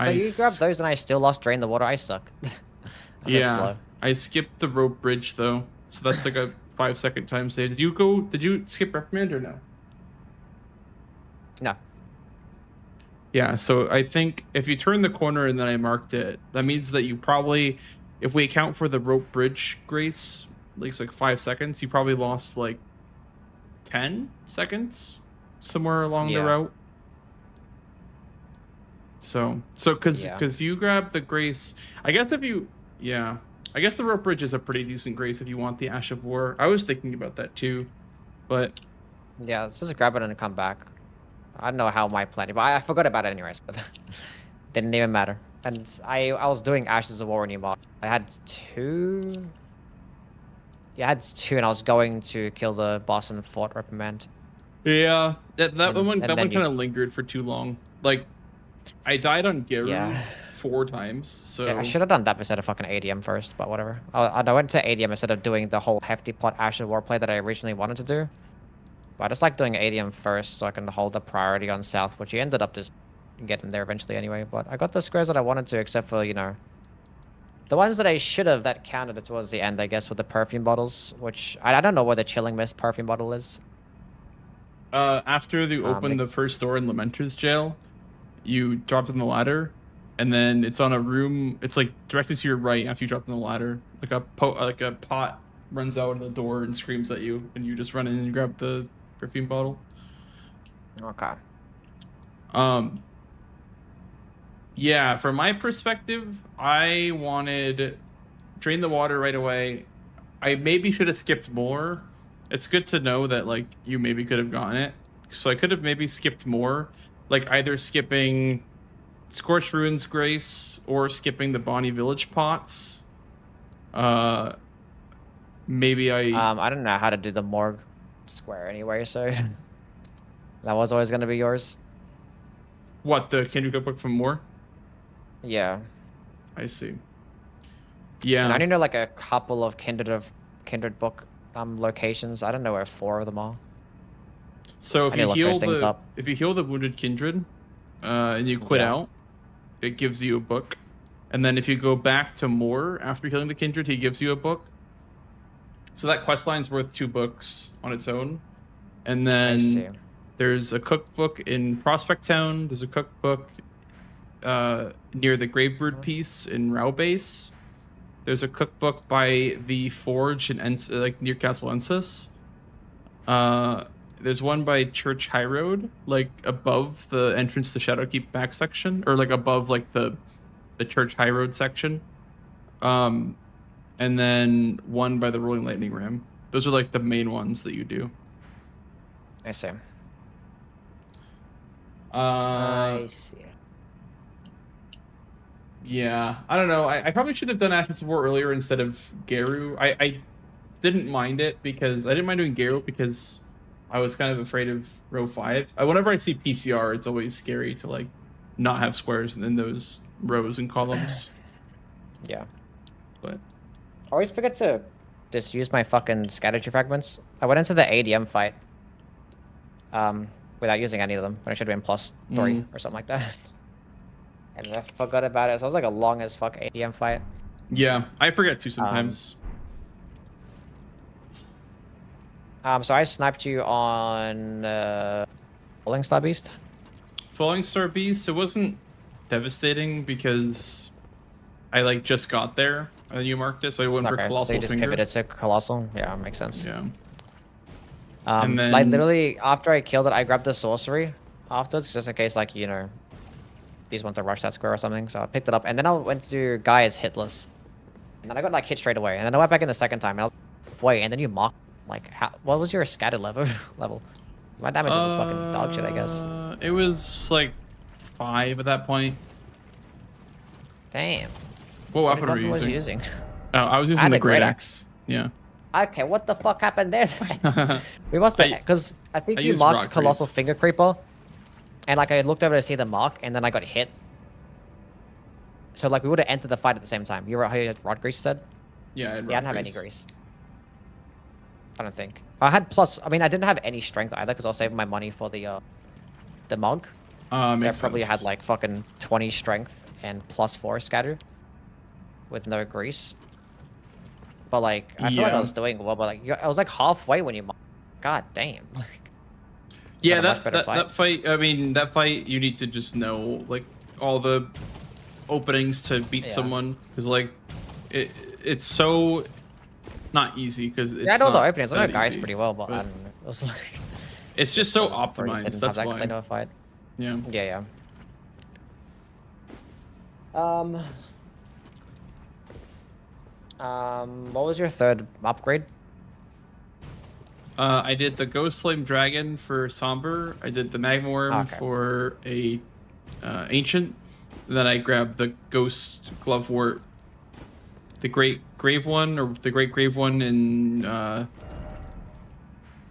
you grabbed those, and I still lost Drain the Water. I suck. I'm just slow. I skipped the rope bridge though, so that's like a 5-second time save. Did you skip Reprimand or no? No. Yeah, so I think if you turn the corner and then I marked it, that means that you probably, if we account for the rope bridge Grace, like 5 seconds, you probably lost like 10 seconds somewhere along the route. So because you grab the Grace, I guess if you, I guess the rope bridge is a pretty decent Grace if you want the Ash of War. I was thinking about that too, but yeah, let's just grab it and come back. I don't know how my plan, but I forgot about it anyways. But didn't even matter. And I was doing Ashes of War anymore. I had 2. Yeah, I had 2, and I was going to kill the boss in Fort Reprimand. Yeah, that one kind of lingered for too long. Like, I died on Geru 4 times, so... Yeah, I should have done that instead of fucking ADM first, but whatever. I went to ADM instead of doing the whole Hefty Pot Ashes of War play that I originally wanted to do. But I just like doing ADM first so I can hold the priority on South, which you ended up just getting there eventually anyway. But I got the squares that I wanted to, except for, you know... The ones that I should have that counted it towards the end, I guess, with the perfume bottles, which... I don't know where the Chilling Mist perfume bottle is. After you open the first door in Lamenter's jail, you drop in the ladder, and then it's on a room. It's like directly to your right after you drop in the ladder. Like a pot runs out of the door and screams at you, and you just run in and grab the perfume bottle. Okay. Yeah, from my perspective, I wanted Drain the Water right away. I maybe should have skipped more. It's good to know that, like, you maybe could have gotten it. So I could have maybe skipped more. Like, either skipping Scorched Ruins Grace or skipping the Bonnie Village pots. Maybe I don't know how to do the Morgue square anyway, so... that was always going to be yours. What, the Can You Go Book from More? Yeah. I see. Yeah. And I only know like a couple of kindred book locations. I don't know where 4 of them are. So if I need you to look heal those things the up. wounded kindred, and you quit Yeah. out, it gives you a book. And then if you go back to Moore after healing the kindred, he gives you a book. So that quest line's worth 2 books on its own. And I see. then there's a cookbook in Prospect Town. There's a cookbook near the Gravebird piece in Rao Base. There's a cookbook by the Forge in like near Castle Ensis. There's one by Church High Road, like above the entrance to Shadowkeep back section, or like above like the Church High Road section. And then one by the Rolling Lightning Ram. Those are like the main ones that you do. I see. I see. Yeah, I don't know. I probably should have done Ashen Support earlier instead of Geru. I didn't mind it because I didn't mind doing Geru because I was kind of afraid of row 5. Whenever I see PCR, it's always scary to like not have squares in those rows and columns. Yeah. But I always forget to just use my fucking strategy fragments. I went into the ADM fight without using any of them, when I should have been +3 or something like that. And I forgot about it. So it was like a long as fuck ADM fight. yeah, I forget too sometimes. So I sniped you on Falling Star Beast. Falling Star Beast, it wasn't devastating because I like just got there and then you marked it, so I went for So Colossal you just Finger. pivoted to Colossal. Yeah, makes sense. Yeah. And then like literally after I killed it, I grabbed the sorcery afterwards, just in case like, you know, these want to rush that square or something. So I picked it up, and then I went to guy as hitless, and then I got like hit straight away, and then I went back in the second time, and I was wait, and then you mocked like what was your scattered level? My damage was just fucking dog shit, I guess. It was like 5 at that point. Damn. What weapon were you was using? you using? Oh, I was I using had the a great Great axe. Axe. Yeah. Okay, what the fuck happened there? We must have, because I think I you used marked rock Colossal greaves. Finger Creeper, and like I looked over to see the mark, and then I got hit. So like we would have entered the fight at the same time. You were how you had rod grease said? Yeah, Yeah, I didn't have any grease. I don't think. I had plus. I mean, I didn't have any strength either because I was saving my money for the monk. So I Makes probably sense. had like fucking 20 strength and +4 scatter with no grease. But like, I feel like I Yeah. was doing well, but like, I was like halfway when you. God damn. Like, Yeah, a much better that fight. I mean, that fight you need to just know like all the openings to beat Yeah. someone because like it's so not easy because it's yeah, I know the not openings. I know that guys easy, pretty well, but I but don't know. It was like it's just so those stories optimized. didn't have That's that why. clean of a fight. Yeah. Yeah. What was your third upgrade? I did the Ghost Flame Dragon for Somber. I did the Magmorm Okay. for a Ancient. And then I grabbed the Ghost Glovewort, the Great Grave one, or the Great Grave one in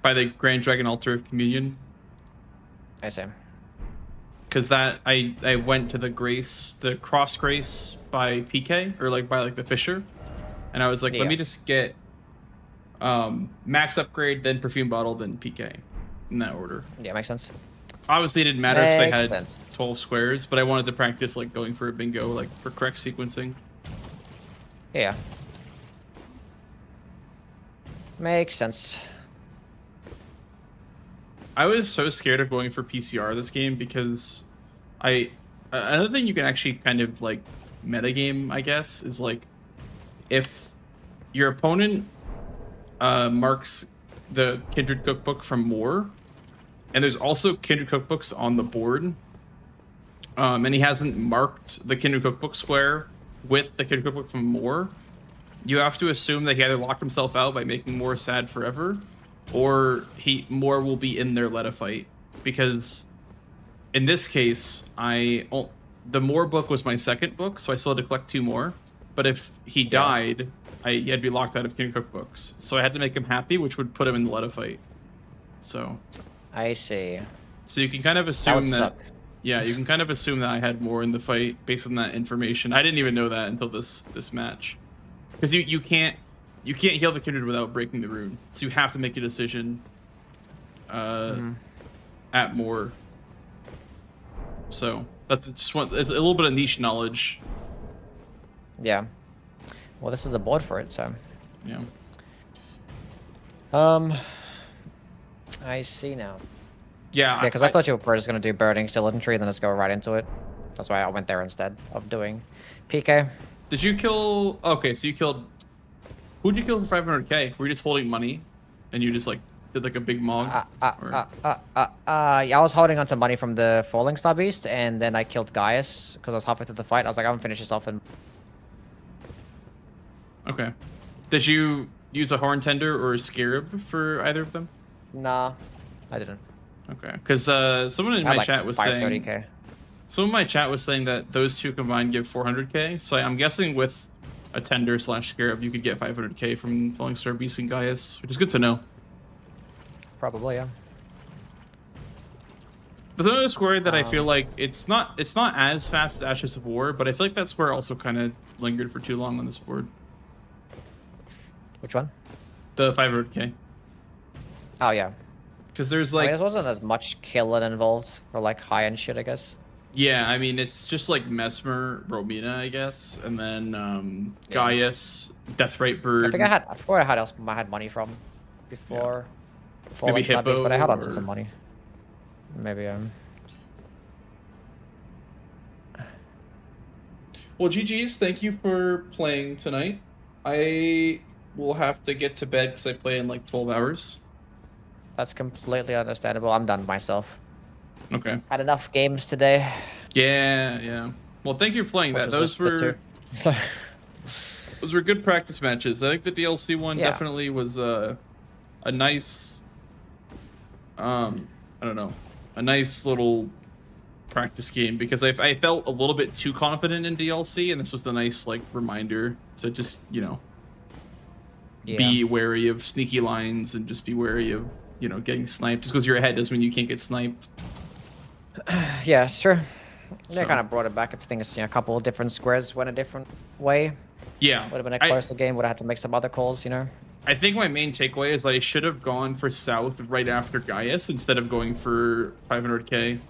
by the Grand Dragon Altar of Communion. I see. Because that I went to the Cross Grace by PK, or like by like the Fisher, and I was like, Yeah. let me just get max upgrade, then perfume bottle, then PK, in that order. Yeah, makes sense. Obviously, it didn't matter because I Makes had sense. 12 squares, but I wanted to practice like going for a bingo, like for correct sequencing. Yeah. Makes sense. I was so scared of going for PCR this game because another thing you can actually kind of like metagame, I guess, is like if your opponent marks the Kindred Cookbook from Moore, and there's also Kindred Cookbooks on the board, and he hasn't marked the Kindred Cookbook square with the Kindred Cookbook from Moore, you have to assume that he either locked himself out by making Moore sad forever, or Moore will be in there let a fight. Because in this case, the Moore book was my second book, so I still had to collect 2 more. But if he died, he had to be locked out of Kindred Cookbooks. So I had to make him happy, which would put him in the let a fight. So I see. So you can kind of That assume would that. suck. Yeah, you can kind of assume that I had more in the fight based on that information. I didn't even know that until this match. because you can't heal the kindred without breaking the rune, so you have to make a decision at more. So that's just it's a little bit of niche knowledge. Yeah. Well, this is the board for it, so. Yeah. I see now. Yeah. Yeah, because I thought you were just gonna do Burning Still Infantry and then just go right into it. That's why I went there instead of doing PK. Did you kill? Okay, so you killed. Who'd you kill for 500k? Were you just holding money, and you just like did like a big mog? Yeah, I was holding onto money from the Falling Star Beast, and then I killed Gaius because I was halfway through the fight. I was like, I'm gonna finish this off. And Okay. Did you use a Horn Tender or a Scarab for either of them? nah, I didn't. Okay, because someone in I had my like chat was 530k. saying. Someone in my chat was saying that those two combined give 400k. So I'm guessing with a Tender / Scarab, you could get 500k from Falling Star Beast and Gaius, which is good to know. Probably, yeah. There's another square that I feel like it's not as fast as Ashes of War, but I feel like that square also kind of lingered for too long on this board. Which one? The 500k. Oh yeah. Because there's I like mean, there wasn't as much killing involved for like high end shit, I guess. yeah, I mean it's just like Mesmer, Romina, I guess, and then Gaius, Deathrite Bird. I think I forgot what I had money from before. Maybe Falling Star Beast, but I held on to Hippo some money. Maybe Well, GG's, thank you for playing tonight. I will have to get to bed because I play in like 12 hours. that's completely understandable. I'm done myself. Okay. Had enough games today. Yeah. Well, thank you for playing that. Which was Those just the were two. So those were good practice matches. I think the DLC one Yeah. definitely was a nice I don't know, a nice little practice game because I felt a little bit too confident in DLC, and this was the nice like reminder to just, you know, be wary of sneaky lines and just be wary of, you know, getting sniped. Just because you're ahead doesn't mean you can't get sniped. yeah, it's true. They So- kind of brought it back. I think it's, you know, a couple of different squares went a different way. Yeah. Would have been a closer game. Would have had to make some other calls, you know. I think my main takeaway is that I should have gone for South right after Gaius instead of going for 500k.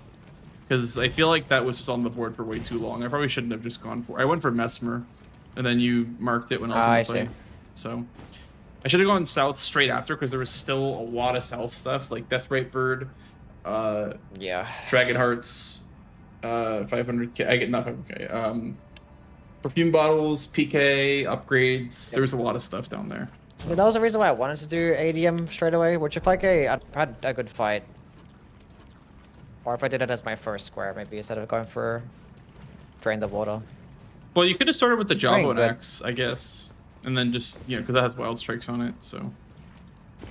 Because I feel like that was just on the board for way too long. I probably shouldn't have just gone for... I went for Mesmer, and then you marked it when I was on the I play. see. So I should have gone South straight after because there was still a lot of South stuff, like Deathrite Bird, Yeah. Dragon Hearts, 500k... I get not 500k. Perfume bottles, PK, upgrades. There was a lot of stuff down there. So that was the reason why I wanted to do ADM straight away, which if I had a good fight. Or if I did it as my first square, maybe instead of going for Drain the Water. Well, you could have started with the Very Jawbone good. Axe, I guess. And then just, you know, because that has Wild Strikes on it, so...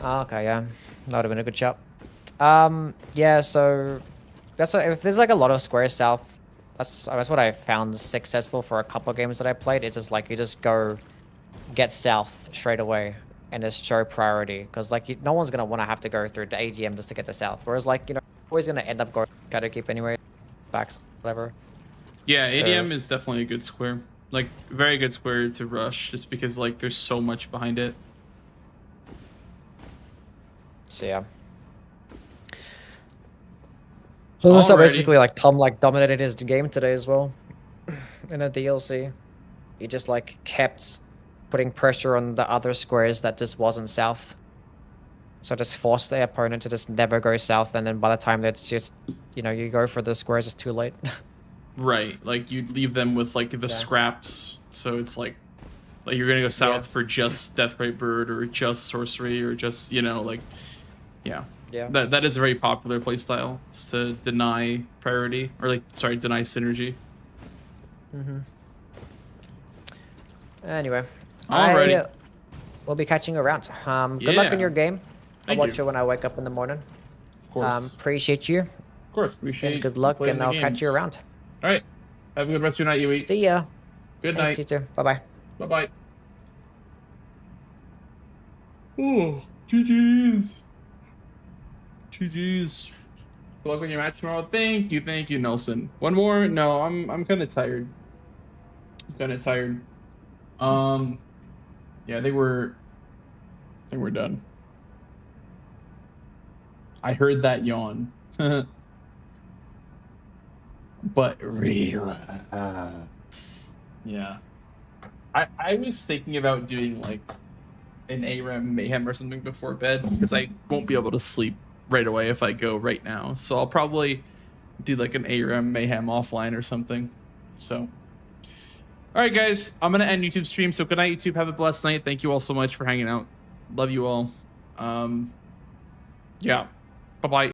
Oh, okay, yeah. That would have been a good shot. Yeah, so... That's what, if there's like a lot of squares south, that's what I found successful for a couple of games that I played. It's just like you just go get south straight away and just show priority. Because like no one's going to want to have to go through the AGM just to get the south. Whereas like, you know, always going to end up going try to keep anyway. Backs, whatever. Yeah, So- ADM is definitely a good square. Like, very good square to rush, just because, like, there's so much behind it. So yeah. So Alrighty. basically, like Tom like dominated his game today as well. In a DLC, he just like kept putting pressure on the other squares that just wasn't south. So just forced the opponent to just never go south, and then by the time that's just, you know, you go for the squares, it's too late. Right, like, you leave them with, like, the scraps, so it's like you're gonna go south for just Deathrite Bird, or just Sorcery, or just, you know, like, yeah. Yeah. That is a very popular playstyle, is to deny priority, or, like, sorry, deny synergy. Anyway, Alrighty. we'll be catching you around. Good luck in Yeah. your game. I'll Thank watch you. you when I wake up in the morning. Of course. Appreciate you, Of course, appreciate and good luck, playing and the I'll catch you games. around. Alright, have a good rest of your night, you eat. See ya. Good Thanks, night. you too. Bye bye. Bye-bye. Oh, GG's. GG's. Good luck on your match tomorrow. Thank you, Nelson. One more? No, I'm kind of tired. I'm kind of tired. Yeah, they were done. I heard that yawn. But relax. Yeah. I was thinking about doing like an ARAM mayhem or something before bed because I won't be able to sleep right away if I go right now. So I'll probably do like an ARAM mayhem offline or something. So all right, guys, I'm gonna end YouTube stream. So good night, YouTube. Have a blessed night. Thank you all so much for hanging out. Love you all. Yeah. Bye-bye.